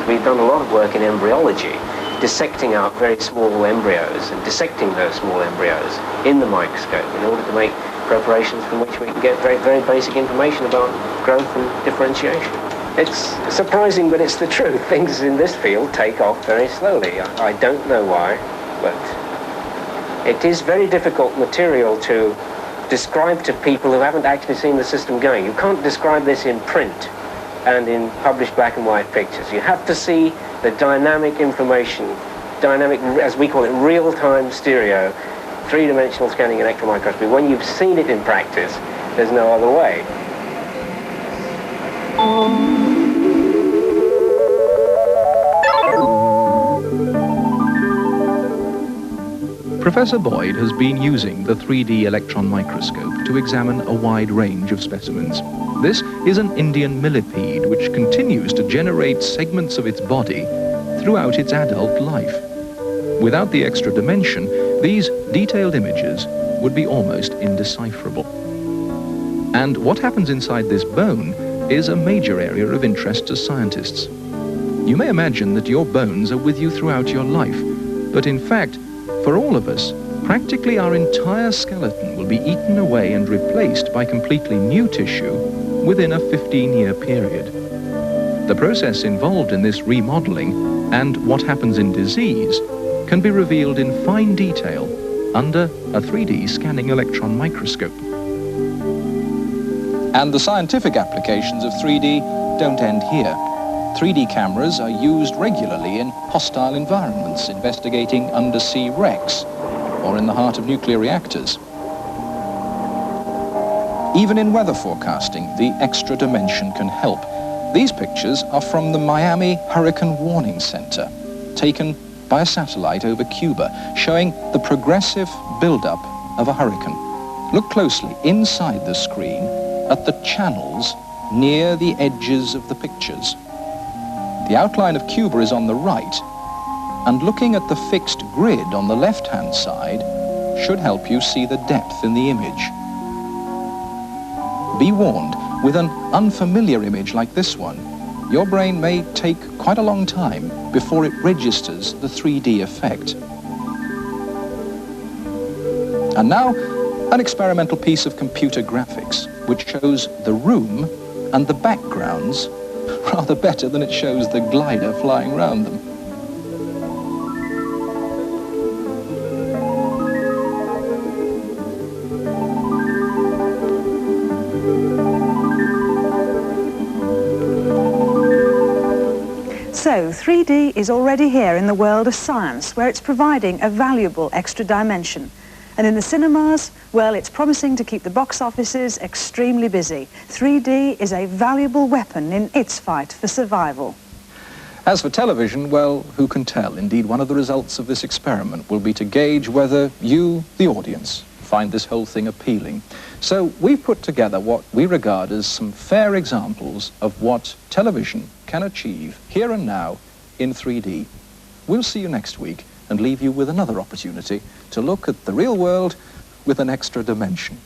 [SPEAKER 3] We've done a lot of work in embryology, dissecting out very small embryos and dissecting those small embryos in the microscope in order to make preparations from which we can get very, very basic information about growth and differentiation. It's surprising, but it's the truth. Things in this field take off very slowly. I don't know why, but it is very difficult material to describe to people who haven't actually seen the system going. You can't describe this in print and in published black and white pictures. You have to see the dynamic information, dynamic, as we call it, real-time stereo, 3-dimensional scanning electron microscopy. When you've seen it in practice, there's no other way.
[SPEAKER 25] Professor Boyd has been using the 3D electron microscope to examine a wide range of specimens. This is an Indian millipede which continues to generate segments of its body throughout its adult life. Without the extra dimension, these detailed images would be almost indecipherable. And what happens inside this bone is a major area of interest to scientists. You may imagine that your bones are with you throughout your life, but in fact, for all of us, practically our entire skeleton will be eaten away and replaced by completely new tissue within a 15-year period. The process involved in this remodeling and what happens in disease can be revealed in fine detail under a 3D scanning electron microscope. And the scientific applications of 3D don't end here. 3D cameras are used regularly in hostile environments, investigating undersea wrecks or in the heart of nuclear reactors. Even in weather forecasting, the extra dimension can help. These pictures are from the Miami Hurricane Warning Center, taken by a satellite over Cuba, showing the progressive build-up of a hurricane. Look closely inside the screen at the channels near the edges of the pictures. The outline of Cuba is on the right, and looking at the fixed grid on the left-hand side should help you see the depth in the image. Be warned, with an unfamiliar image like this one, your brain may take quite a long time before it registers the 3D effect. And now, an experimental piece of computer graphics, which shows the room and the backgrounds rather better than it shows the glider flying round them.
[SPEAKER 21] So, 3D is already here in the world of science, where it's providing a valuable extra dimension. And in the cinemas, well, it's promising to keep the box offices extremely busy. 3D is a valuable weapon in its fight for survival.
[SPEAKER 25] As for television, well, who can tell? Indeed, one of the results of this experiment will be to gauge whether you, the audience, find this whole thing appealing. So we've put together what we regard as some fair examples of what television can achieve here and now in 3D. We'll see you next week and leave you with another opportunity to look at the real world with an extra dimension.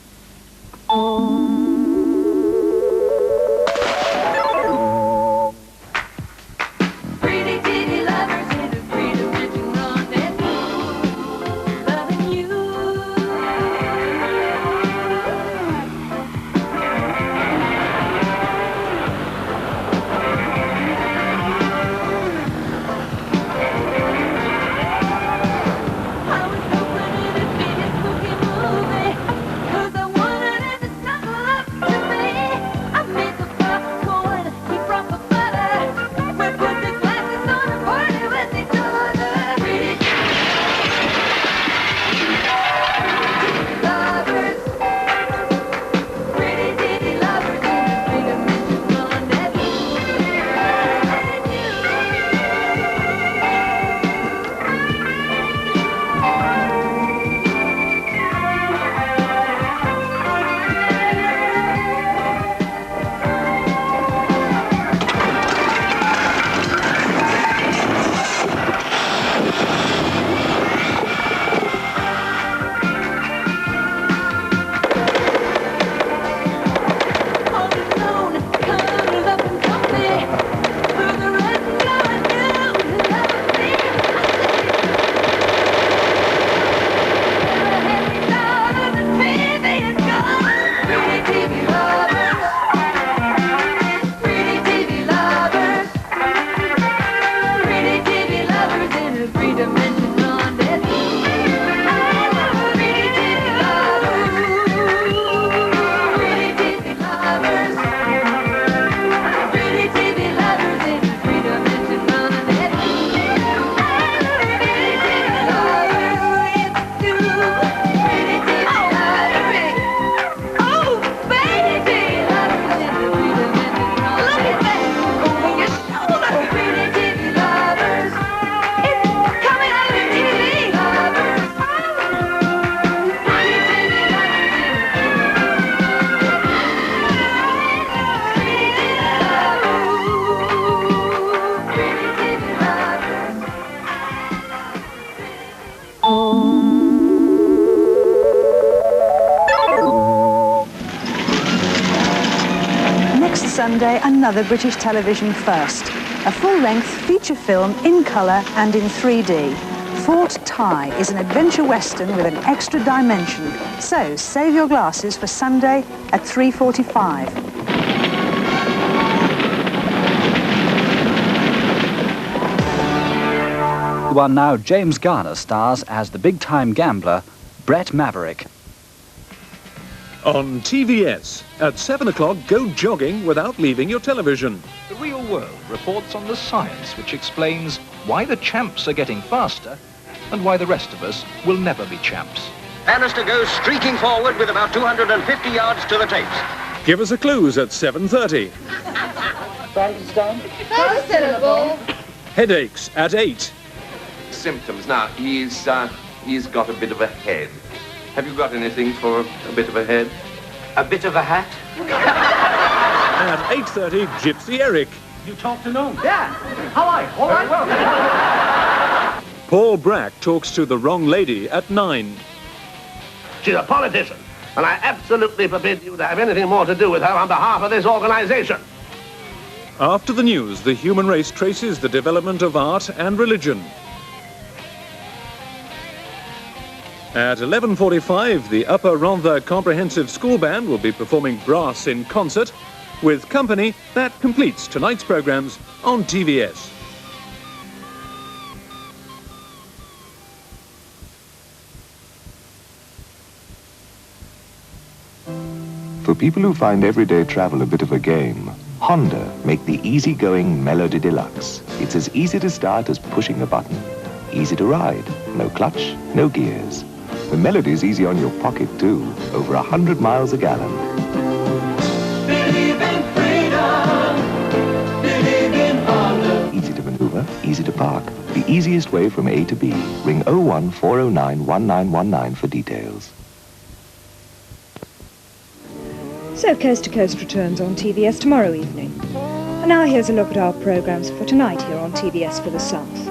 [SPEAKER 21] Sunday, another British television first. A full-length feature film in colour and in 3D. Fort Ty is an adventure western with an extra dimension. So, save your glasses for Sunday at 3:45.
[SPEAKER 5] One now, James Garner stars as the big-time gambler, Brett Maverick.
[SPEAKER 8] On TVS, at 7 o'clock, go jogging without leaving your television.
[SPEAKER 25] The Real World reports on the science which explains why the champs are getting faster and why the rest of us will never be champs.
[SPEAKER 12] Bannister goes streaking forward with about 250 yards to the tapes.
[SPEAKER 8] Give us a clues at 7:30.
[SPEAKER 12] Frankenstein?
[SPEAKER 2] First syllable.
[SPEAKER 8] Headaches at 8.
[SPEAKER 15] Symptoms. Now, he's got a bit of a head. Have you got anything for a bit of a head?
[SPEAKER 12] A bit of a hat?
[SPEAKER 8] At 8:30, Gypsy Eric.
[SPEAKER 12] You talk to Noam? Yeah. How are you? All right? Well.
[SPEAKER 8] Paul Brack talks to the wrong lady at 9.
[SPEAKER 12] She's a politician, and I absolutely forbid you to have anything more to do with her on behalf of this organization.
[SPEAKER 8] After the news, the human race traces the development of art and religion. At 11:45, the Upper Rhondda Comprehensive School Band will be performing brass in concert with company that completes tonight's programs on TVS.
[SPEAKER 18] For people who find everyday travel a bit of a game, Honda make the easy-going Melody Deluxe. It's as easy to start as pushing a button. Easy to ride, no clutch, no gears. The Melody's easy on your pocket too, over 100 miles a gallon.
[SPEAKER 19] Believe in freedom. Believe in Honda.
[SPEAKER 18] Easy to maneuver, easy to park. The easiest way from A to B. Ring 01409-1919 for details.
[SPEAKER 27] So Coast to Coast returns on TVS tomorrow evening. And now here's a look at our programmes for tonight here on TVS for the South.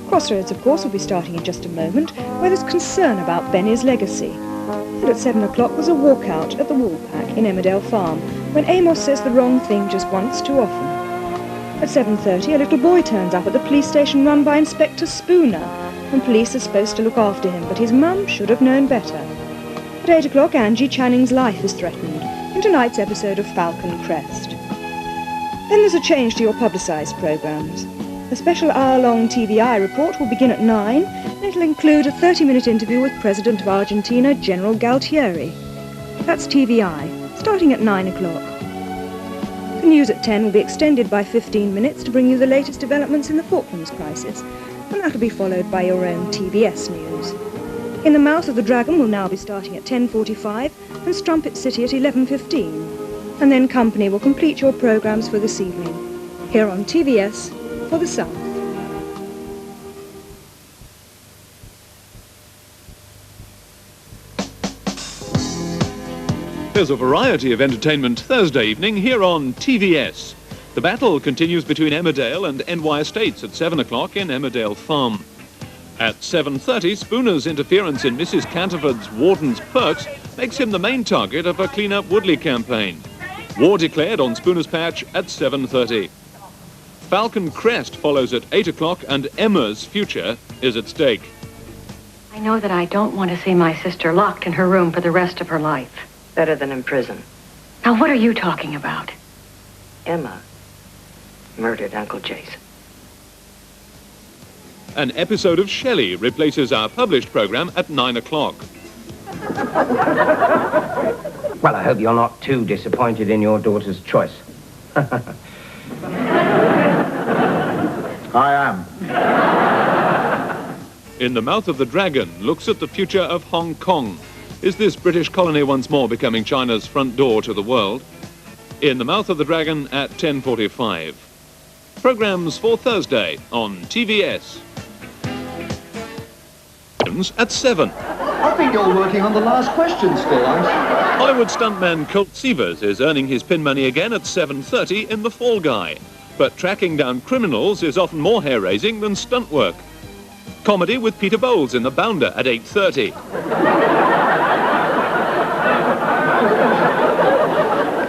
[SPEAKER 27] Crossroads, of course, will be starting in just a moment, where there's concern about Benny's legacy. And at 7 o'clock there's a walkout at the Woolpack in Emmerdale Farm, when Amos says the wrong thing just once too often. At 7:30 a little boy turns up at the police station run by Inspector Spooner, and police are supposed to look after him, but his mum should have known better. At 8 o'clock Angie Channing's life is threatened in tonight's episode of Falcon Crest. Then there's a change to your publicised programmes. A special hour-long TVI report will begin at 9, and it'll include a 30-minute interview with President of Argentina, General Galtieri. That's TVI, starting at 9 o'clock. The news at 10 will be extended by 15 minutes to bring you the latest developments in the Falklands crisis, and that'll be followed by your own TVS news. In the Mouth of the Dragon will now be starting at 10:45, and Strumpet City at 11:15. And then Company will complete your programmes for this evening, here on TVS for the South.
[SPEAKER 8] There's a variety of entertainment Thursday evening here on TVS. The battle continues between Emmerdale and NY Estates at 7 o'clock in Emmerdale Farm. At 7:30, Spooner's interference in Mrs. Canterford's Warden's perks makes him the main target of a Clean Up Woodley campaign. War declared on Spooner's Patch at 7:30. Falcon Crest follows at 8 o'clock, and Emma's future is at stake.
[SPEAKER 20] I know that I don't want to see my sister locked in her room for the rest of her life.
[SPEAKER 31] Better than in prison.
[SPEAKER 20] Now, what are you talking about?
[SPEAKER 31] Emma murdered Uncle Jason.
[SPEAKER 8] An episode of Shelley replaces our published programme at 9 o'clock.
[SPEAKER 31] Well, I hope you're not too disappointed in your daughter's choice.
[SPEAKER 8] I am. In the Mouth of the Dragon looks at the future of Hong Kong. Is this British colony once more becoming China's front door to the world? In the Mouth of the Dragon at 10:45. Programmes for Thursday on TVS. At 7.
[SPEAKER 24] I think you're working on the last question still, aren't you?
[SPEAKER 8] Hollywood stuntman Colt Sievers is earning his pin money again at 7:30 in The Fall Guy. But tracking down criminals is often more hair-raising than stunt work. Comedy with Peter Bowles in The Bounder at 8:30.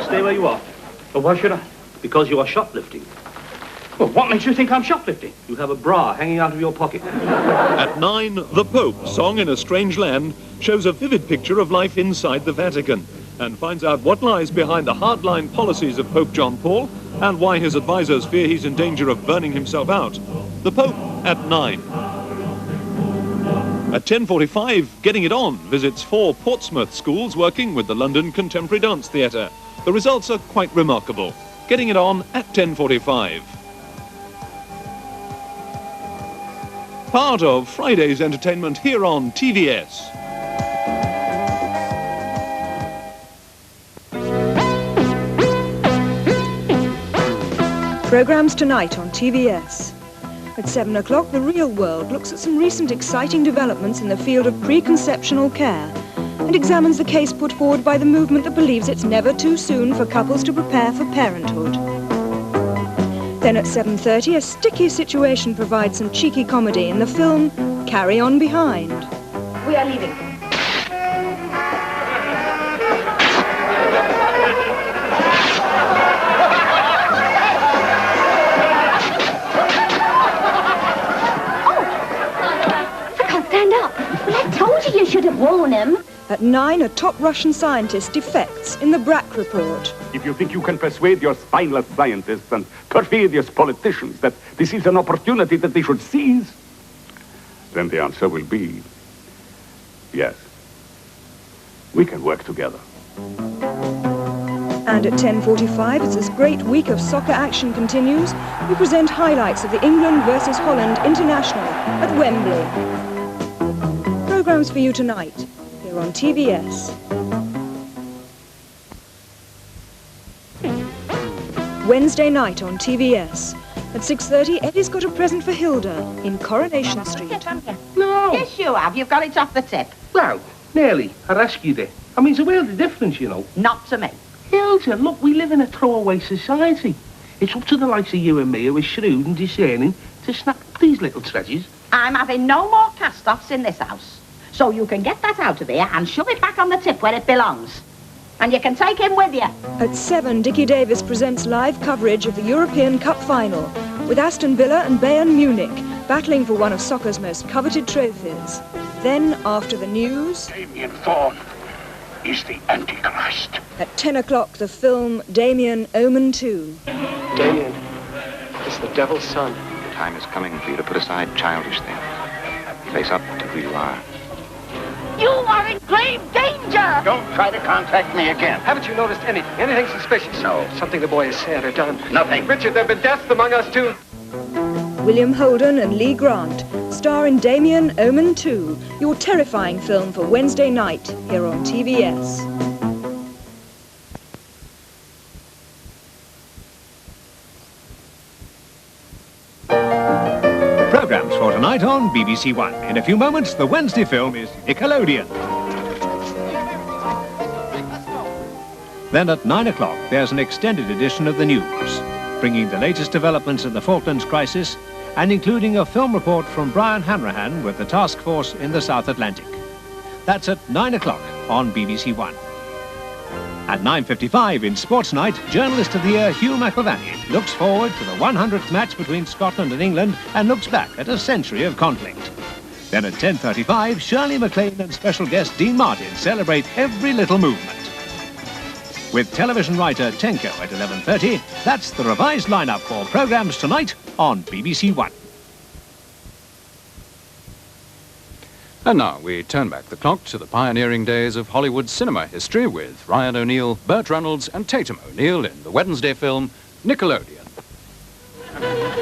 [SPEAKER 13] Stay where you are. But why should I?
[SPEAKER 12] Because you are shoplifting.
[SPEAKER 1] Well, what makes you think I'm shoplifting?
[SPEAKER 12] You have a bra hanging out of your pocket.
[SPEAKER 8] At 9, The Pope, Song in a Strange Land, shows a vivid picture of life inside the Vatican and finds out what lies behind the hardline policies of Pope John Paul and why his advisors fear he's in danger of burning himself out. The Pope at 9. At 10:45, Getting It On visits 4 Portsmouth schools working with the London Contemporary Dance Theatre. The results are quite remarkable. Getting It On at 10:45. Part of Friday's entertainment here on TVS.
[SPEAKER 27] Programmes tonight on TVS. At 7 o'clock, The Real World looks at some recent exciting developments in the field of preconceptional care and examines the case put forward by the movement that believes it's never too soon for couples to prepare for parenthood. Then at 7:30, a sticky situation provides some cheeky comedy in the film Carry On Behind.
[SPEAKER 2] We are leaving.
[SPEAKER 4] Stand up. Well, I told you should have worn him.
[SPEAKER 27] At 9, a top Russian scientist defects in the Brack report.
[SPEAKER 7] If you think you can persuade your spineless scientists and perfidious politicians that this is an opportunity that they should seize, then the answer will be yes. We can work together.
[SPEAKER 27] And at 10:45, as this great week of soccer action continues, we present highlights of the England versus Holland International at Wembley. Programmes for you tonight, here on TVS. Wednesday night on TVS. At 6:30, Eddie's got a present for Hilda in Coronation Street.
[SPEAKER 12] No.
[SPEAKER 10] Yes, you have. You've got it off the tip.
[SPEAKER 12] Well, nearly. I rescued it. I mean, it's a world of difference, you know.
[SPEAKER 10] Not to me.
[SPEAKER 12] Hilda, look, we live in a throwaway society. It's up to the likes of you and me, who are shrewd and discerning, to snap up these little treasures.
[SPEAKER 10] I'm having no more cast-offs in this house. So you can get that out of here and shove it back on the tip where it belongs. And you can take him with you.
[SPEAKER 27] At 7, Dickie Davis presents live coverage of the European Cup final, with Aston Villa and Bayern Munich battling for one of soccer's most coveted trophies. Then, after the news...
[SPEAKER 16] Damien Thorne is the Antichrist.
[SPEAKER 27] At 10 o'clock, the film Damien, Omen 2.
[SPEAKER 3] Damien, it's the devil's son.
[SPEAKER 17] The time is coming for you to put aside childish things. Face up to who you are.
[SPEAKER 4] You are in grave danger!
[SPEAKER 16] Don't try to contact me again.
[SPEAKER 3] Haven't you noticed anything? Anything suspicious?
[SPEAKER 16] No.
[SPEAKER 3] Something the boy has said or done?
[SPEAKER 16] Nothing.
[SPEAKER 3] Richard, there have been deaths among us, too.
[SPEAKER 27] William Holden and Lee Grant star in Damien, Omen 2, your terrifying film for Wednesday night here on TVS.
[SPEAKER 17] Programmes for tonight on BBC One. In a few moments, the Wednesday film is Nickelodeon. Then at 9 o'clock, there's an extended edition of the news, bringing the latest developments in the Falklands crisis and including a film report from Brian Hanrahan with the task force in the South Atlantic. That's at 9 o'clock on BBC One. At 9:55 in Sports Night, Journalist of the Year Hugh McIlvanney looks forward to the 100th match between Scotland and England and looks back at a century of conflict. Then at 10:35, Shirley MacLaine and special guest Dean Martin celebrate every little movement. With television writer Tenko at 11:30, that's the revised lineup for programmes tonight on BBC One.
[SPEAKER 22] And now we turn back the clock to the pioneering days of Hollywood cinema history with Ryan O'Neill, Burt Reynolds and Tatum O'Neill in the Wednesday film Nickelodeon.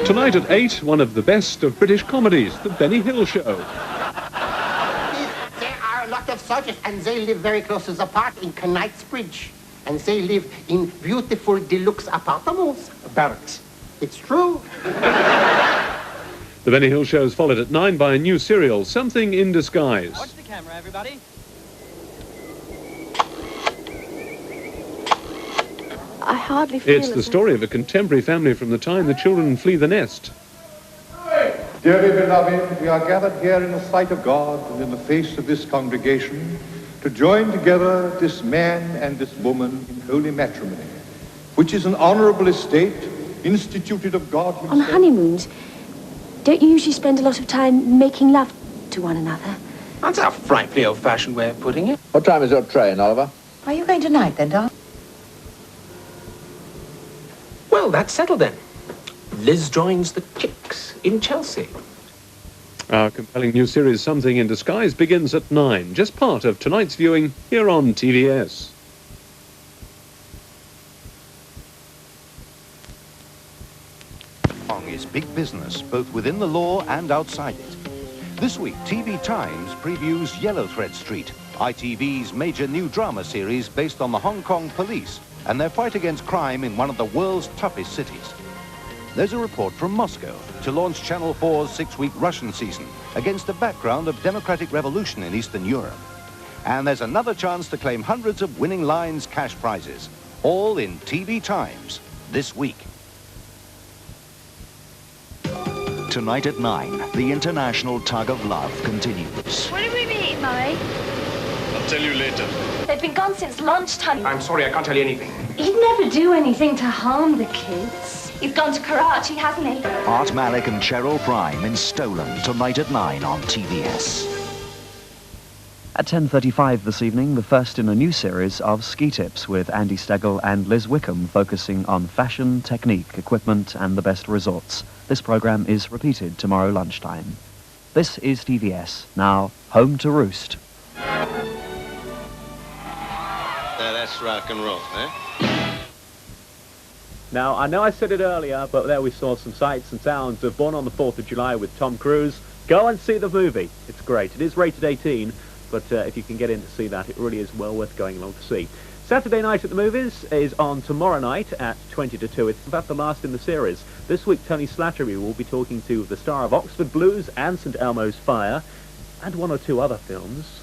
[SPEAKER 8] Tonight at 8, one of the best of British comedies, The Benny Hill Show.
[SPEAKER 26] There are a lot of soldiers, and they live very close to the park in Knightsbridge. And they live in beautiful deluxe apartments. Barracks. It's true.
[SPEAKER 8] The Benny Hill Show is followed at 9 by a new serial, Something in Disguise.
[SPEAKER 28] Watch the camera, everybody.
[SPEAKER 2] I hardly feel
[SPEAKER 8] It's the story of a contemporary family from the time the children flee the nest.
[SPEAKER 29] Dearly beloved, we are gathered here in the sight of God and in the face of this congregation to join together this man and this woman in holy matrimony. which is an honourable estate instituted of God himself.
[SPEAKER 5] On honeymoons, don't you usually spend a lot of time making love to one another? That's a frightfully old-fashioned way of putting it.
[SPEAKER 6] What time is your train, Oliver?
[SPEAKER 9] Are you going tonight, then, Don?
[SPEAKER 5] Well, that's settled then. Liz joins the Chicks in Chelsea.
[SPEAKER 8] Our compelling new series, Something in Disguise, begins at 9, just part of tonight's viewing here on TVS.
[SPEAKER 11] Is big business, both within the law and outside it. This week, TV Times previews Yellow Thread Street, ITV's major new drama series based on the Hong Kong police and their fight against crime in one of the world's toughest cities. There's a report from Moscow to launch Channel 4's 6-week Russian season against a background of democratic revolution in Eastern Europe. And there's another chance to claim hundreds of Winning Lines cash prizes, all in TV Times this week.
[SPEAKER 14] Tonight at 9, the international tug of love continues.
[SPEAKER 4] What did we meet, Mummy?
[SPEAKER 15] I'll tell you later.
[SPEAKER 4] They've been gone since lunchtime.
[SPEAKER 5] I'm sorry, I can't tell you anything.
[SPEAKER 4] He'd never do anything to harm the kids. He's gone to Karachi, hasn't he?
[SPEAKER 14] Art Malik and Cheryl Prime in Stolen, tonight at 9 on TVS.
[SPEAKER 21] At 10:35 this evening, the first in a new series of Ski Tips with Andy Stegel and Liz Wickham, focusing on fashion, technique, equipment and the best resorts. This programme is repeated tomorrow lunchtime. This is TVS, now home to roost.
[SPEAKER 15] That's rock and roll, eh?
[SPEAKER 23] Now, I know I said it earlier, but there we saw some sights and sounds of Born on the 4th of July with Tom Cruise. Go and see the movie. It's great. It is rated 18, but if you can get in to see that, it really is well worth going along to see. Saturday Night at the Movies is on tomorrow night at 20 to 2. It's in fact the last in the series. This week, Tony Slattery will be talking to the star of Oxford Blues and St Elmo's Fire, and one or two other films.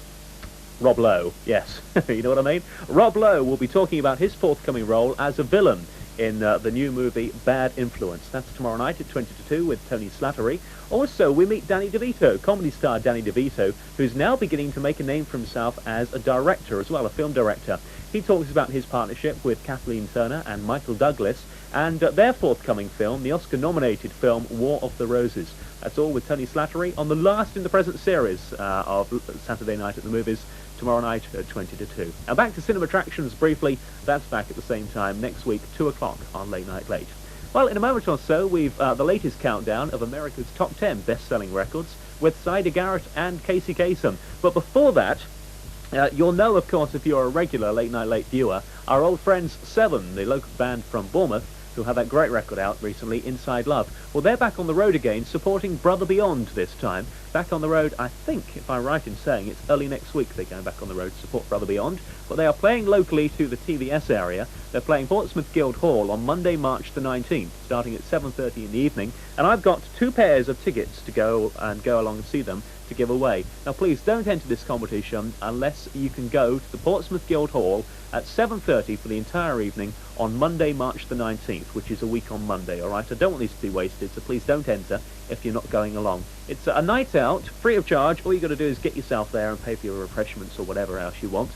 [SPEAKER 23] Rob Lowe, yes, you know what I mean? Rob Lowe will be talking about his forthcoming role as a villain in the new movie Bad Influence. That's tomorrow night at 20 to 2 with Tony Slattery. Also, we meet Danny DeVito, comedy star Danny DeVito, who's now beginning to make a name for himself as a director as well, a film director. He talks about his partnership with Kathleen Turner and Michael Douglas and their forthcoming film, the Oscar-nominated film War of the Roses. That's all with Tony Slattery on the last in the present series of Saturday Night at the Movies, tomorrow night at 20 to 2. Now back to cinema attractions briefly. That's back at the same time next week, 2 o'clock on Late Night Late. Well, in a moment or so, we've the latest countdown of America's top 10 best-selling records with Syder Garrett and Casey Kasem. But before that, you'll know, of course, if you're a regular Late Night Late viewer, our old friends Seven, the local band from Bournemouth, who had that great record out recently, Inside Love. Well, they're back on the road again, supporting Brother Beyond this time. Back on the road, I think, if I'm right in saying, it's early next week they're going back on the road to support Brother Beyond. But they are playing locally to the TVS area. They're playing Portsmouth Guild Hall on Monday, March the 19th, starting at 7:30 in the evening. And I've got 2 pairs of tickets to go along and see them to give away. Now, please don't enter this competition unless you can go to the Portsmouth Guild Hall at 7:30 for the entire evening on Monday, March the 19th, which is a week on Monday, all right? I don't want these to be wasted, so please don't enter if you're not going along. It's a night out, free of charge. All you got to do is get yourself there and pay for your refreshments or whatever else you want.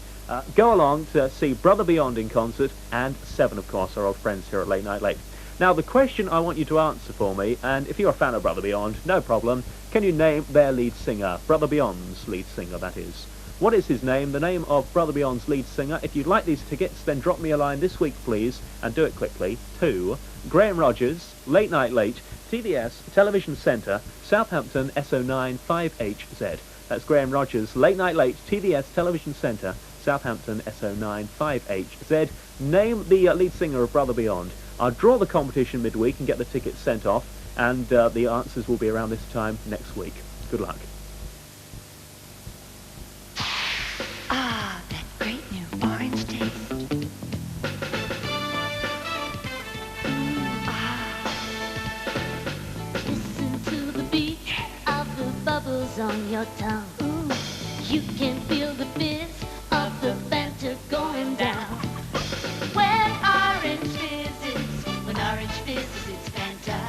[SPEAKER 23] Go along to see Brother Beyond in concert, and Seven, of course, our old friends here at Late Night Late. Now, the question I want you to answer for me, and if you're a fan of Brother Beyond, no problem, can you name their lead singer? Brother Beyond's lead singer, that is. What is his name? The name of Brother Beyond's lead singer. If you'd like these tickets, then drop me a line this week, please, and do it quickly, to Graham Rogers, Late Night Late, TVS, Television Centre, Southampton, SO9 5HZ. That's Graham Rogers, Late Night Late, TVS, Television Centre, Southampton, SO9 5HZ. Name the lead singer of Brother Beyond. I'll draw the competition midweek and get the tickets sent off, and the answers will be around this time next week. Good luck.
[SPEAKER 4] Ah, that great new orange taste.
[SPEAKER 25] Listen to the beat of the bubbles on your tongue. Ooh. You can feel the fizz of the Fanta going down. When orange fizzes, it's Fanta.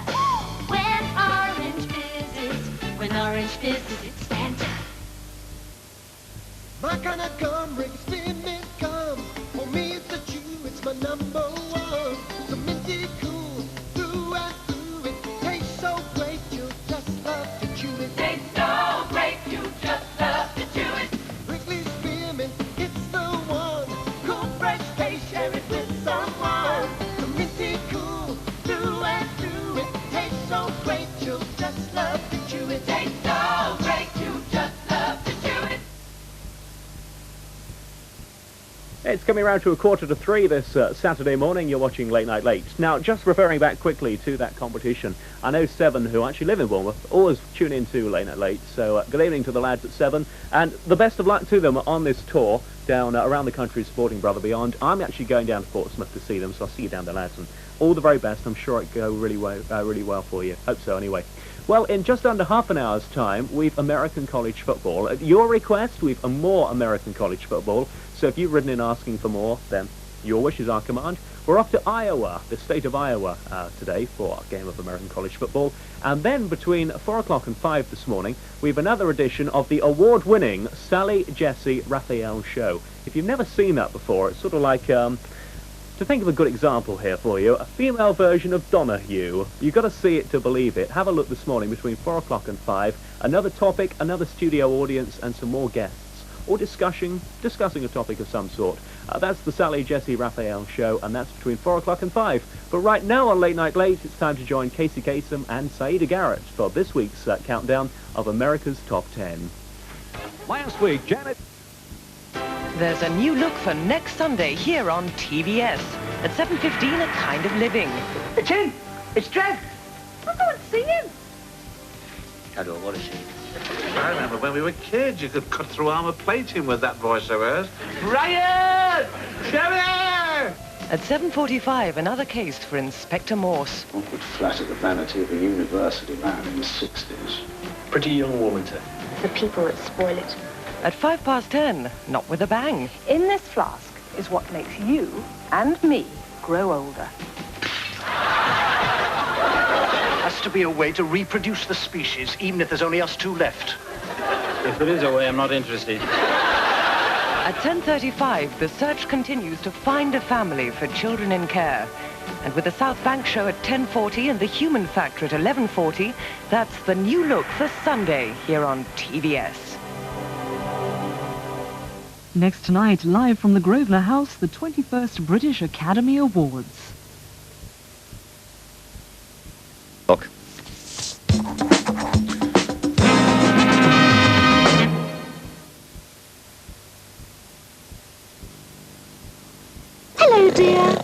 [SPEAKER 25] When orange fizzes, it's Fanta.
[SPEAKER 28] My kind of gum brings feeling come. For me, it's the chew, it's my number one.
[SPEAKER 23] It's coming around to 2:45 this Saturday morning. You're watching Late Night Late. Now, just referring back quickly to that competition, I know Seven, who actually live in Bournemouth, always tune in to Late Night Late. So good evening to the lads at Seven, and the best of luck to them on this tour down around the country supporting Brother Beyond. I'm actually going down to Portsmouth to see them, so I'll see you down there, lads. And all the very best. I'm sure it'll go really well for you. Hope so, anyway. Well, in just under half an hour's time, we've American college football. At your request, we've more American college football. So if you've written in asking for more, then your wish is our command. We're off to Iowa, the state of Iowa, today for a game of American college football. And then between 4 o'clock and 5 this morning, we've another edition of the award-winning Sally Jesse Raphael show. If you've never seen that before, it's sort of like, to think of a good example here for you, a female version of Donahue. You've got to see it to believe it. Have a look this morning between 4 o'clock and 5. Another topic, another studio audience, and some more guests. Or discussing a topic of some sort. That's the Sally Jesse Raphael show, and that's between 4 o'clock and 5. But right now on Late Night Late, it's time to join Casey Kasem and Saida Garrett for this week's countdown of America's Top 10.
[SPEAKER 1] Last week, Janet...
[SPEAKER 6] There's a new look for next Sunday here on TVS. At 7:15, A Kind of Living.
[SPEAKER 12] It's him! It's Trev!
[SPEAKER 10] I'll go and see him.
[SPEAKER 9] I don't want to see him. I remember when we were kids, you could cut through armour plating with that voice of hers.
[SPEAKER 12] Brian! Trevor!
[SPEAKER 6] At 7:45, another case for Inspector Morse.
[SPEAKER 9] What would flatter the vanity of a university man in the 60s? Pretty young woman, too.
[SPEAKER 13] The people that spoil it.
[SPEAKER 6] At 10:05, Not With a Bang.
[SPEAKER 13] In this flask is what makes you and me grow older.
[SPEAKER 18] Has to be a way to reproduce the species, even if there's only us two left.
[SPEAKER 9] If there is a way, I'm not interested.
[SPEAKER 6] At 10:35, the search continues to find a family for children in care. And with the South Bank show at 10:40 and the Human Factor at 11:40, that's the new look for Sunday here on TVS.
[SPEAKER 19] Next tonight, live from the Grosvenor House, the 21st British Academy Awards.
[SPEAKER 21] Look.
[SPEAKER 20] Hello, dear.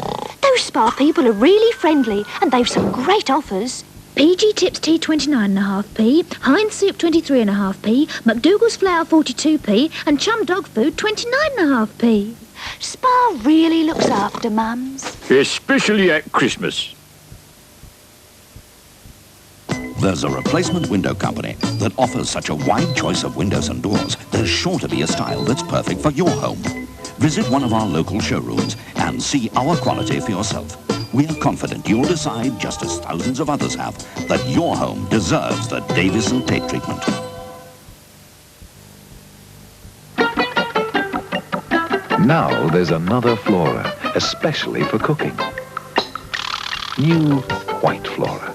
[SPEAKER 20] Those Spa people are really friendly, and they've some great offers. PG Tips tea 29.5p, Heinz soup 23.5p, McDougall's flour 42p, and Chum dog food 29.5p. Spa really looks after mums.
[SPEAKER 16] Especially at Christmas.
[SPEAKER 24] There's a replacement window company that offers such a wide choice of windows and doors, there's sure to be a style that's perfect for your home. Visit one of our local showrooms and see our quality for yourself. We're confident you'll decide, just as thousands of others have, that your home deserves the Davis & Tate treatment.
[SPEAKER 28] Now there's another Flora, especially for cooking. New white Flora.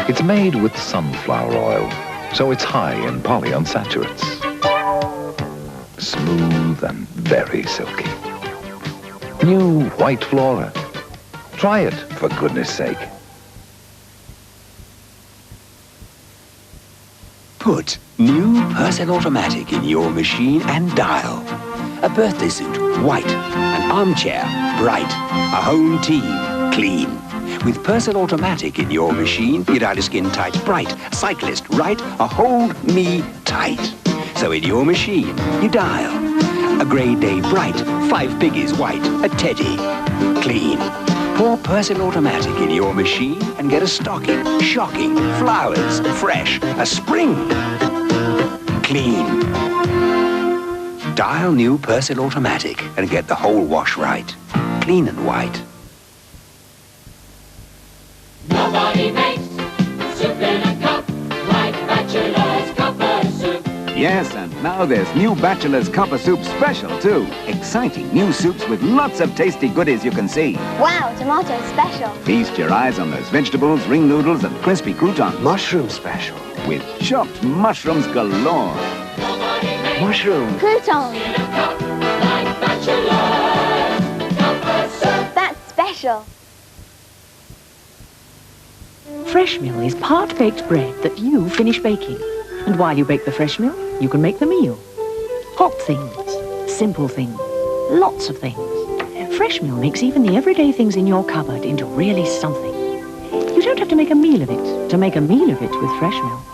[SPEAKER 28] It's made with sunflower oil, so it's high in polyunsaturates. Smooth and very silky. New white Flora. Try it, for goodness sake.
[SPEAKER 30] Put new Purcell Automatic in your machine and dial. A birthday suit, white. An armchair, bright. A home team, clean. With Purcell Automatic in your machine, you dial a skin tight, bright. A cyclist, right. A hold me tight. So in your machine, you dial. A grey day, bright. 5 piggies, white. A teddy, clean. Pour Purcell Automatic in your machine and get a stocking, shocking, flowers, fresh, a spring, clean. Dial new Purcell Automatic and get the whole wash right. Clean and white.
[SPEAKER 25] Nobody makes soup in a cup like Bachelor's Copper Soup.
[SPEAKER 31] Yes, and now there's new Bachelor's Copper Soup Special, too. Exciting new soups with lots of tasty goodies you can see.
[SPEAKER 20] Wow, tomato special.
[SPEAKER 31] Feast your eyes on those vegetables, ring noodles, and crispy croutons. Mushroom Special. With chopped mushrooms galore. Mushroom.
[SPEAKER 20] Croutons.
[SPEAKER 25] Like Bachelor's Copper Soup.
[SPEAKER 20] That's special.
[SPEAKER 19] Fresh meal is part baked bread that you finish baking.
[SPEAKER 2] And while you bake the fresh meal, you can make the meal. Hot things, simple things, lots of things. Fresh meal makes even the everyday things in your cupboard into really something. You don't have to make a meal of it to make a meal of it with fresh meal.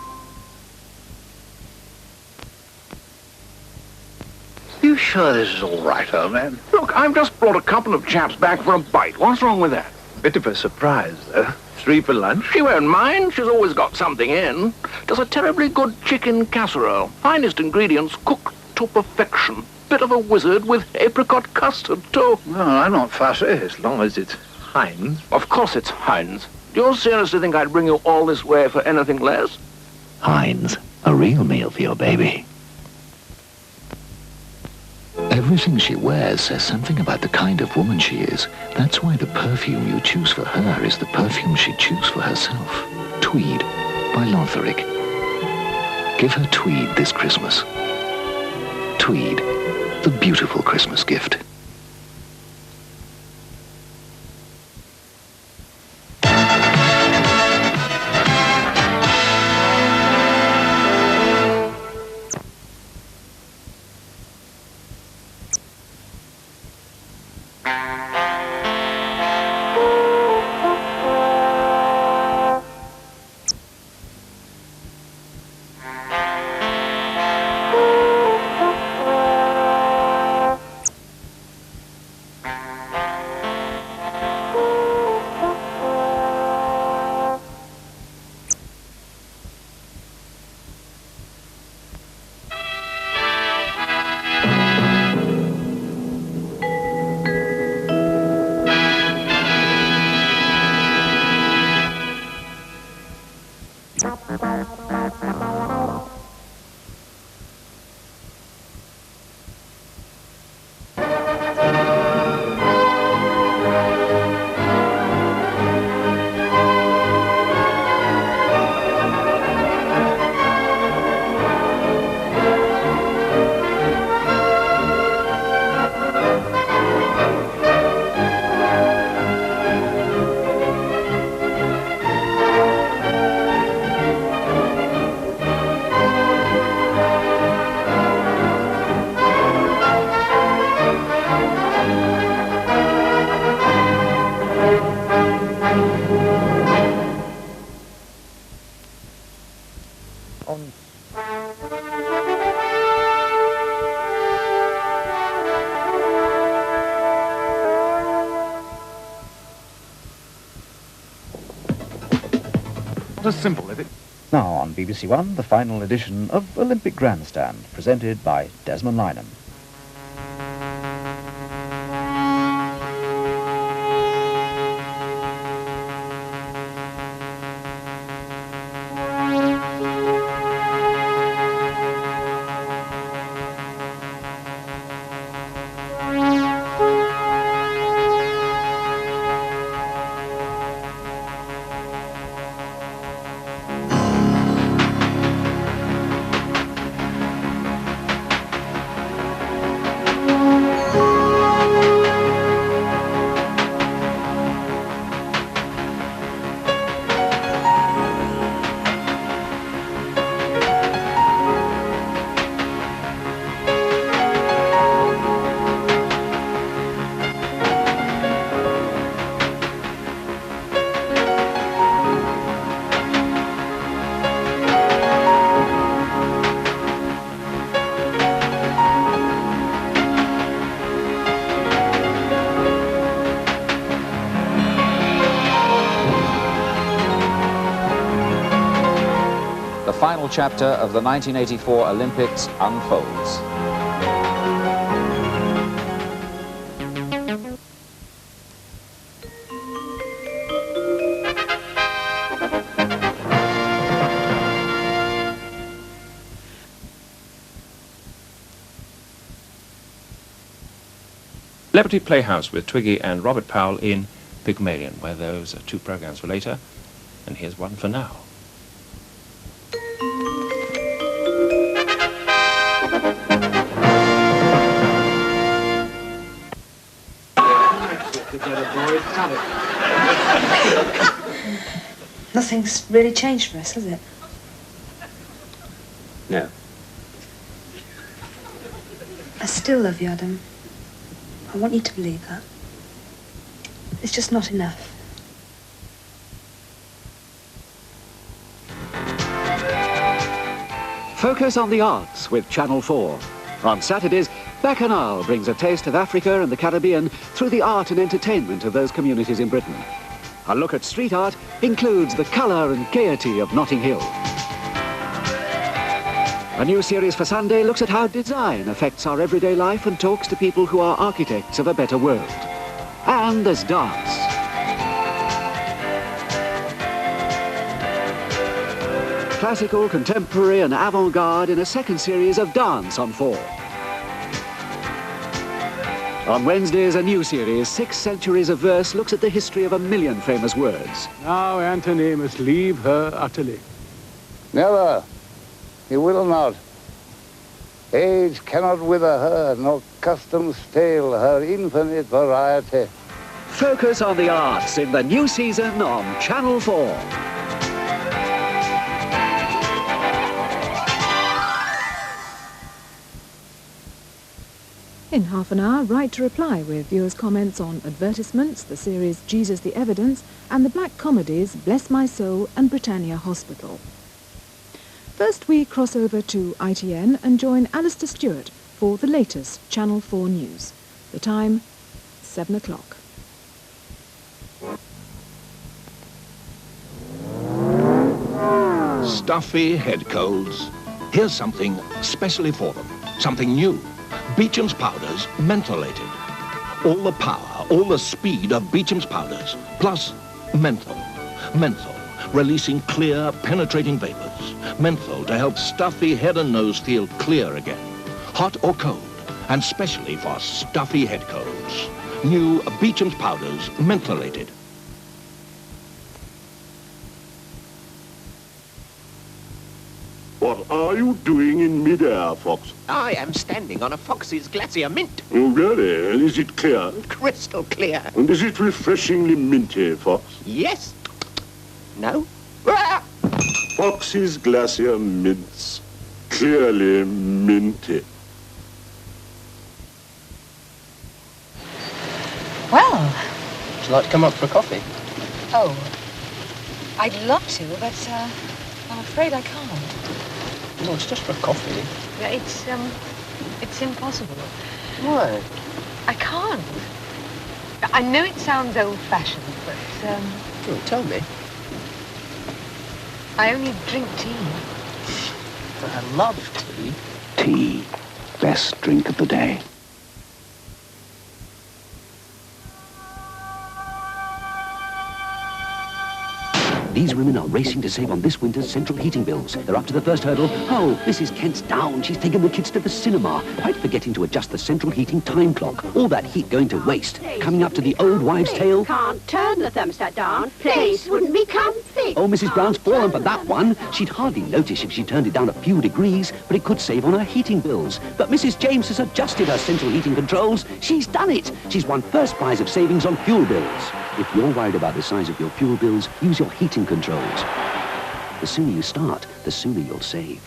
[SPEAKER 16] You sure this is all right, old man? Look, I've just brought a couple of chaps back for a bite. What's wrong with that?
[SPEAKER 31] Bit of a surprise, though. 3 for lunch.
[SPEAKER 16] She won't mind. She's always got something in. Does a terribly good chicken casserole. Finest ingredients cooked to perfection. Bit of a wizard with apricot custard, too.
[SPEAKER 31] No, I'm not fussy, as long as it's Heinz.
[SPEAKER 16] Of course it's Heinz. Do you seriously think I'd bring you all this way for anything less?
[SPEAKER 24] Heinz, a real meal for your baby. Everything she wears says something about the kind of woman she is. That's why the perfume you choose for her is the perfume she'd choose for herself. Tweed by Lotharic. Give her Tweed this Christmas. Tweed, the beautiful Christmas gift.
[SPEAKER 31] Not as simple, is it?
[SPEAKER 21] Now on BBC One, the final edition of Olympic Grandstand, presented by Desmond Lynham.
[SPEAKER 1] The final chapter of the 1984 Olympics unfolds.
[SPEAKER 3] Celebrity Playhouse with Twiggy and Robert Powell in Pygmalion, where those are 2 programs for later, and here's one for now.
[SPEAKER 5] Nothing's really changed for us, has it? No.
[SPEAKER 7] I still love you, Adam. I want you to believe that. It's just not enough.
[SPEAKER 8] Focus on the arts with Channel 4. On Saturdays, Bacchanal brings a taste of Africa and the Caribbean through the art and entertainment of those communities in Britain. A look at street art includes the colour and gaiety of Notting Hill. A new series for Sunday looks at how design affects our everyday life and talks to people who are architects of a better world. And there's dance. Classical, contemporary and avant-garde in a second series of Dance on 4. On Wednesdays, a new series, 6 Centuries of Verse, looks at the history of 1,000,000 famous words.
[SPEAKER 11] Now Antony must leave her utterly.
[SPEAKER 14] Never. He will not. Age cannot wither her, nor custom stale her infinite variety.
[SPEAKER 8] Focus on the arts in the new season on Channel 4.
[SPEAKER 15] In half an hour, Right to Reply with viewers' comments on advertisements, the series Jesus the Evidence, and the black comedies Bless My Soul and Britannia Hospital. First, we cross over to ITN and join Alistair Stewart for the latest Channel 4 news. The time, 7 o'clock.
[SPEAKER 17] Stuffy head colds. Here's something specially for them. Something new. Beecham's powders, mentholated. All the power, all the speed of Beecham's powders, plus menthol. Menthol, releasing clear, penetrating vapors. Menthol to help stuffy head and nose feel clear again. Hot or cold, and specially for stuffy head colds. New Beecham's powders, mentholated.
[SPEAKER 22] What are you doing in midair, Fox?
[SPEAKER 26] I am standing on a Fox's Glacier Mint.
[SPEAKER 22] Oh, really? And is it clear?
[SPEAKER 26] Crystal clear.
[SPEAKER 22] And is it refreshingly minty, Fox?
[SPEAKER 26] Yes. No.
[SPEAKER 22] Fox's Glacier Mints. Clearly minty.
[SPEAKER 27] Well.
[SPEAKER 26] Would you like to come up for a coffee?
[SPEAKER 27] Oh. I'd love to, but, I'm afraid I can't.
[SPEAKER 26] No, it's just for a coffee.
[SPEAKER 27] Yeah, it's impossible.
[SPEAKER 26] Why?
[SPEAKER 27] I can't. I know it sounds old-fashioned, but,
[SPEAKER 26] Oh, tell me.
[SPEAKER 27] I only drink tea.
[SPEAKER 26] But I love tea.
[SPEAKER 28] Tea. Best drink of the day.
[SPEAKER 30] These women are racing to save on this winter's central heating bills. They're up to the first hurdle. Oh, Mrs. Kent's down. She's taken the kids to the cinema, quite forgetting to adjust the central heating time clock. All that heat going to waste. Coming up to the old wives' tale.
[SPEAKER 10] Can't turn the thermostat down. Place wouldn't be comfy.
[SPEAKER 30] Oh, Mrs. Brown's fallen for that one. She'd hardly notice if she turned it down a few degrees, but it could save on her heating bills. But Mrs. James has adjusted her central heating controls. She's done it. She's won first prize of savings on fuel bills. If you're worried about the size of your fuel bills, use your heating controls. The sooner you start, the sooner you'll save.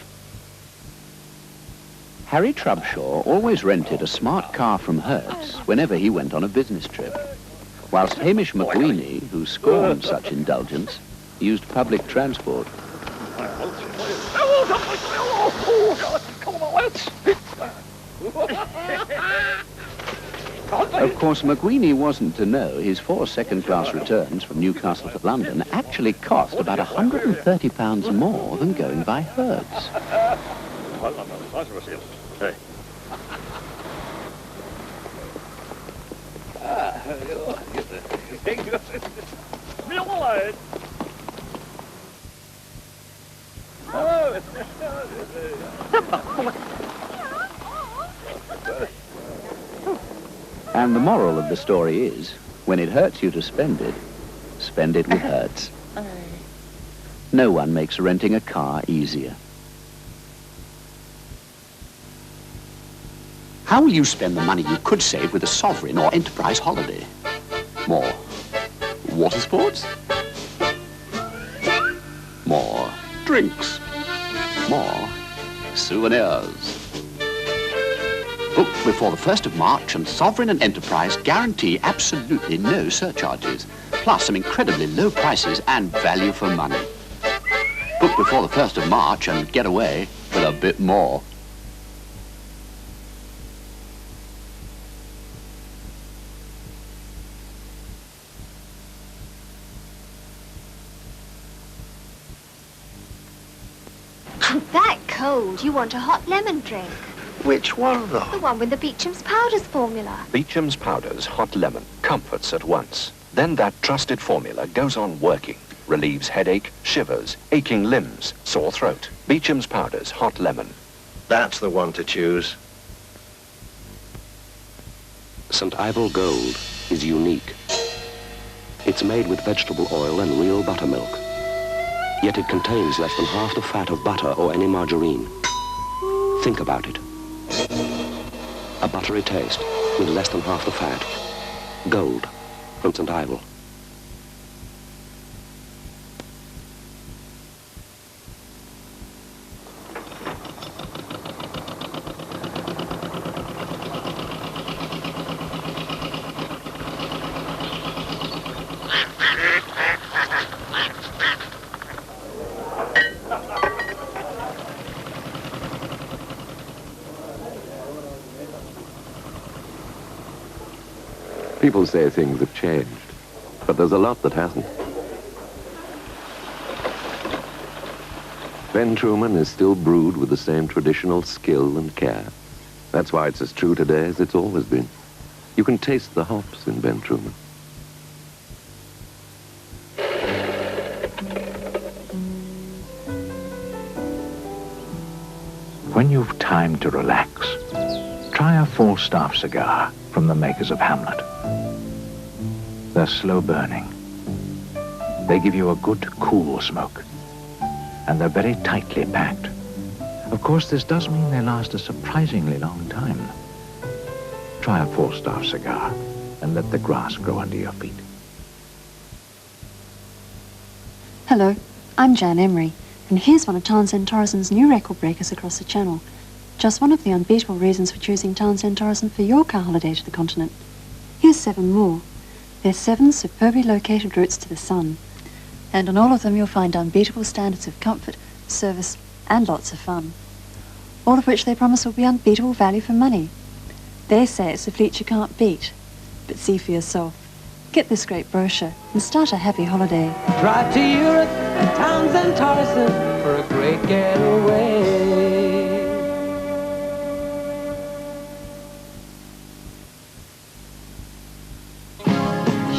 [SPEAKER 28] Harry Trubshaw always rented a smart car from Hertz whenever he went on a business trip, whilst Hamish McWeeny, who scorned such indulgence, used public transport. Of course, McWeeny wasn't to know his 4 second-class returns from Newcastle to London actually cost about £130 more than going by Hertz. And the moral of the story is, when it hurts you to spend it with Hertz. No one makes renting a car easier.
[SPEAKER 30] How will you spend the money you could save with a Sovereign or Enterprise holiday? More water sports? More drinks? More
[SPEAKER 28] souvenirs. Book before the 1st of March and Sovereign and Enterprise guarantee absolutely no surcharges, plus some incredibly low prices and value for money. Book before the 1st of March and get away with a bit more.
[SPEAKER 4] That cold, you want a hot lemon drink.
[SPEAKER 5] Which one, though?
[SPEAKER 4] The one with the Beecham's Powders formula.
[SPEAKER 6] Beecham's Powders Hot Lemon comforts at once. Then that trusted formula goes on working. Relieves headache, shivers, aching limbs, sore throat. Beecham's Powders Hot Lemon.
[SPEAKER 5] That's the one to choose.
[SPEAKER 9] St. Ivel Gold is unique. It's made with vegetable oil and real buttermilk. Yet it contains less than half the fat of butter or any margarine. Think about it. A buttery taste with less than half the fat. Gold from St. Ivel.
[SPEAKER 12] People say things have changed, but there's a lot that hasn't. Ben Truman is still brewed with the same traditional skill and care. That's why it's as true today as it's always been. You can taste the hops in Ben Truman.
[SPEAKER 13] When you've time to relax, try a Falstaff cigar from the makers of Hamlet. They're slow burning. They give you a good, cool smoke. And they're very tightly packed. Of course, this does mean they last a surprisingly long time. Try a Falstaff cigar and let the grass grow under your feet.
[SPEAKER 18] Hello, I'm Jan Emery, and here's one of Townsend Torreson's new record breakers across the channel. Just one of the unbeatable reasons for choosing Townsend Torreson for your car holiday to the continent. Here's 7 more. They're 7 superbly located routes to the sun. And on all of them you'll find unbeatable standards of comfort, service, and lots of fun. All of which they promise will be unbeatable value for money. They say it's a fleet you can't beat. But see for yourself. Get this great brochure and start a happy holiday.
[SPEAKER 20] Drive to Europe, Townsend Torreson, for a great getaway.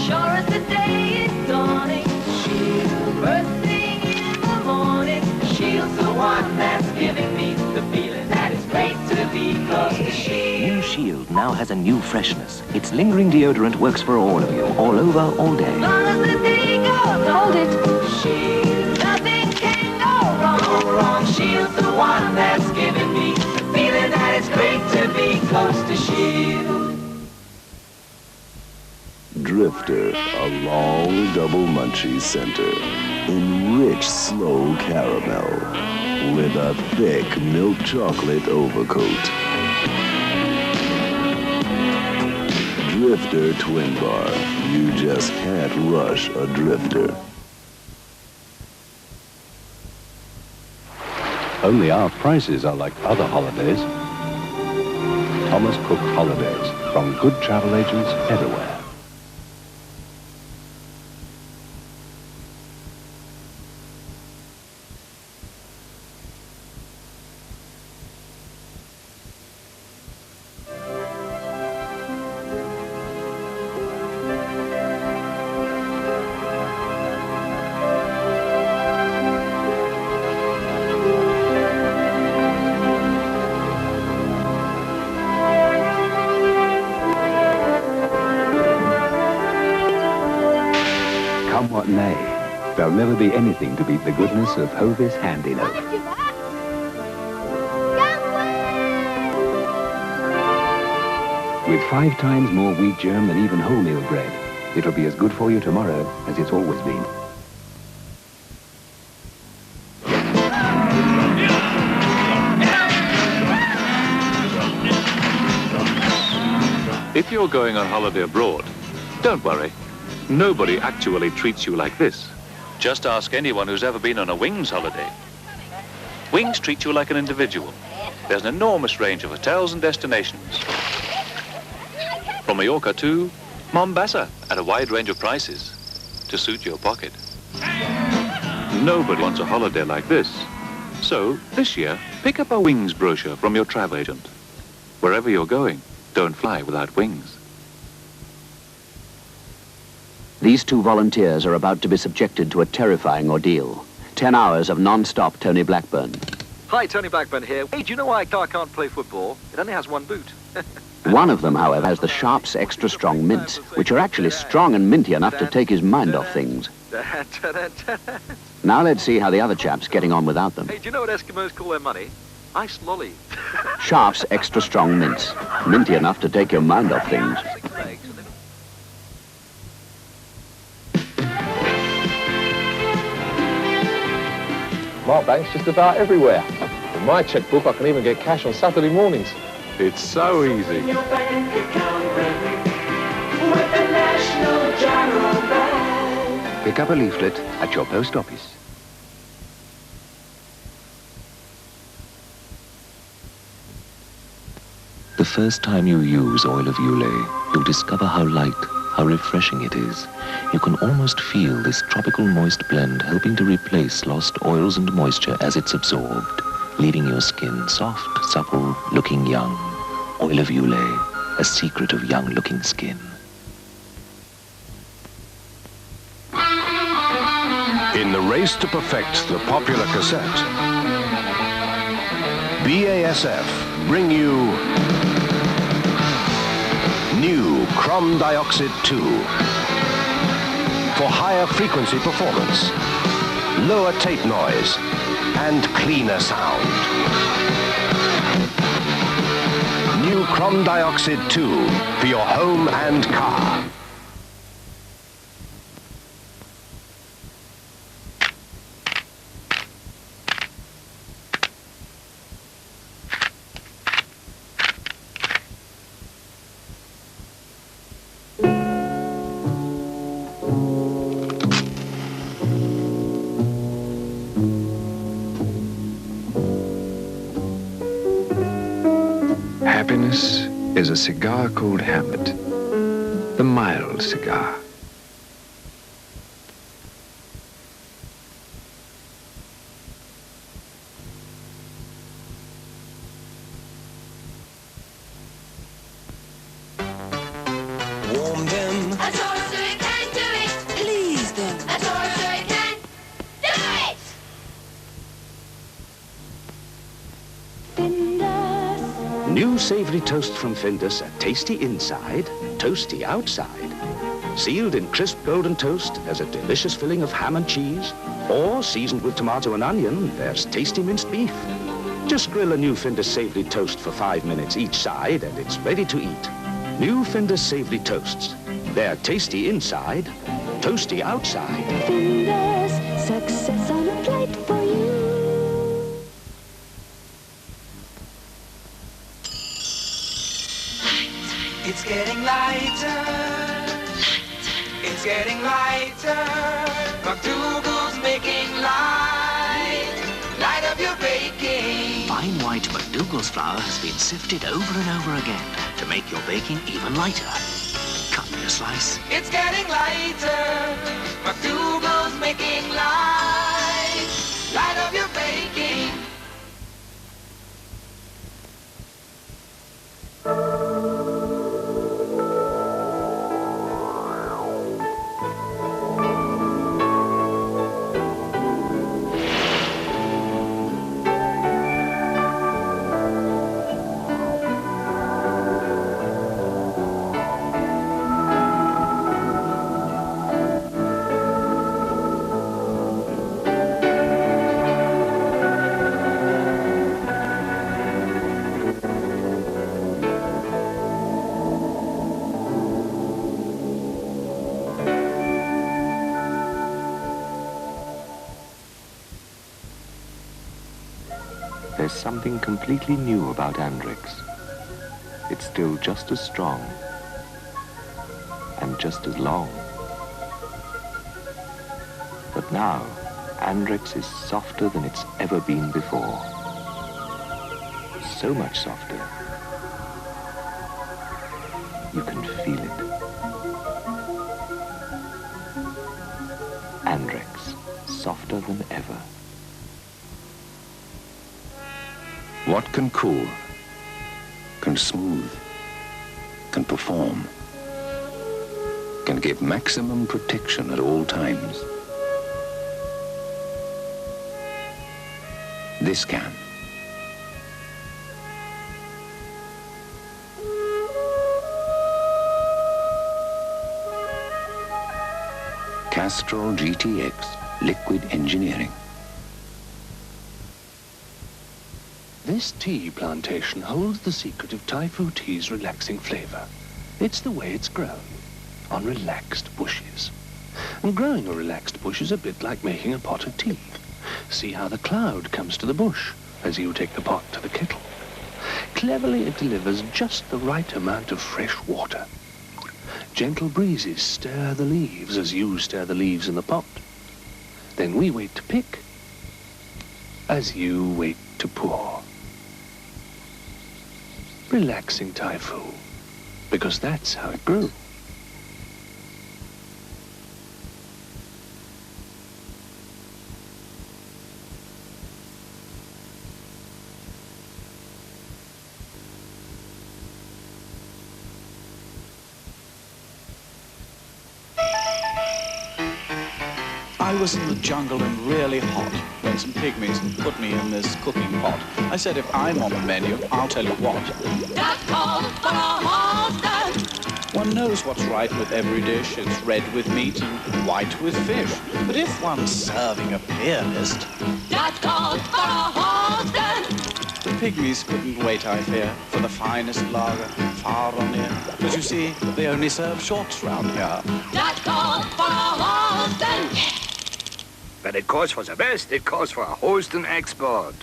[SPEAKER 23] Sure as the day is dawning, Shield, first thing in the morning. Shield's the one that's giving me the feeling that it's great to be close to Shield.
[SPEAKER 25] New Shield now has a new freshness. Its lingering deodorant works for all of you, all over, all day.
[SPEAKER 23] As long as the day goes on, hold it. Shield, nothing can go wrong, wrong. Shield's the one that's giving me the feeling that it's great to be close to Shield.
[SPEAKER 29] Drifter, a long double munchie center, in rich slow caramel, with a thick milk chocolate overcoat. Drifter Twin Bar, you just can't rush a Drifter.
[SPEAKER 32] Only our prices are like other holidays. Thomas Cook Holidays, from good travel agents everywhere.
[SPEAKER 25] Come what may, there'll never be anything to beat the goodness of Hovis Handy Loaf. With 5 times more wheat germ than even wholemeal bread, it'll be as good for you tomorrow as it's always been.
[SPEAKER 32] If you're going on holiday abroad, don't worry. Nobody actually treats you like this. Just ask anyone who's ever been on a Wings holiday. Wings treat you like an individual. There's an enormous range of hotels and destinations. From Mallorca to Mombasa at a wide range of prices to suit your pocket. Nobody wants a holiday like this. So, this year, pick up a Wings brochure from your travel agent. Wherever you're going, don't fly without wings.
[SPEAKER 28] These two volunteers are about to be subjected to a terrifying ordeal. 10 hours of non-stop Tony Blackburn.
[SPEAKER 1] Hi, Tony Blackburn here. Hey, do you know why a car can't play football? It only has one boot.
[SPEAKER 28] One of them, however, has the Sharps Extra Strong Mints, which are actually strong and minty enough to take his mind off things. Now let's see how the other chap's getting on without them.
[SPEAKER 1] Hey, do you know what Eskimos call their money? Ice lolly.
[SPEAKER 28] Sharps Extra Strong Mints, minty enough to take your mind off things.
[SPEAKER 2] My bank's just about everywhere. With my checkbook, I can even get cash on Saturday mornings.
[SPEAKER 32] It's so easy.
[SPEAKER 30] Pick up a leaflet at your post office.
[SPEAKER 9] The first time you use oil of Ulay, you'll discover how light, how refreshing it is. You can almost feel this tropical moist blend helping to replace lost oils and moisture as it's absorbed, leaving your skin soft, supple, looking young. Oil of Ulay, a secret of young-looking skin.
[SPEAKER 3] In the race to perfect the popular cassette, BASF bring you new Chrome Dioxide 2 for higher frequency performance, lower tape noise, and cleaner sound. New Chrome Dioxide 2 for your home and car.
[SPEAKER 13] Happiness is a cigar called Habit, the mild cigar.
[SPEAKER 23] Warm them.
[SPEAKER 7] A toaster can do it.
[SPEAKER 23] Please them.
[SPEAKER 7] A toaster can do it.
[SPEAKER 28] New savoury toast from Findus are tasty inside, toasty outside. Sealed in crisp golden toast, there's a delicious filling of ham and cheese. Or, seasoned with tomato and onion, there's tasty minced beef. Just grill a new Findus savoury toast for 5 minutes each side and it's ready to eat. New Findus savoury toasts. They're tasty inside, toasty outside.
[SPEAKER 23] Findus, success on a plate for you. It's getting lighter. It's getting lighter. McDougal's making light. Light up your baking.
[SPEAKER 8] Fine white McDougal's flour has been sifted over and over again to make your baking even lighter. Cut me a slice.
[SPEAKER 23] It's getting lighter. McDougal's making light. Light up your baking.
[SPEAKER 9] There's something completely new about Andrix. It's still just as strong,
[SPEAKER 13] just as long. But now, Andrex is softer than it's ever been before. So much softer, you can feel it. Andrex, softer than ever.
[SPEAKER 29] What can cool, can smooth, can perform, can give maximum protection at all times? This can. Castrol GTX Liquid Engineering.
[SPEAKER 11] This tea plantation holds the secret of Thai Fu tea's relaxing flavor. It's the way it's grown, on relaxed bushes. And growing a relaxed bush is a bit like making a pot of tea. See how the cloud comes to the bush as you take the pot to the kettle. Cleverly, it delivers just the right amount of fresh water. Gentle breezes stir the leaves as you stir the leaves in the pot. Then we wait to pick as you wait to pour. Relaxing Thai Fu, because that's how it grew.
[SPEAKER 14] I was in the jungle and really hot when some pygmies put me in this cooking pot. I said, if I'm on the menu, I'll tell you what.
[SPEAKER 7] That's called for a horse.
[SPEAKER 14] One knows what's right with every dish. It's red with meat and white with fish. But if one's serving a pianist,
[SPEAKER 7] That's called for a horse.
[SPEAKER 14] the pygmies couldn't wait, I fear, for the finest lager, far or near. Because you see, they only serve shorts round here.
[SPEAKER 7] That's called for a horse.
[SPEAKER 15] But it calls for the best. It calls for a host and export.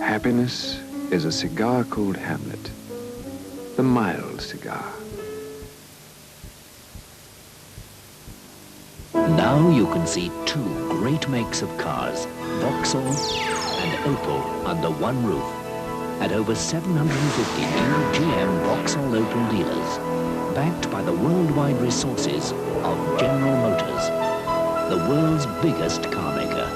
[SPEAKER 13] Happiness is a cigar called Hamlet, the mild cigar.
[SPEAKER 8] Now you can see two great makes of cars, Vauxhall and Opel, under one roof. At over 750 new GM Vauxhall Opel dealers, backed by the worldwide resources of General Motors, the world's biggest car maker.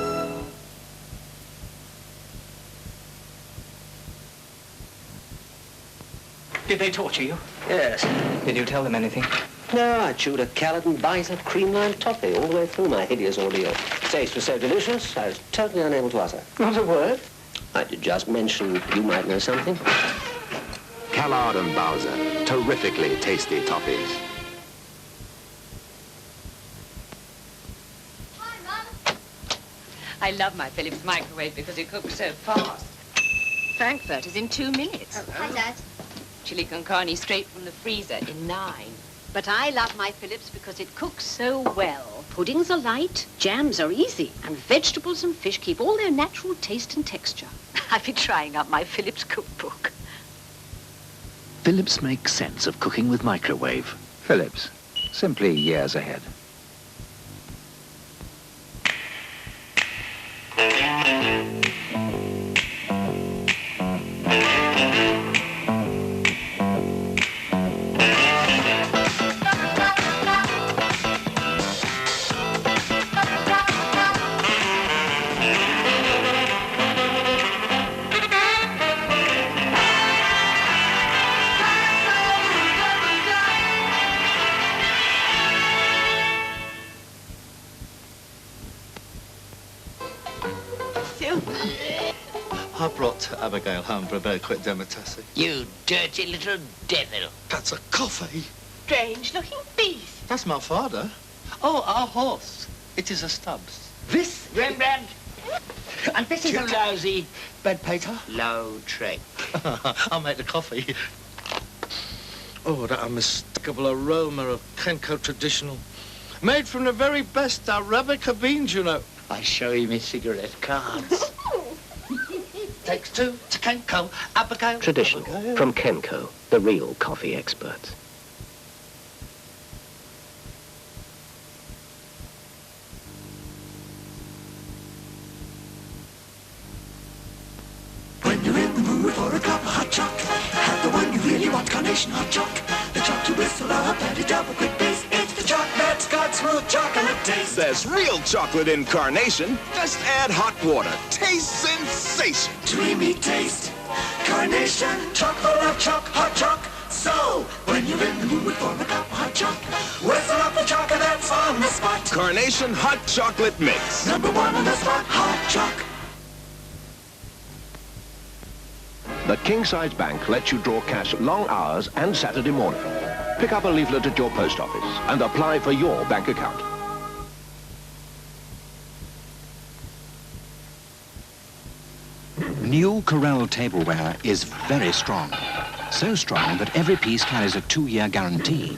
[SPEAKER 16] Did they torture you?
[SPEAKER 17] Yes.
[SPEAKER 16] Did you tell them anything?
[SPEAKER 17] No, I chewed a carrot and bites of cream-lined toffee all the way through my hideous ordeal. The taste was so delicious, I was totally unable to utter.
[SPEAKER 16] Not a word?
[SPEAKER 17] I did just mention you might know something.
[SPEAKER 6] Callard and Bowser, terrifically tasty toffees.
[SPEAKER 19] I love my Philips microwave because it cooks so fast. Frankfurt is in 2 minutes.
[SPEAKER 4] Hi, Dad.
[SPEAKER 19] Chili con carne straight from the freezer in 9.
[SPEAKER 10] But I love my Philips because it cooks so well. Puddings are light, jams are easy, and vegetables and fish keep all their natural taste and texture. I've been trying out my Philips cookbook.
[SPEAKER 8] Philips makes sense of cooking with microwave.
[SPEAKER 13] Philips, simply years ahead.
[SPEAKER 21] I brought Abigail home for a very quick democracy.
[SPEAKER 8] You dirty little devil.
[SPEAKER 21] That's a coffee.
[SPEAKER 7] Strange-looking beast.
[SPEAKER 21] That's my father. Oh, our horse. It is a Stubbs.
[SPEAKER 8] This
[SPEAKER 1] Rembrandt. And this is a lousy
[SPEAKER 21] bedpaper.
[SPEAKER 1] low tray.
[SPEAKER 21] I'll make the coffee. Oh, that unmistakable aroma of Kenko traditional. Made from the very best Arabica beans, you know.
[SPEAKER 1] I show you my cigarette cards. Takes two to Kenko, Abigail.
[SPEAKER 8] Traditional, from Kenko, the real coffee experts.
[SPEAKER 2] When you're in the mood for a cup of hot choc, have the one you really want, Carnation Hot Choc. The choc you whistle up and a double quick base. It's the choc that's got smooth chocolate taste.
[SPEAKER 5] There's real chocolate in Carnation. Just add hot water. Taste sensation.
[SPEAKER 2] Dreamy taste. Carnation, choc full of choc, hot choc. So, when you're in the mood for a cup of hot choc, whistle up the chocolate that's on the spot.
[SPEAKER 5] Carnation Hot Chocolate Mix.
[SPEAKER 2] #1 on the spot, hot choc.
[SPEAKER 3] The king-size bank lets you draw cash long hours and Saturday morning. Pick up a leaflet at your post office and apply for your bank account.
[SPEAKER 12] New Corel tableware is very strong. So strong that every piece carries a 2-year guarantee.